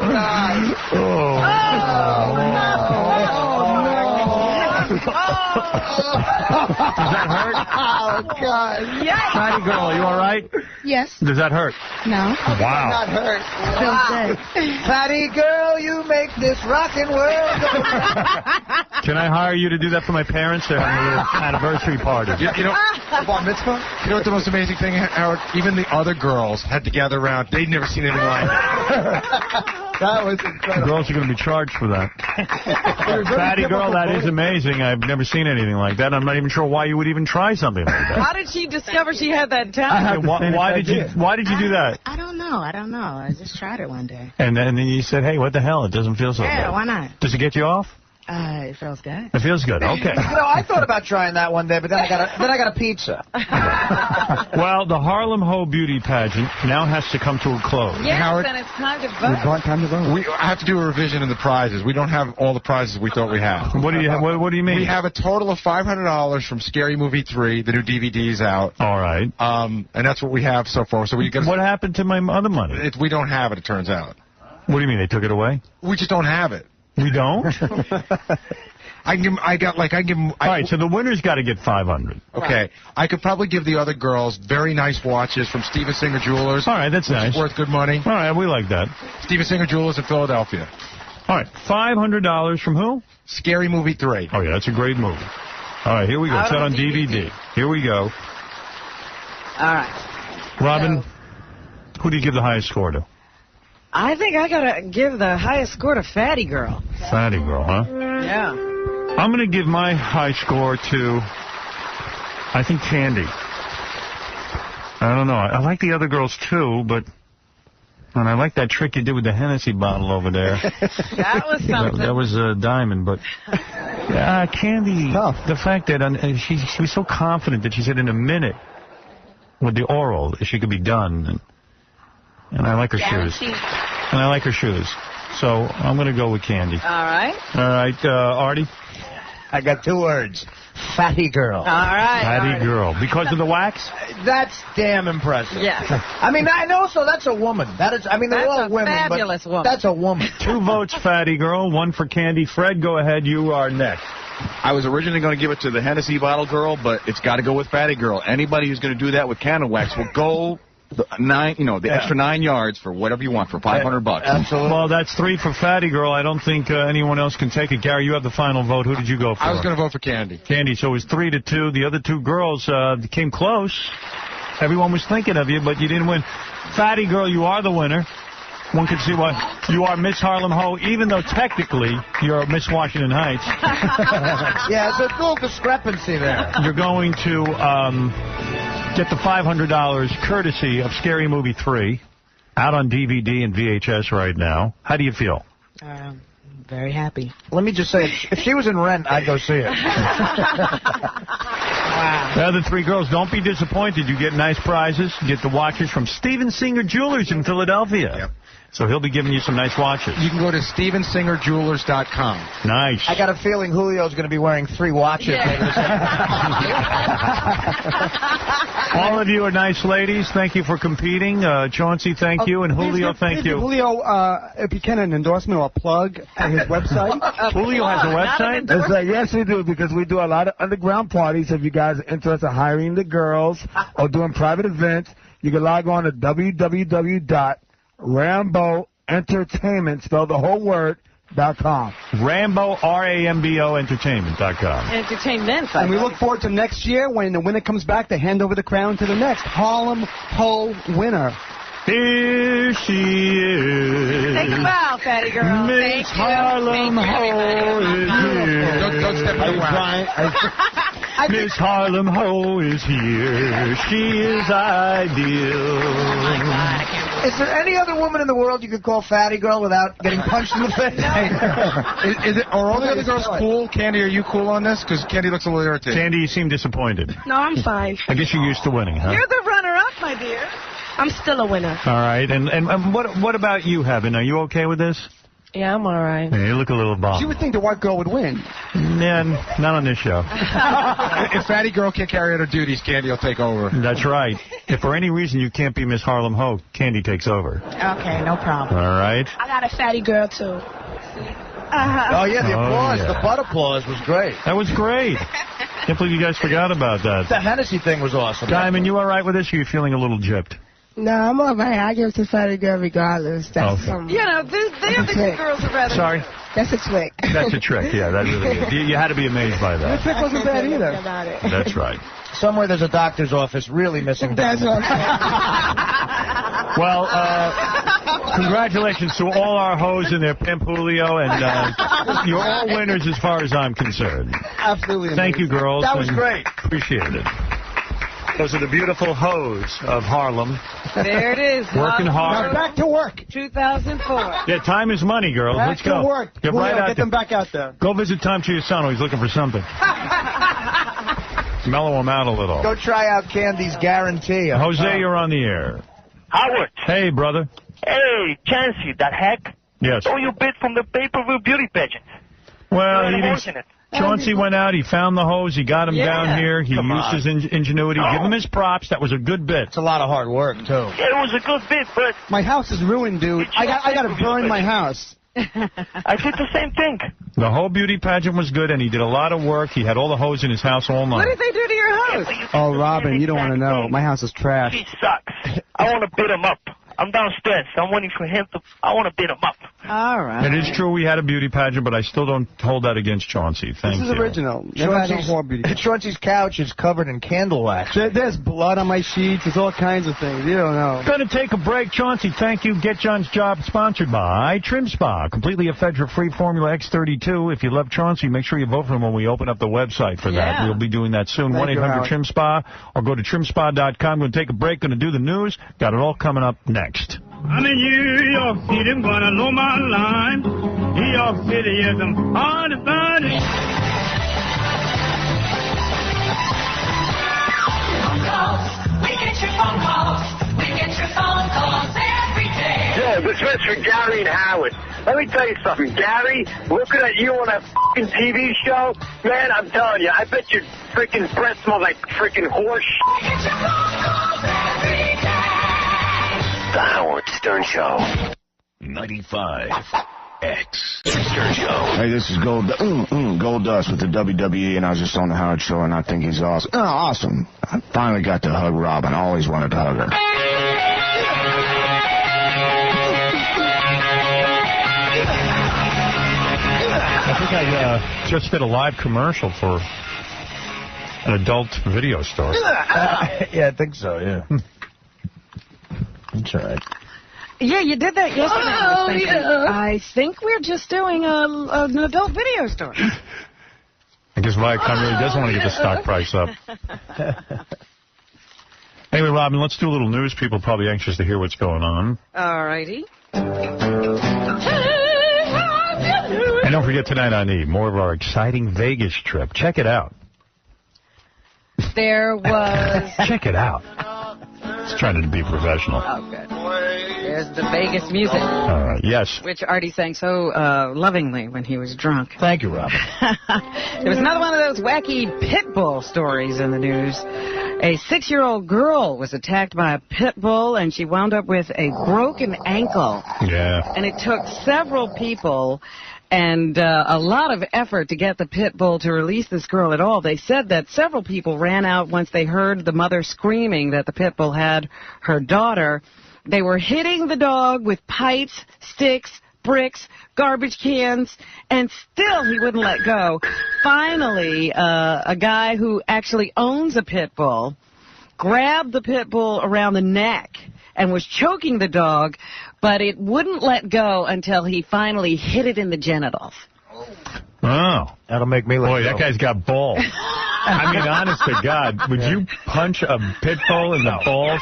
Does that hurt? Oh, God. Yes. Fatty girl, are you all right? Yes. Does that hurt? No. Wow. Not hurt. Feels good. Fatty Girl, you make this rockin' world go round. Can I hire you to do that for my parents? They're having a little anniversary party. You know, Bar mitzvah? you know what the most amazing thing, Howard? Even the other girls had to gather around. They'd never seen anything like it. That was The incredible. girls are going to be charged for that. Fatty girl, that is amazing. I've never seen anything like that. I'm not even sure why you would even try something like that. How did she discover she had that talent? Why did you do that? I don't know. I just tried it one day. And then you said, hey, what the hell? It doesn't feel so Yeah, good. why not? Does it get you off? It feels good. It feels good. Okay. You know, I thought about trying that one day, but then I got a pizza. Well, the Harlem Ho beauty pageant now has to come to a close. Yes, Howard, and it's time to vote. Time to vote. We have to do a revision in the prizes. We don't have all the prizes we thought we had. What do you mean? We have a total of $500 from Scary Movie 3. The new DVD's out. All right. And that's what we have so far. So we got. What happened to my other money? We don't have it. It turns out. What do you mean? They took it away? We just don't have it. We don't? I give 'em. All right, so the winner's got to get $500. Okay. I could probably give the other girls very nice watches from Steven Singer Jewelers. All right, that's which nice. is worth good money. All right, we like that. Steven Singer Jewelers in Philadelphia. All right, $500 from who? Scary Movie 3. Oh, yeah, that's a great movie. All right, here we go. It's out on DVD. Here we go. All right. Robin, who do you give the highest score to? I think I got to give the highest score to Fatty Girl. Fatty Girl, huh? Yeah. I'm going to give my high score to, I think, Candy. I don't know. I like the other girls, too, but... And I like that trick you did with the Hennessy bottle over there. That was something. That was a diamond, but... Candy, the fact that she was so confident that she said in a minute with the oral she could be done. And I like her shoes. And I like her shoes. So I'm going to go with Candy. All right. All right, Artie? I got 2 words. Fatty Girl. All right. Fatty Girl. Because of the wax? That's damn impressive. Yeah. I mean, and also, that's a woman. That is. I mean, they're all women, fabulous but woman. That's a woman. 2 votes, Fatty Girl. 1 for Candy. Fred, go ahead. You are next. I was originally going to give it to the Hennessy bottle girl, but it's got to go with Fatty Girl. Anybody who's going to do that with candle wax will go the extra 9 yards for whatever you want for $500. Absolutely. Well, that's 3 for Fatty Girl. I don't think anyone else can take it. Gary, you have the final vote. Who did you go for? I was going to vote for Candy. Candy. So it was 3-2. The other 2 girls came close. Everyone was thinking of you, but you didn't win. Fatty Girl, you are the winner. One can see why you are Miss Harlem Ho, even though technically you're Miss Washington Heights. Yeah, there's a little discrepancy there. You're going to get the $500 courtesy of Scary Movie 3, out on DVD and VHS right now. How do you feel? Very happy. Let me just say, if she was in Rent, I'd go see it. Wow. The other 3 girls, don't be disappointed. You get nice prizes. You get the watches from Steven Singer Jewelers in Philadelphia. Yep. So he'll be giving you some nice watches. You can go to StevenSingerJewelers.com. Nice. I got a feeling Julio's going to be wearing 3 watches. All of you are nice ladies. Thank you for competing. Chauncey, thank you. And Julio, thank you. Julio, if you can, an endorsement or a plug at his website. Julio has a website? Yes, we do, because we do a lot of underground parties. If you guys are interested in hiring the girls or doing private events, you can log on to www.Rambo Entertainment, spell the whole word, .com. Rambo, R-A-M-B-O, Entertainment.com. Entertainment. And we look forward to next year when the winner comes back to hand over the crown to the next Harlem Ho winner. Here she is. Take a bow, Fatty Girl. Miss Harlem Ho is here. Don't step in the wow. Miss Harlem Ho is here. She is ideal. Oh, my God. Is there any other woman in the world you could call Fatty Girl without getting punched in the face? Are all the other girls cool? Candy, are you cool on this? Because Candy looks a little irritated. Candy, you seem disappointed. No, I'm fine. I guess you're used to winning, huh? You're the runner-up, my dear. I'm still a winner. All right. And what about you, Heaven? Are you okay with this? Yeah, I'm all right. Hey, you look a little bummed. You would think the white girl would win. Yeah, not on this show. If Fatty Girl can't carry out her duties, Candy will take over. That's right. If for any reason you can't be Miss Harlem Ho, Candy takes over. Okay, no problem. All right. I got a fatty girl, too. Oh, yeah, the applause, the butt applause was great. That was great. Can't believe you guys forgot about that. The Hennessy thing was awesome. Diamond, you all right with this, or are you feeling a little gypped? No, I'm all right. I give it to Fatty Girl regardless. That's You know, the other 2 girls are rather... Sorry? That's a trick. That's a trick, yeah, that really is. You had to be amazed by The that. trick wasn't bad either. That's right. Somewhere there's a doctor's office really missing. That's what Well, congratulations to all our hoes and their pimp Julio, and you're all winners as far as I'm concerned. Absolutely. Thank you, girls. That was great. Appreciate it. Those are the beautiful hoes of Harlem. There it is. Working hard. Now back to work. 2004. Yeah, time is money, girls. Back Let's go. to work. Get Julio, right out get there. them back out there. Go visit Tom Chiusano. He's looking for something. Mellow him out a little. Go try out Candy's Guarantee. Jose, you're on the air. Howard. Hey, brother. Hey, Chancey, that heck? Yes. So you bid from the pay-per-view beauty pageant. Well, You're he didn't. unfortunate. Chauncey went out, he found the hose, he got him down here, he used his ingenuity. Give him his props, that was a good bit. It's a lot of hard work, too. Yeah, it was a good bid, but... My house is ruined, dude. I got to burn my house. I did the same thing. The whole beauty pageant was good, and he did a lot of work. He had all the hose in his house all night. What did they do to your house? Oh, Robin, you don't want to know. My house is trash. He sucks. I want to bid him up. I'm downstairs. I'm waiting for him to... I want to bid him up. All right. It is true we had a beauty pageant, but I still don't hold that against Chauncey. Thank you. This is original. Chauncey's couch is covered in candle wax. There's blood on my sheets. There's all kinds of things. You don't know. Going to take a break. Chauncey, thank you. Get John's Job sponsored by Trim Spa. Completely ephedra-free Formula X32. If you love Chauncey, make sure you vote for him when we open up the website for that. We'll be doing that soon. 1-800-TRIM-SPA or go to trimspa.com. Going to take a break. Going to do the news. Got it all coming up next. I'm in New York City, I'm gonna know my line. New York City is hard to find it. We get your phone calls. We get your phone calls every day. Yeah, this is for Gary and Howard. Let me tell you something, Gary, looking at you on that fucking TV show, man, I'm telling you, I bet your freaking breath smells like freaking horse shit. We get your phone calls every day. The Howard Stern Show. 95X. Stern Show. Hey, this is Gold Dust with the WWE, and I was just on the Howard Show, and I think he's awesome. Oh, awesome. I finally got to hug Robin. I always wanted to hug her. I think I just did a live commercial for an adult video store. Yeah, I think so, yeah. That's all right. Yeah, you did that yesterday. I think we're just doing an adult video store. I guess Viacom really doesn't want to get the stock price up. Anyway, Robin, let's do a little news. People are probably anxious to hear what's going on. All righty. And don't forget tonight on E! More of our exciting Vegas trip. Check it out. There was... Check it out. It's trying to be professional. Oh, good. There's the Vegas music. All right, yes. Which Artie sang so lovingly when he was drunk. Thank you, Robin. There was another one of those wacky pit bull stories in the news. A 6-year-old girl was attacked by a pit bull, and she wound up with a broken ankle. Yeah. And it took several people and a lot of effort to get the pit bull to release this girl at all. They said that several people ran out once they heard the mother screaming that the pit bull had her daughter. They were hitting the dog with pipes, sticks, bricks, garbage cans, and still he wouldn't let go. Finally, a guy who actually owns a pit bull grabbed the pit bull around the neck and was choking the dog, but it wouldn't let go until he finally hit it in the genitals. Oh. That'll make me look. Boy, that guy's got balls. I mean, honest to God, would you punch a pit bull in the balls?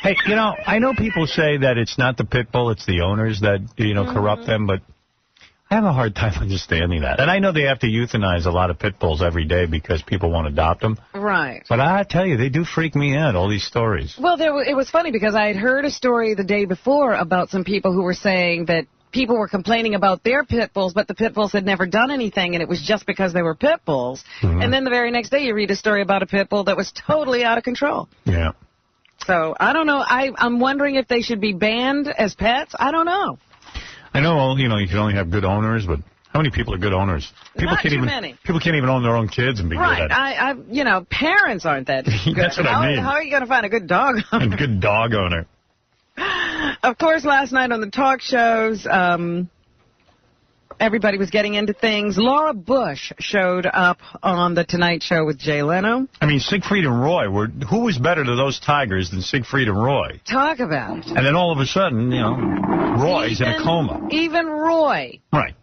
Hey, you know, I know people say that it's not the pit bull, it's the owners that, corrupt them, but I have a hard time understanding that. And I know they have to euthanize a lot of pit bulls every day because people won't adopt them. Right. But I tell you, they do freak me out, all these stories. Well, it was funny because I had heard a story the day before about some people who were saying that people were complaining about their pit bulls, but the pit bulls had never done anything, and it was just because they were pit bulls. Mm-hmm. And then the very next day you read a story about a pit bull that was totally out of control. Yeah. So, I don't know. I'm wondering if they should be banned as pets. I don't know. I know, you can only have good owners, but how many people are good owners? People Not too many. People can't even own their own kids and be good at it. Parents aren't that good. That's what I mean. How are you going to find a good dog owner? A good dog owner. Of course, last night on the talk shows, everybody was getting into things. Laura Bush showed up on The Tonight Show with Jay Leno. I mean, Siegfried and Roy, who was better to those tigers than Siegfried and Roy? Talk about it. And then all of a sudden, Roy's in a coma. Even Roy. Right.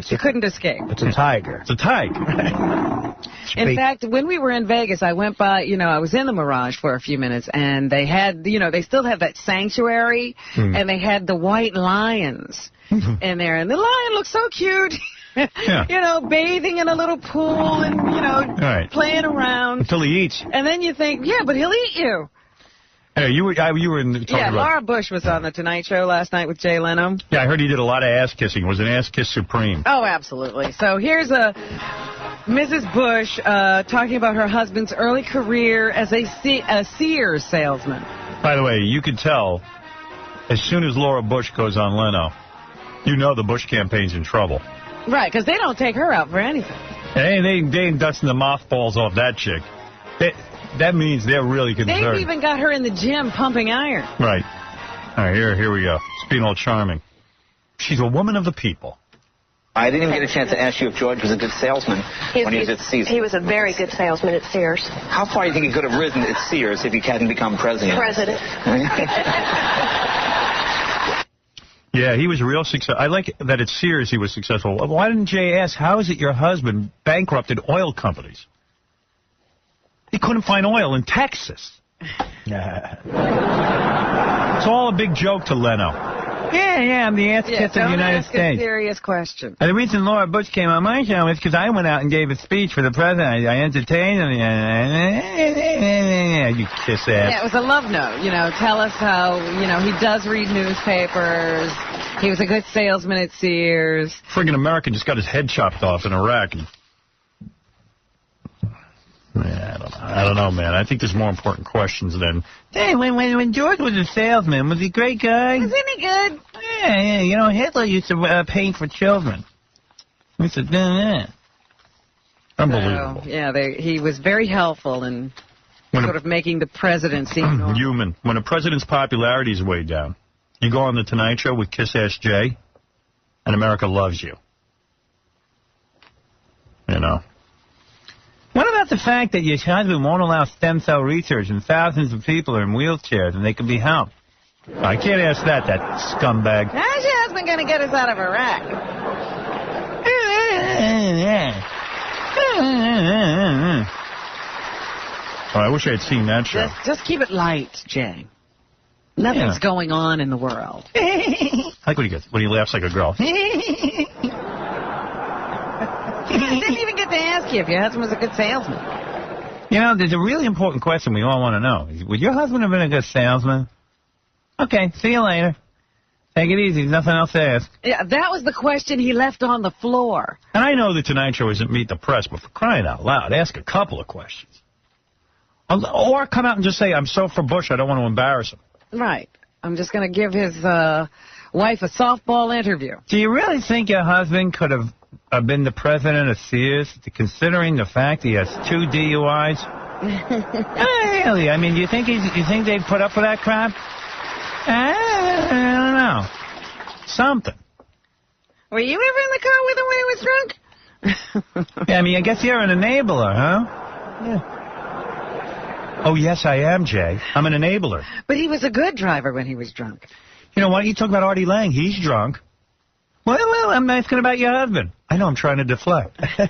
She couldn't escape. It's a tiger. It's a tiger. In fact, when we were in Vegas, I went by, I was in the Mirage for a few minutes, and they had, they still have that sanctuary, and they had the white lions in there, and the lion looked so cute. Yeah. Bathing in a little pool and, right. playing around. Until he eats. And then you think, yeah, but he'll eat you. Hey, you were talking about... Laura Bush was on The Tonight Show last night with Jay Leno. Yeah, I heard he did a lot of ass kissing. It was an ass kiss supreme. Oh, absolutely. So here's Mrs. Bush talking about her husband's early career as a Sears salesman. By the way, you could tell as soon as Laura Bush goes on Leno, the Bush campaign's in trouble. Right, because they don't take her out for anything. Hey, they ain't dusting the mothballs off that chick. That means they're really concerned. They've even got her in the gym pumping iron. Right. All right, here we go. It's being all charming. She's a woman of the people. I didn't even get a chance to ask you if George was a good salesman when he was at Sears. He was a very good salesman at Sears. How far do you think he could have risen at Sears if he hadn't become president? Yeah, he was a real success. I like that at Sears he was successful. Why didn't Jay ask, how is it your husband bankrupted oil companies? He couldn't find oil in Texas. It's all a big joke to Leno. Yeah, I'm the ass kiss of the United ask States. A serious question. And the reason Laura Bush came on my show is because I went out and gave a speech for the president. I entertained him. You kiss ass. Yeah, it was a love note. Tell us how, he does read newspapers. He was a good salesman at Sears. Friggin' American just got his head chopped off in Iraq. I don't know, man. I think there's more important questions than, hey, when George was a salesman, was he a great guy? Wasn't he good? Yeah. Hitler used to paint for children. He said, unbelievable. So, he was very helpful in sort of making the presidency human. When a president's popularity is way down, you go on the Tonight Show with Kiss Ass Jay, and America loves you. What about the fact that your husband won't allow stem cell research and thousands of people are in wheelchairs and they can be helped? I can't ask that scumbag. How's your husband going to get us out of Iraq? Oh, I wish I had seen that show. Just keep it light, Jay. Nothing's going on in the world. I like when he laughs like a girl. I didn't even get to ask you if your husband was a good salesman. There's a really important question we all want to know. Would your husband have been a good salesman? Okay, see you later. Take it easy. There's nothing else to ask. Yeah, that was the question he left on the floor. And I know the Tonight Show isn't Meet the Press, but for crying out loud, ask a couple of questions. Or come out and just say, I'm so for Bush, I don't want to embarrass him. Right. I'm just going to give his wife a softball interview. Do you really think your husband could have been the president of Sears, considering the fact he has 2 DUIs? Really? I mean, do you think they'd put up with that crap? I don't know. Something. Were you ever in the car with him when he was drunk? Yeah, I mean, I guess you're an enabler, huh? Yeah. Oh, yes, I am, Jay. I'm an enabler. But he was a good driver when he was drunk. You know, why don't you talk about Artie Lang? He's drunk. Well, I'm asking about your husband. I know, I'm trying to deflect. All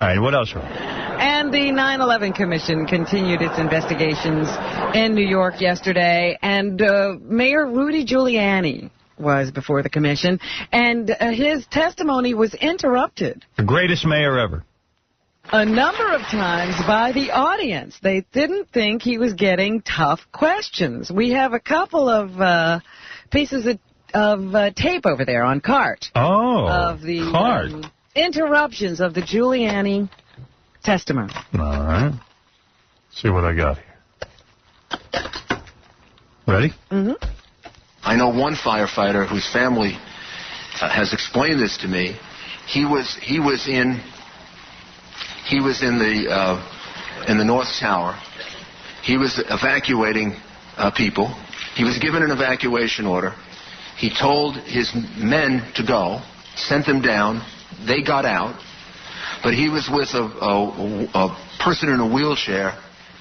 right, what else? And the 9/11 Commission continued its investigations in New York yesterday, and Mayor Rudy Giuliani was before the commission, and his testimony was interrupted. The greatest mayor ever. A number of times by the audience. They didn't think he was getting tough questions. We have a couple of pieces of tape over there on CART. Oh, of the CART. Interruptions of the Giuliani testimony. All right. See what I got here. Ready? Mm-hmm. I know one firefighter whose family has explained this to me. He was in the North Tower. He was evacuating people. He was given an evacuation order. He told his men to go, sent them down. They got out. But he was with a person in a wheelchair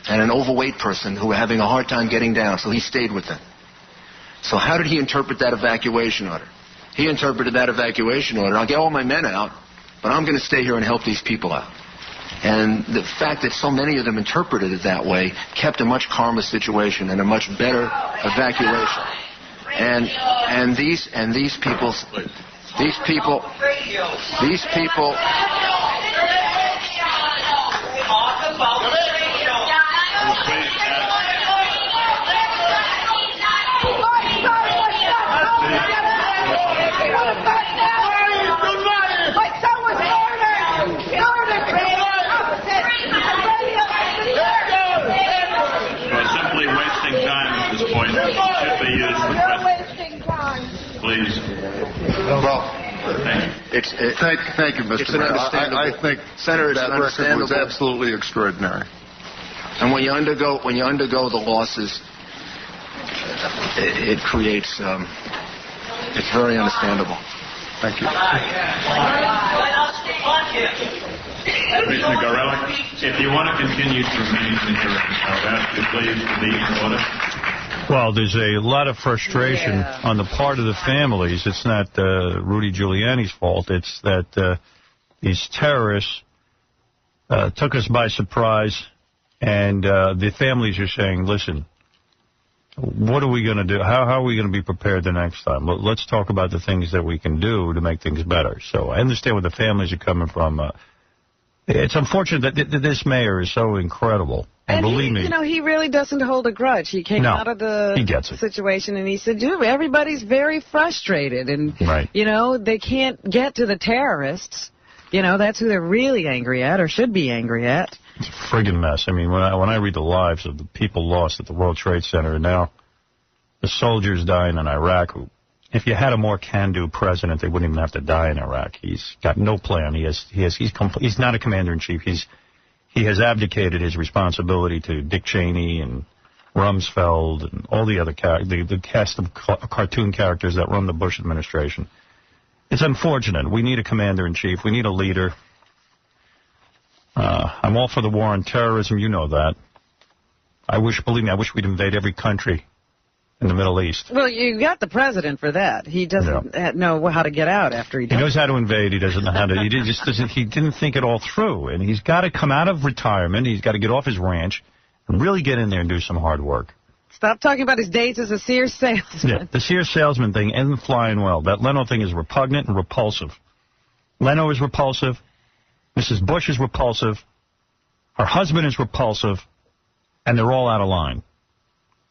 and an overweight person who were having a hard time getting down, so he stayed with them. So how did he interpret that evacuation order? He interpreted that evacuation order, I'll get all my men out, but I'm going to stay here and help these people out. And the fact that so many of them interpreted it that way kept a much calmer situation and a much better evacuation. And these people. Please. Well, thank you, Mr. Mayor. I think Senator, that record was absolutely extraordinary. And when you undergo the losses, it creates It's very understandable. Thank you. Commissioner Gorelick, if you want to continue to remain in the hearing, I'll ask you please to be in order. Well, there's a lot of frustration on the part of the families. It's not Rudy Giuliani's fault. It's that these terrorists took us by surprise, and the families are saying, listen, what are we going to do? How are we going to be prepared the next time? Let's talk about the things that we can do to make things better. So I understand where the families are coming from. It's unfortunate that this mayor is so incredible. And believe me, he really doesn't hold a grudge. He came out of the situation and he said, dude, everybody's very frustrated. And, they can't get to the terrorists. That's who they're really angry at or should be angry at. It's a friggin' mess. I mean, when I read the lives of the people lost at the World Trade Center and now the soldiers dying in Iraq, who, if you had a more can-do president, they wouldn't even have to die in Iraq. He's got no plan. He's not a commander-in-chief. He has abdicated his responsibility to Dick Cheney and Rumsfeld and all the other the cast of cartoon characters that run the Bush administration. It's unfortunate. We need a commander-in-chief. We need a leader. I'm all for the war on terrorism. You know that. Believe me, I wish we'd invade every country in the Middle East. Well, you got the president for that. He doesn't know how to get out after he does. He knows how to invade. He doesn't know how to. He didn't think it all through. And he's got to come out of retirement. He's got to get off his ranch and really get in there and do some hard work. Stop talking about his dates as a Sears salesman. Yeah, the Sears salesman thing isn't flying well. That Leno thing is repugnant and repulsive. Leno is repulsive. Mrs. Bush is repulsive. Her husband is repulsive. And they're all out of line.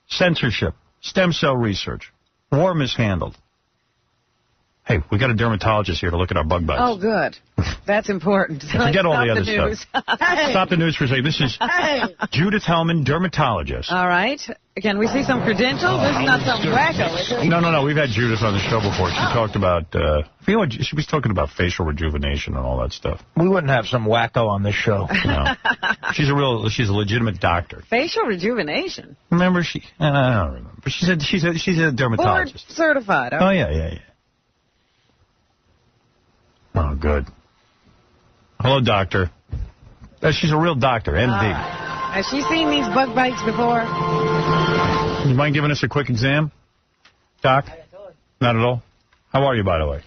Censorship. Stem cell research. War mishandled. Hey, we got a dermatologist here to look at our bug bites. Oh, good. That's important. Forget all the other stuff. Stop the news for a second. This is Judith Hellman, dermatologist. All right. Can we see some credentials? This is not some wacko, is it? No. We've had Judith on the show before. She talked about, she was talking about facial rejuvenation and all that stuff. We wouldn't have some wacko on this show. No. She's a legitimate doctor. Facial rejuvenation? Remember, I don't remember. She's a dermatologist. Board certified. Okay. Oh, yeah. Oh, good. Hello, doctor. She's a real doctor, MD. Has she seen these bug bites before? You mind giving us a quick exam, Doc? Not at all? How are you, by the way?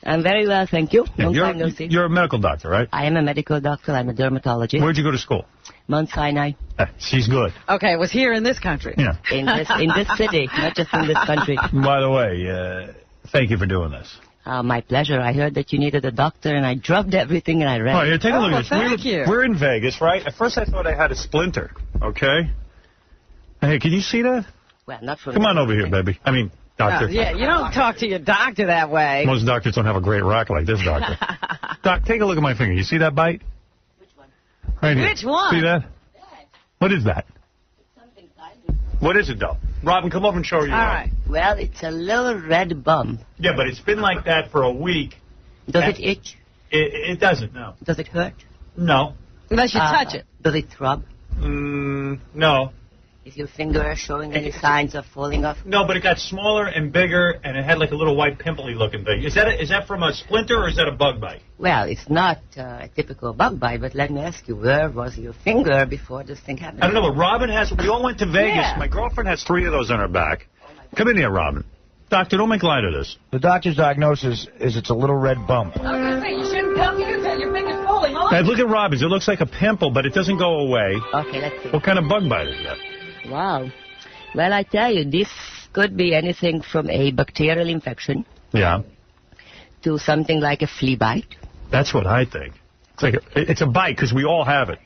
I'm very well, thank you. Yeah, you're a medical doctor, right? I am a medical doctor. I'm a dermatologist. Where'd you go to school? Mount Sinai. She's good. Okay, it was here in this country. Yeah. In this city, not just in this country. By the way, thank you for doing this. My pleasure. I heard that you needed a doctor, and I dropped everything and I ran. Oh, here, take a look at this. Thank you. We're in Vegas, right? At first I thought I had a splinter, okay? Hey, can you see that? Well, not from... Come on over here, baby. I mean, doctor. Yeah, you don't talk to your doctor that way. Most doctors don't have a great rack like this doctor. Doc, take a look at my finger. You see that bite? Which one? Right here. Which one? See that? What is that? Something tiny. What is it, though? Robin, come over and show her your All right. Well, it's a little red bump. Yeah, but it's been like that for a week. Does it itch? It doesn't, no. Does it hurt? No. Unless you touch it. Does it throb? No. Is your finger showing any signs of falling off? No, but it got smaller and bigger, and it had like a little white pimply looking thing. Is that from a splinter, or is that a bug bite? Well, it's not a typical bug bite, but let me ask you, where was your finger before this thing happened? I don't know, but Robin has... We all went to Vegas. Yeah. My girlfriend has 3 of those on her back. Come in here, Robin. Doctor, don't make light of this. The doctor's diagnosis is it's a little red bump. I was going to say, you shouldn't tell me that your finger's falling off. Hey, look at Robin's. It looks like a pimple, but it doesn't go away. Okay, let's see. What kind of bug bite is that? Wow. Well, I tell you, this could be anything from a bacterial infection. Yeah. To something like a flea bite. That's what I think. It's a bite, because we all have it.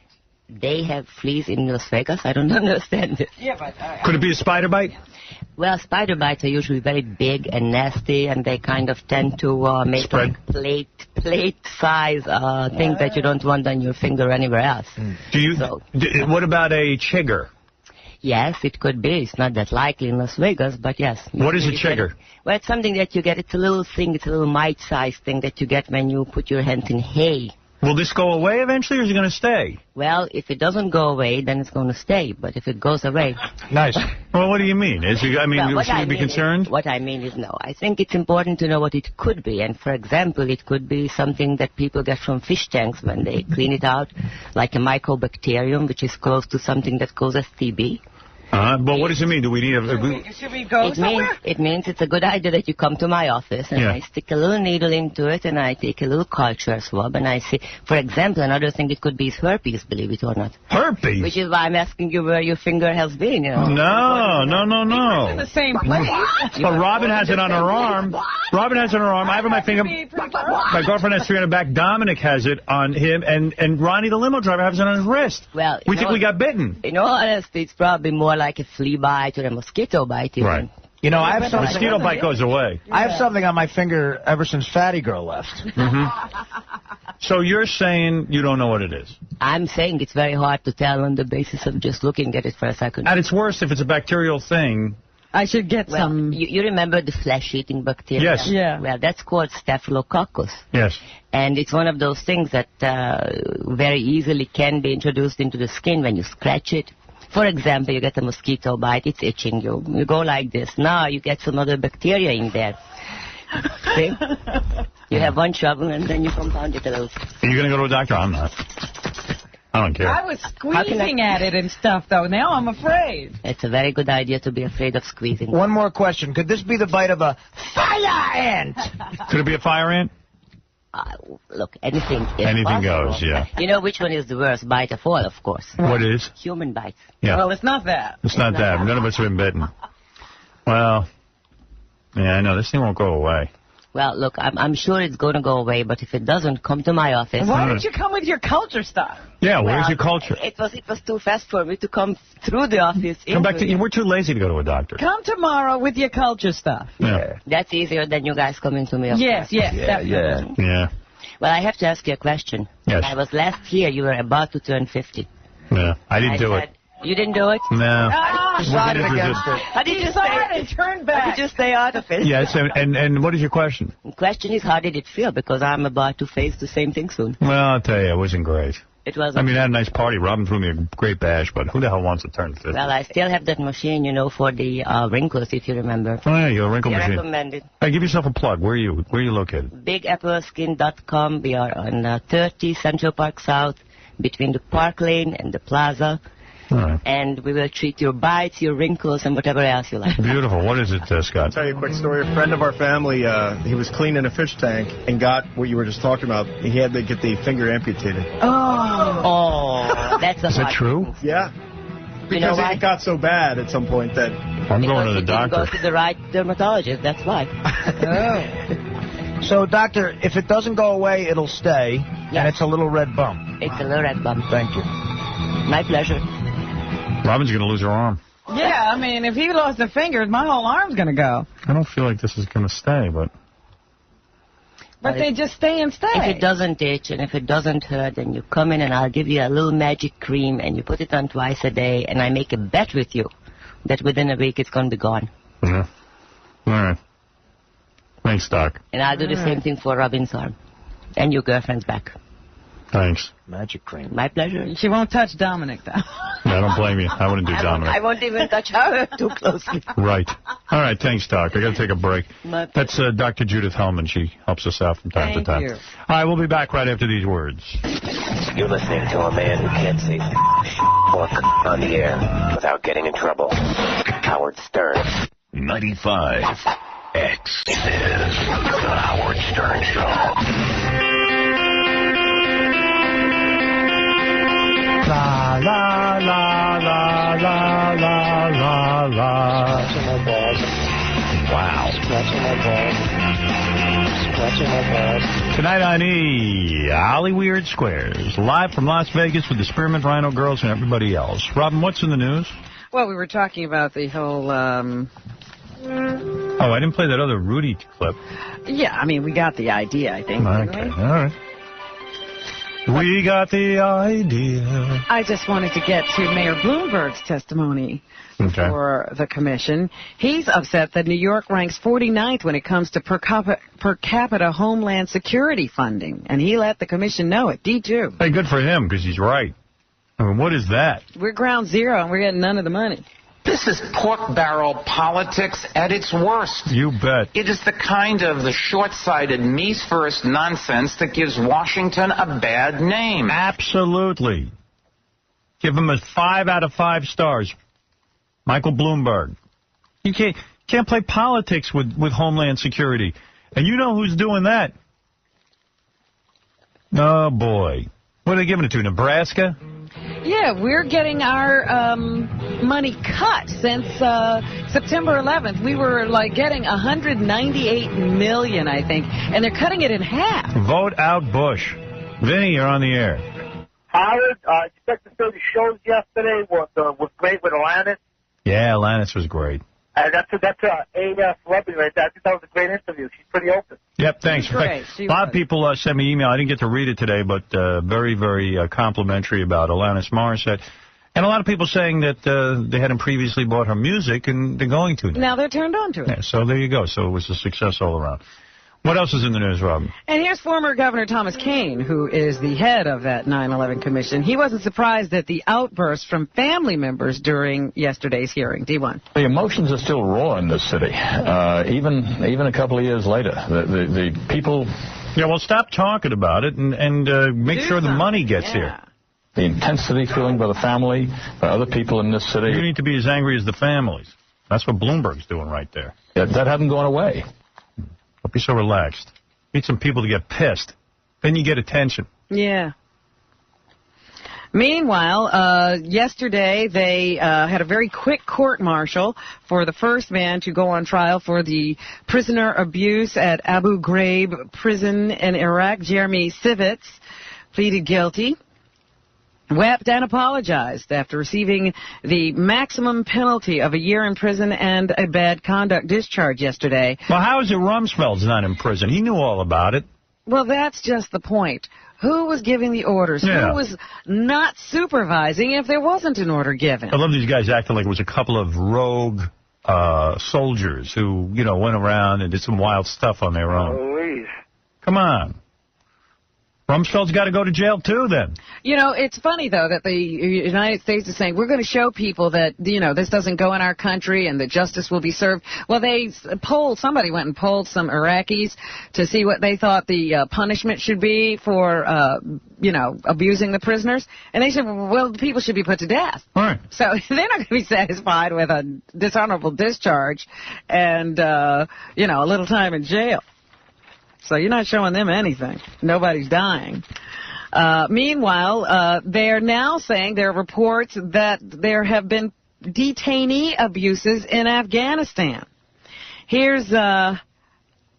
They have fleas in Las Vegas? I don't understand it. Yeah, but... Could it be a spider bite? Well, spider bites are usually very big and nasty, and they kind of tend to make Spread. like plate-size thing that you don't want on your finger anywhere else. What about a chigger? Yes, it could be. It's not that likely in Las Vegas, but yes. What is a chigger? Well, it's something that you get. It's a little thing. It's a little mite-sized thing that you get when you put your hand in hay. Will this go away eventually, or is it going to stay? Well, if it doesn't go away, then it's going to stay. But if it goes away... Nice. Well, what do you mean? Should we be concerned? What I mean is, no. I think it's important to know what it could be. And, for example, it could be something that people get from fish tanks when they clean it out, like a mycobacterium, which is close to something that causes TB. But what does it mean? Do we need Should we go somewhere? It means it's a good idea that you come to my office and I stick a little needle into it and I take a little culture swab and I see, for example, another thing it could be is herpes, believe it or not. Herpes? Which is why I'm asking you where your finger has been, you know. No. In the same place. But Robin has it on her arm. Robin has it on her arm. I have it on my finger. My girlfriend has 3 on her back. Dominic has it on him. And Ronnie, the limo driver, has it on his wrist. Well, we think we got bitten. In all honesty, it's probably more like a flea bite or a mosquito bite. Even. Right. You know, I have something. Mosquito bite goes away. I have something on my finger ever since Fatty Girl left. So you're saying you don't know what it is? I'm saying it's very hard to tell on the basis of just looking at it for a second. At its worst, if it's a bacterial thing... I should get some... You remember the flesh-eating bacteria? Yes. Yeah. Well, that's called Staphylococcus. Yes. And it's one of those things that very easily can be introduced into the skin when you scratch it. For example, you get a mosquito bite, it's itching you. You go like this. Now you get some other bacteria in there. See? You have one trouble and then you compound it a little. Are you going to go to a doctor? I'm not. I don't care. I was squeezing at it and stuff, though. Now I'm afraid. It's a very good idea to be afraid of squeezing. One more question. Could this be the bite of a fire ant? Could it be a fire ant? Look, anything is Anything possible. goes, yeah. You know which one is the worst bite of all, of course? What is? Human bites. Yeah. Well, it's not that. It's not that. None of us have been bitten. Well, yeah, I know. This thing won't go away. Well, look, I'm sure it's going to go away, but if it doesn't, come to my office. Why don't you come with your culture stuff? Yeah, where's your culture? It was too fast for me to come through the office. Come back to... We're too lazy to go to a doctor. Come tomorrow with your culture stuff. Yeah. That's easier than you guys coming to me. Yes, definitely. Yeah. Well, I have to ask you a question. Yes. When I was last here, you were about to turn 50. Yeah, I didn't do it. You didn't do it? No. Decided against it. How did you and turn back? How did you stay out of it? Yes, and what is your question? The question is, how did it feel? Because I'm about to face the same thing soon. Well, I'll tell you, it wasn't great. It wasn't. I mean, I had a nice party. Robin threw me a great bash, but who the hell wants to turn 50? Well, I still have that machine, you know, for the wrinkles, if you remember. Oh, yeah, your wrinkle machine. Recommended. Hey, give yourself a plug. Where are you located? BigAppleSkin.com. We are on 30 Central Park South, between the Park Lane and the Plaza. All right. And we will treat your bites, your wrinkles, and whatever else you like. Beautiful. What is it, Scott? I'll tell you a quick story. A friend of our family, he was cleaning a fish tank and got what you were just talking about. He had to get the finger amputated. Oh, that's Is that true? Yeah. Because You know why? it got so bad at some point that... I'm going to the doctor. Go to the right dermatologist, that's why. So, doctor, if it doesn't go away, it'll stay, and it's a little red bump. It's a little red bump. Thank you. My pleasure. Robin's going to lose her arm. Yeah, I mean, if he lost a finger, my whole arm's going to go. I don't feel like this is going to stay, but... But they just stay and stay. If it doesn't itch and if it doesn't hurt, then you come in and I'll give you a little magic cream and you put it on twice a day and I make a bet with you that within a week it's going to be gone. Yeah. All right. Thanks, Doc. And I'll do the same thing for Robin's arm. And your girlfriend's back. Thanks. Magic cream. My pleasure. She won't touch Dominic, though. Yeah, I don't blame you. I wouldn't do Dominic. I won't even touch her too closely. Right. All right, thanks, Doc. I got to take a break. My That's Dr. Judith Hellman. She helps us out from time to time. you. All right, we'll be back right after these words. You're listening to a man who can't say work on the air without getting in trouble. Howard Stern. 95 X. This is the Howard Stern Show. La, la, la, la, la, la, la, la. Scratching my balls. Wow. Scratching my balls. Scratching my balls. Tonight on E, Ollie Weird Squares, live from Las Vegas with the Spearmint Rhino Girls and everybody else. Robin, what's in the news? Well, we were talking about the whole... Oh, I didn't play that other Rudy clip. Yeah, I mean, we got the idea, I think. Okay, all right. We got the idea. I just wanted to get to Mayor Bloomberg's testimony for the commission. He's upset that New York ranks 49th when it comes to per capita homeland security funding, and he let the commission know it. D2. Hey, good for him, because he's right. I mean, what is that? We're ground zero, and we're getting none of the money. This is pork barrel politics at its worst. You bet. It is the kind of the short-sighted, me-first nonsense that gives Washington a bad name. Absolutely. Give him a 5 out of 5 stars. Michael Bloomberg. You can't play politics with Homeland Security. And you know who's doing that? Oh, boy. What are they giving it to, Nebraska? Yeah, we're getting our money cut since September 11th. We were getting $198 million, I think, and they're cutting it in half. Vote out Bush. Vinny, you're on the air. Howard, expect to see the shows yesterday was great with Alanis. Yeah, Alanis was great. That's a celebrity right there. I think that was a great interview. She's pretty open. Yep, thanks. In fact, a lot of people sent me email. I didn't get to read it today, but very, very complimentary about Alanis Morissette. And a lot of people saying that they hadn't previously bought her music, and they're going to now. Now they're turned on to it. Yeah, so there you go. So it was a success all around. What else is in the news, Rob? And here's former Governor Thomas Kean, who is the head of that 9/11 commission. He wasn't surprised at the outburst from family members during yesterday's hearing. D1. The emotions are still raw in this city, even a couple of years later. The people... Yeah, well, stop talking about it and make sure the money gets here. The intensity feeling by the family, by other people in this city. You need to be as angry as the families. That's what Bloomberg's doing right there. That hasn't gone away. Don't be so relaxed. Need some people to get pissed. Then you get attention. Yeah. Meanwhile, yesterday they had a very quick court-martial for the first man to go on trial for the prisoner abuse at Abu Ghraib prison in Iraq. Jeremy Sivitz pleaded guilty, wept and apologized after receiving the maximum penalty of a year in prison and a bad conduct discharge yesterday. Well, how is it Rumsfeld's not in prison? He knew all about it. Well, that's just the point. Who was giving the orders? Yeah. Who was not supervising if there wasn't an order given? I love these guys acting like it was a couple of rogue soldiers who, went around and did some wild stuff on their own. Please. Come on. Rumsfeld's got to go to jail, too, then. It's funny, though, that the United States is saying, we're going to show people that, this doesn't go in our country and that justice will be served. Well, somebody went and polled some Iraqis to see what they thought the punishment should be for, abusing the prisoners. And they said, well, the people should be put to death. All right. So they're not going to be satisfied with a dishonorable discharge and, a little time in jail. So you're not showing them anything. Nobody's dying. Meanwhile, they're now saying there are reports that there have been detainee abuses in Afghanistan. Here's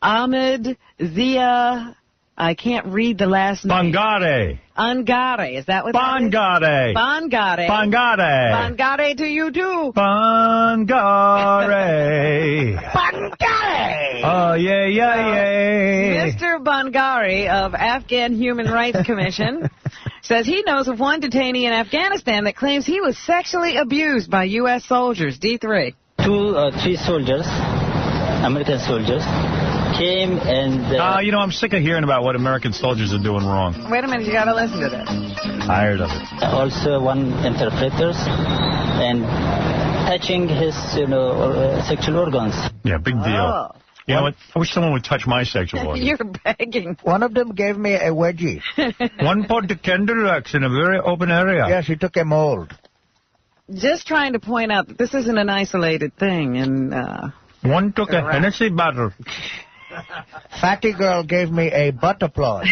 Ahmed Zia. I can't read the last name. Angare. Is that what that is? Bangare. Bangare to you, too. Bangare. Bangare. Oh, yeah. Mr. Bangare of Afghan Human Rights Commission says he knows of one detainee in Afghanistan that claims he was sexually abused by U.S. soldiers. D3. 3 soldiers, American soldiers, came and... I'm sick of hearing about what American soldiers are doing wrong. Wait a minute, you got to listen to this. Tired of it. Also one interpreters and touching his, sexual organs. Yeah, big deal. Oh. You know what? I wish someone would touch my sexual organs. You're begging. One of them gave me a wedgie. One put the candle wax in a very open area. Yeah, she took a mold. Just trying to point out that this isn't an isolated thing. And one took a Hennessy bottle. Fatty girl gave me a butterfly.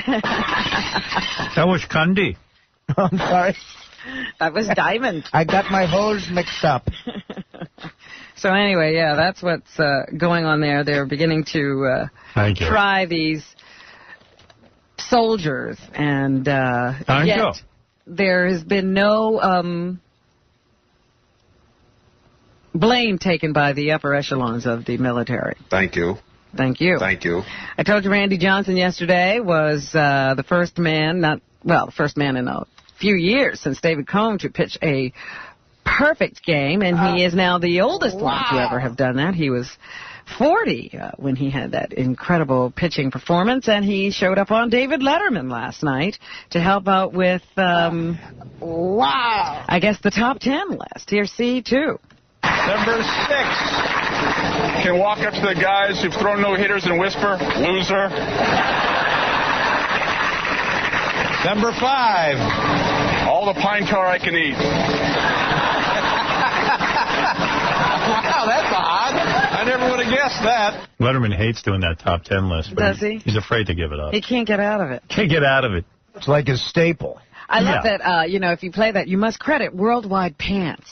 That was candy. I'm sorry. That was diamond. I got my holes mixed up. So anyway, yeah, that's what's going on there. They're beginning to try these soldiers, and yet there has been no blame taken by the upper echelons of the military. Thank you. Thank you. Thank you. I told you Randy Johnson yesterday was the first man, not the first man in a few years since David Cone to pitch a perfect game, and he is now the oldest one to ever have done that. He was 40 when he had that incredible pitching performance, and he showed up on David Letterman last night to help out with, I guess, the top 10 list. Here's C2. Number 6 can walk up to the guys who've thrown no-hitters and whisper, loser. Number 5, all the pine tar I can eat. Wow, that's odd. I never would have guessed that. Letterman hates doing that top 10 list. But Does he? He's afraid to give it up. He can't get out of it. Can't get out of it. It's like his staple. I love that, if you play that, you must credit Worldwide Pants.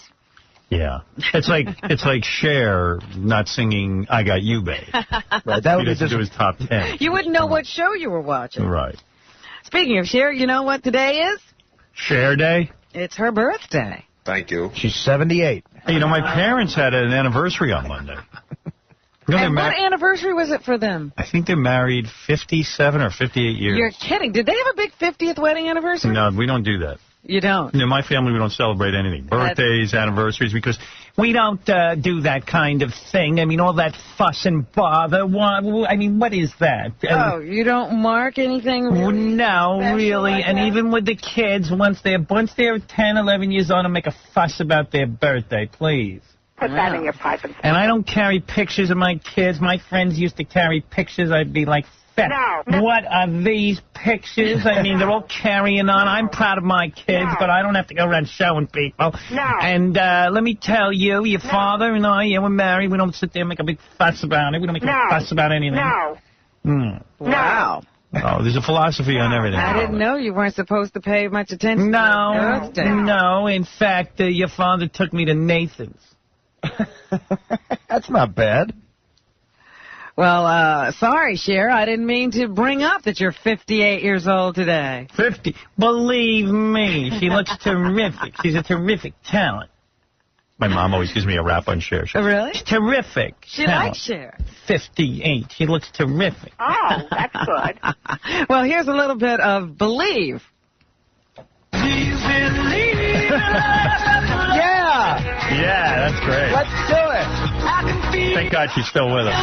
Yeah. It's like Cher not singing I Got You, Babe. Right, that would he be doesn't do his top 10. You wouldn't know what show you were watching. Right. Speaking of Cher, you know what today is? Cher Day? It's her birthday. Thank you. She's 78. Hey, my parents had an anniversary on Monday. And what anniversary was it for them? I think they're married 57 or 58 years. You're kidding. Did they have a big 50th wedding anniversary? No, we don't do that. You don't? In my family, we don't celebrate anything. Birthdays, anniversaries, because we don't do that kind of thing. I mean, all that fuss and bother. What is that? Oh, you don't mark anything really No, really. Like and that? even with the kids, once they're 10, 11 years old, to make a fuss about their birthday, please. Put that in your pipe. And I don't carry pictures of my kids. My friends used to carry pictures. I'd be like, No. what are these pictures? I mean, they're all carrying on. I'm proud of my kids, but I don't have to go around showing people. No. And let me tell you, your father and I, we're married. We don't sit there and make a big fuss about it. We don't make a fuss about anything. No. Wow. Oh, there's a philosophy on everything. I didn't know you weren't supposed to pay much attention to her birthday. No. In fact, your father took me to Nathan's. That's not bad. Well, sorry, Cher. I didn't mean to bring up that you're 58 years old today. 50. Believe me, she looks terrific. She's a terrific talent. My mom always gives me a rap on Cher. Oh, really? She's terrific. She talent. likes Cher. 58. She looks terrific. Oh, that's good. Well, here's a little bit of Believe. Yeah, that's great. Let's do it. Thank God she's still with us.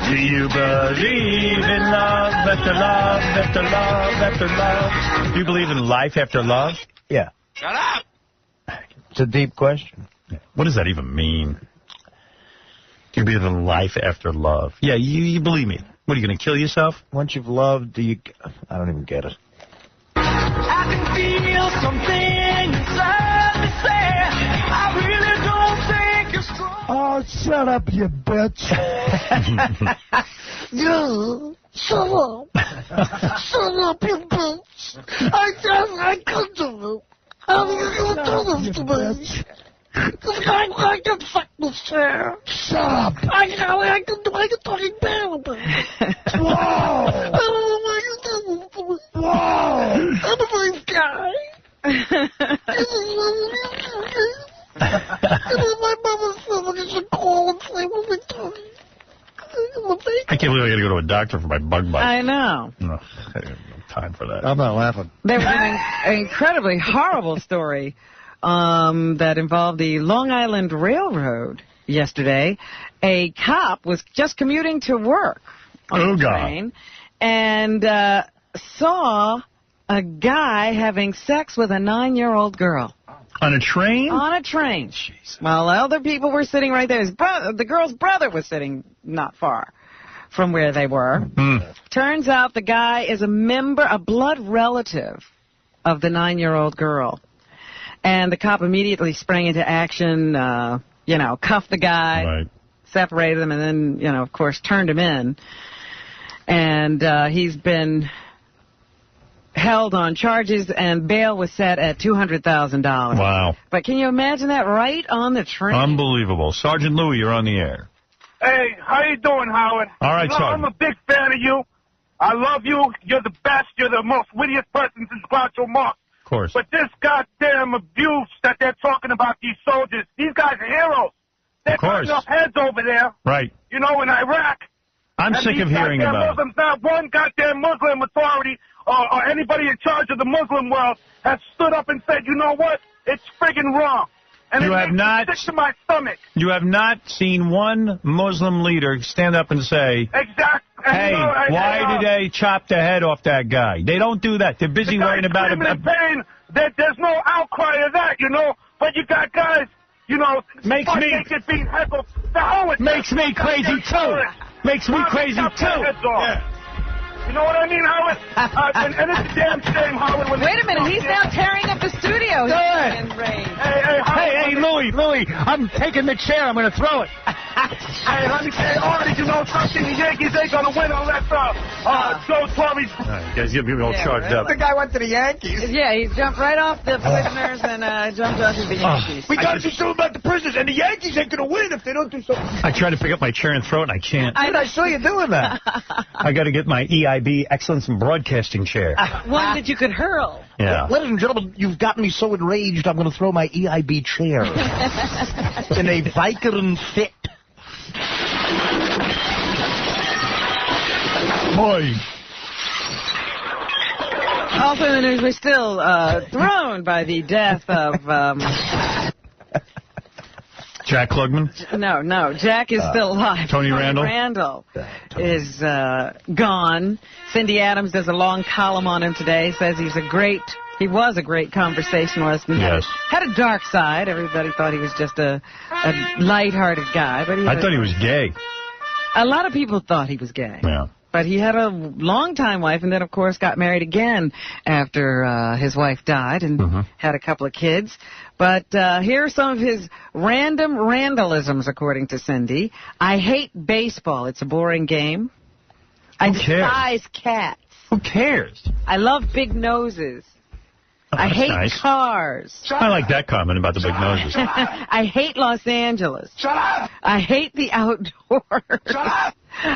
Do you believe in love after love after love after love? Do you believe in life after love? Yeah. Shut up! It's a deep question. What does that even mean? Do you believe in life after love? Yeah, you believe me. What, are you going to kill yourself? Once you've loved, I don't even get it. I can feel something inside me say, I really don't think you're strong. Oh, shut up, you bitch. Yeah, shut up. Shut up, you bitch. I could do it. How are you going to do this to me? Because I can fuck this chair. Shut up. I can talking bad about it. Whoa. Whoa. I'm a nice guy. My mama said I should call and say what we're talking. I can't believe I got to go to a doctor for my bug bite. I know. No, I have no time for that. I'm not laughing. There was an incredibly horrible story that involved the Long Island Railroad yesterday. A cop was just commuting to work on the train and saw a guy having sex with a 9-year-old girl. On a train? On a train. Jesus. While other people were sitting right there. The girl's brother was sitting not far from where they were. Turns out the guy is a blood relative of the 9-year-old girl. And the cop immediately sprang into action, cuffed the guy, separated him, and then, of course, turned him in. And he's been held on charges, and bail was set at $200,000. Wow. But can you imagine that right on the train? Unbelievable. Sergeant Louis, you're on the air. Hey, how you doing, Howard? All right, I'm a big fan of you. I love you. You're the best. You're the most wittiest person since Groucho Marx. Of course. But this goddamn abuse that they're talking about these soldiers, these guys are heroes. They're course. enough heads over there. Right. You know, in Iraq. I'm sick of hearing about Muslims, not one goddamn Muslim authority or anybody in charge of the Muslim world has stood up and said, you know what? It's friggin' wrong. And You it have makes not- me sick to my stomach. You have not seen one Muslim leader stand up and say, Exactly. hey, why did they chop the head off that guy? They don't do that. They're busy worrying about it. In pain, there's no outcry of that, you know. But you got guys, you know, Makes me- naked being heckled. The hell with Makes that. me crazy, too. Makes me crazy, Chop their too. heads off. You know what I mean, Howard? And it's a damn shame, Howard. When Wait a minute, he's now tearing up the studio. Hey, Louie, I'm taking the chair. I'm going to throw it. Hey, let me say, Artie, you know something? The Yankees ain't going to win unless Joe Torre. You guys get me all charged up. The guy went to the Yankees. Yeah, he jumped right off the prisoners and jumped onto the Yankees. We got to do something about the prisoners, and the Yankees ain't going to win if they don't do something. I tried to pick up my chair and throw it, and I can't. I saw you doing that. I got to get my EIB Excellence in Broadcasting chair. One that you could hurl. Yeah. Ladies and gentlemen, you've gotten me so enraged, I'm going to throw my EIB chair in a Vicodin fit. Boy. Also in the news, we're still thrown by the death of... Jack Klugman? No, Jack is still alive. Tony Randall? Randall is gone. Cindy Adams does a long column on him today, says he was a great conversationalist and had a dark side. Everybody thought he was just a light-hearted guy. But I thought he was gay. A lot of people thought he was gay. Yeah. But he had a long-time wife and then, of course, got married again after his wife died and had a couple of kids. But here are some of his random Randallisms, according to Cindy. I hate baseball. It's a boring game. I despise cats. Who cares? I love big noses. I hate cars. I like that comment about the big noses. I hate Los Angeles. Shut up! I hate the outdoors. Shut up!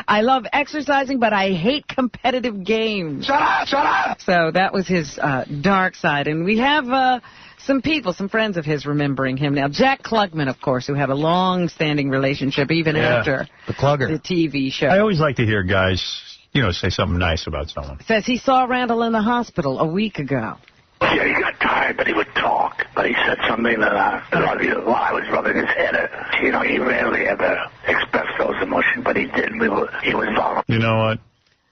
I love exercising, but I hate competitive games. Shut up! Shut up! So that was his dark side. And we have some friends of his remembering him now. Jack Klugman, of course, who had a long-standing relationship even after the TV show. I always like to hear guys, say something nice about someone. Says he saw Randall in the hospital a week ago. Yeah, he got tired, but he would talk. But he said something that while I was rubbing his head, he rarely ever expressed those emotions, but he did. He was vulnerable. You know what?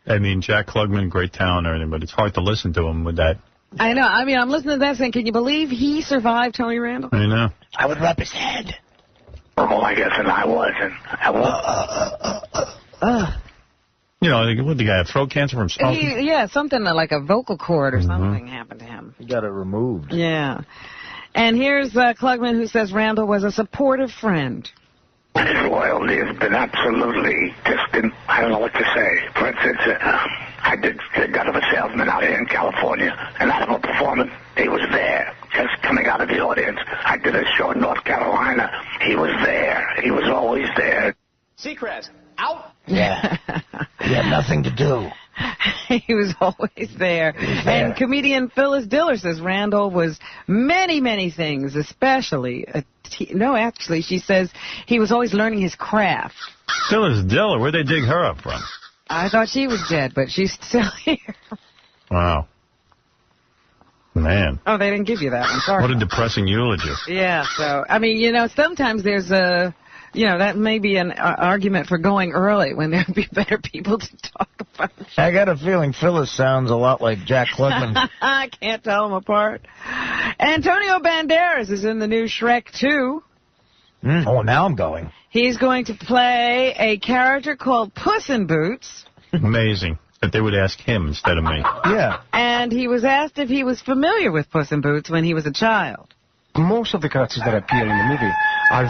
I mean, Jack Klugman, great talent and everything, but it's hard to listen to him with that. I know. I mean, I'm listening to that saying, can you believe he survived Tony Randall? I know. I would rub his head. Well, I guess, and I wasn't. What, the guy have throat cancer from smoking? Something like a vocal cord or something happened to him. He got it removed. Yeah. And here's Klugman, who says Randall was a supportive friend. His loyalty has been absolutely distant. I don't know what to say. For instance, I did the gut of a salesman out here in California, and out of a performance, he was there, just coming out of the audience. I did a show in North Carolina. He was there. He was always there. Seacrest, out. Yeah. He had nothing to do. He was always there. And comedian Phyllis Diller says Randall was many, many things, especially... actually, she says he was always learning his craft. Phyllis Diller, where'd they dig her up from? I thought she was dead, but she's still here. Wow. Man. Oh, they didn't give you that one. Sorry. What a depressing eulogy. Yeah, so, I mean, sometimes there's a... that may be an argument for going early when there would be better people to talk about. I got a feeling Phyllis sounds a lot like Jack Klugman. I can't tell them apart. Antonio Banderas is in the new Shrek 2. Oh, now I'm going. He's going to play a character called Puss in Boots. Amazing that they would ask him instead of me. Yeah. And he was asked if he was familiar with Puss in Boots when he was a child. Most of the characters that appear in the movie are...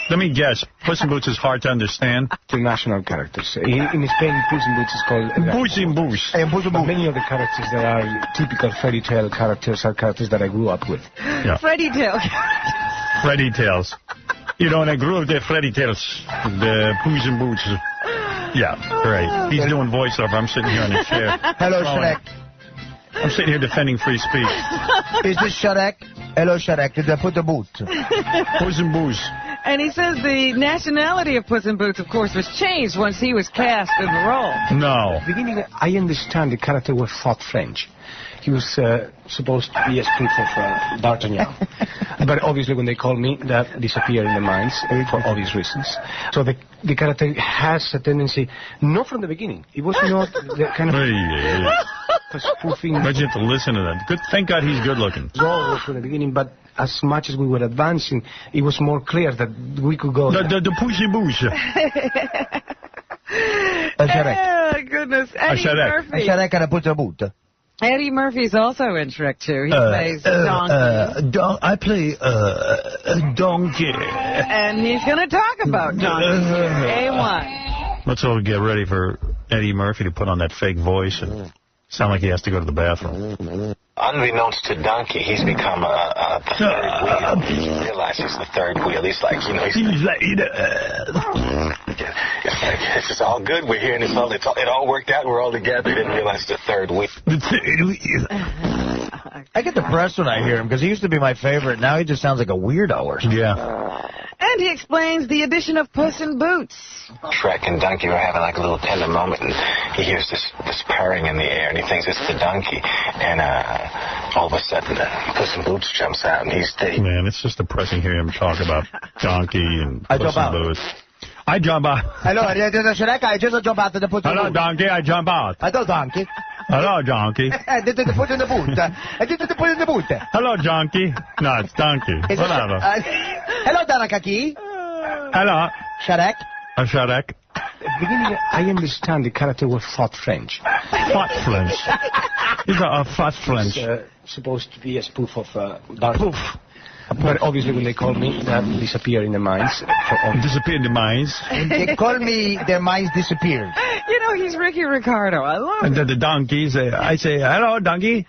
Let me guess. Puss in Boots is hard to understand? The national characters. In Spain, Puss in Boots is called... Puss in Boots. Many of the characters that are typical fairy tale characters are characters that I grew up with. Yeah. Freddy Tale. Freddy Tales. And I grew up with the Freddy Tales. The Puss in Boots. Yeah, great. He's doing voiceover. I'm sitting here in a chair. Hello, Shrek. I'm sitting here defending free speech. Is this Shrek? Hello, Shrek. Did I put the boot? Puss in Boots. And he says the nationality of Puss in Boots, of course, was changed once he was cast in the role. No. Beginning, I understand the character was thought French. He was supposed to be a spoof of D'Artagnan. But obviously when they called me, that disappeared in the minds for obvious reasons. So the character has a tendency, not from the beginning. It was not the kind of spoofing. But you have to listen to that. Good. Thank God he's good looking. All from the beginning, but as much as we were advancing, it was more clear that we could go. The pushy boosh. Oh, goodness. Eddie Murphy. Eddie Murphy's also in Shrek 2. He plays Donkey. I play Donkey. And he's going to talk about Donkey. A1. Let's all get ready for Eddie Murphy to put on that fake voice and sound like he has to go to the bathroom. Unbeknownst to Donkey, he's become the third wheel. He realizes he's the third wheel. He's like, you know, he's like, it's just all good. We're here, and it all worked out. We're all together. He didn't realize the third wheel. I get depressed when I hear him because he used to be my favorite. Now he just sounds like a weirdo or something. Yeah. And he explains the addition of Puss in Boots. Shrek and Donkey were having like a little tender moment, and he hears this purring in the air, and he thinks it's the donkey. And all of a sudden, Puss in Boots jumps out, and he's dead. Man, it's just depressing hearing him talk about Donkey and Puss in Boots. I jump out. Hello, Shrek, I just jump out of the Puss in Boots. Hello, Donkey, I jump out. Hello, Donkey. Hello, Donkey. I did the Puss in the Boot. I did the Puss in the Boot. Hello, Donkey. No, it's Donkey. Whatever. Hello, Danakaki. Hello. Shrek. Shrek. Beginning, I understand the character was thought French. Thought French. He's a thought French. Supposed to be a spoof of D'Artagnan. But obviously when they called me, that disappeared in the minds. Disappeared in the minds? When they called me, their minds disappeared. You know, he's Ricky Ricardo. I love it. And the donkeys, I say, hello, donkey.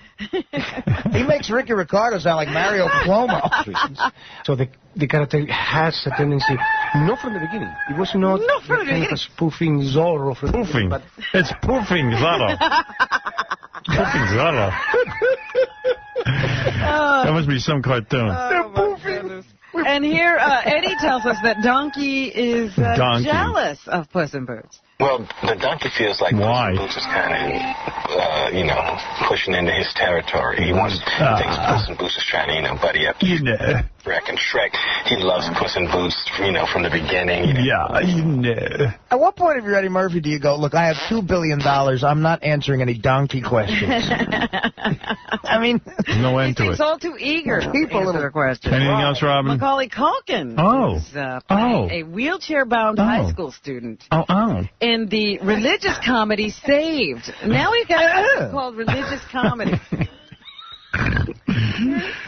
He makes Ricky Ricardo sound like Mario Cuomo. So the character has a tendency, not from the beginning. It was not kind of spoofing Zorro. Spoofing. It's spoofing Zorro. Spoofing Zorro. That must be some cartoon. And here, Eddie tells us that Donkey is jealous of Puss in Boots. Well, the donkey feels like Puss in Boots is kind of, pushing into his territory. He wants thinks Puss in Boots is trying to, buddy up. Shrek and Shrek. He loves Puss in Boots, from the beginning. Yeah, At what point, if you're Eddie Murphy, do you go, look, I have $2 billion. I'm not answering any donkey questions. I mean, there's no end to it. It's all too eager to answer the question. Anything else, Robin? Macaulay Culkin is a wheelchair-bound high school student. In the religious comedy Saved. Now we've got something called religious comedy.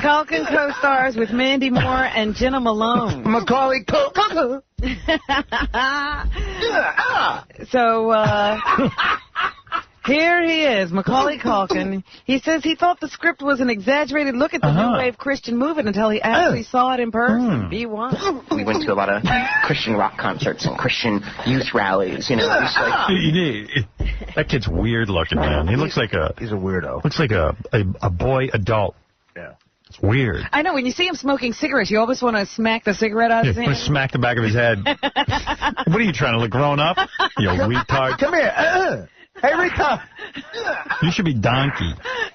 Culkin co-stars with Mandy Moore and Jenna Malone. Macaulay Culkin. So, here he is, Macaulay Culkin. He says he thought the script was an exaggerated look at the new wave Christian movement until he actually saw it in person. B1. We went to a lot of Christian rock concerts and Christian youth rallies. That kid's weird looking, man. He looks like he's a weirdo. Looks like a boy adult. Yeah. It's weird. I know, when you see him smoking cigarettes, you always want to smack the cigarette out of his hand. Smack the back of his head. What are you trying to look grown up? You retard. Come here. Hey, Rita. You should be Donkey.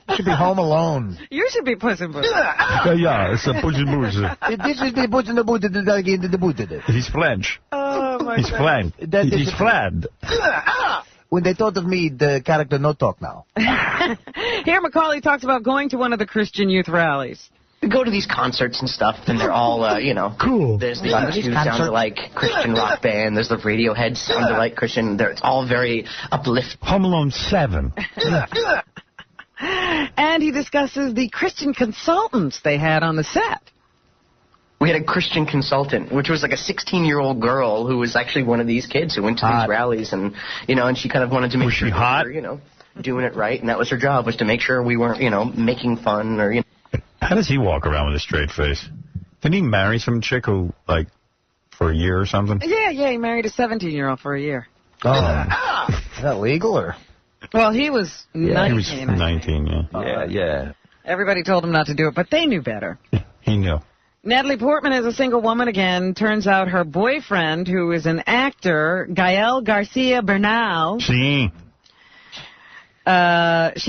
You should be Home Alone. You should be Puss in Boots. Yeah, it's a Puss in Boots. This is the Puss in the Boot, the donkey in the boot. He's French. Oh, my He's God. French. He's flat. When they thought of me, the character no talk now. Here Macaulay talks about going to one of the Christian youth rallies. We go to these concerts and stuff, and they're all, cool. There's the U2 sound like Christian rock band. There's the Radiohead sound like Christian. It's all very uplifting. Home Alone 7. And he discusses the Christian consultants they had on the set. We had a Christian consultant, which was like a 16-year-old girl who was actually one of these kids who went to these rallies, and and she kind of wanted to make sure we were, doing it right, and that was her job, was to make sure we weren't, making fun or. How does he walk around with a straight face? Didn't he marry some chick who, for a year or something? Yeah, he married a 17-year-old for a year. Oh. Is that legal, or? Well, he was 19. He was 19, yeah. Yeah. Everybody told him not to do it, but they knew better. He knew. Natalie Portman is a single woman again. Turns out her boyfriend, who is an actor, Gael Garcia Bernal, she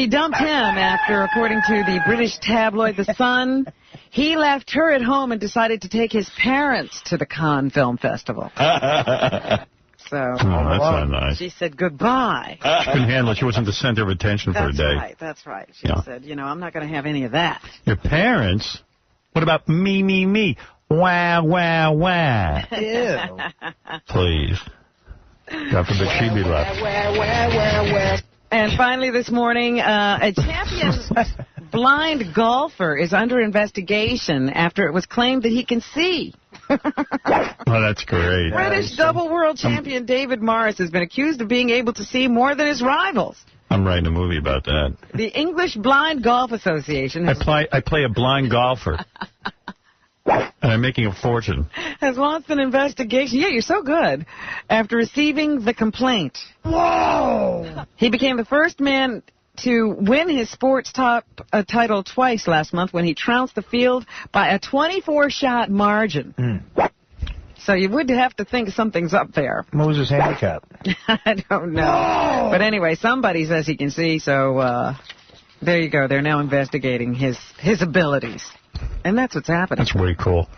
dumped him after, according to the British tabloid The Sun, he left her at home and decided to take his parents to the Cannes Film Festival. So that's not nice. She said goodbye. She couldn't handle it. She wasn't the center of attention for a day. That's right. She said, I'm not going to have any of that. Your parents? What about me? Wah, wah, wah. Ew. Please. God forbid she be left. And finally this morning, a champion blind golfer is under investigation after it was claimed that he can see. Oh, that's great. British double world champion David Morris has been accused of being able to see more than his rivals. I'm writing a movie about that. The English Blind Golf Association I play a blind golfer. And I'm making a fortune. Has launched an investigation. Yeah, you're so good. After receiving the complaint. Whoa! He became the first man to win his sports title twice last month when he trounced the field by a 24-shot margin. So you would have to think something's up there. What was his handicap? I don't know. Whoa! But anyway, somebody says he can see, so there you go. They're now investigating his abilities. And that's what's happening. That's pretty cool.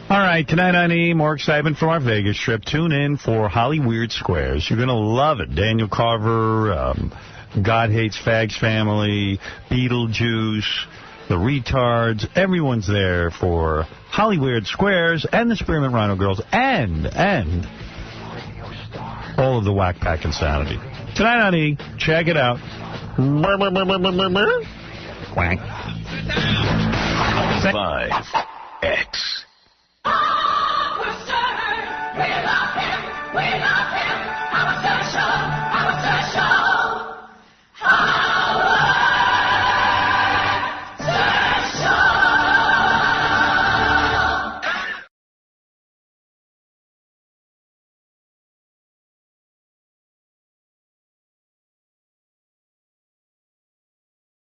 All right, tonight on E! More excitement from our Vegas trip. Tune in for Hollyweird Squares. You're going to love it. Daniel Carver, God Hates Fags Family, Beetlejuice, the Retards. Everyone's there for Hollyweird Squares and the Spearmint Rhino Girls and all of the Whack Pack Insanity. Tonight on E! Check it out. Quack. 5.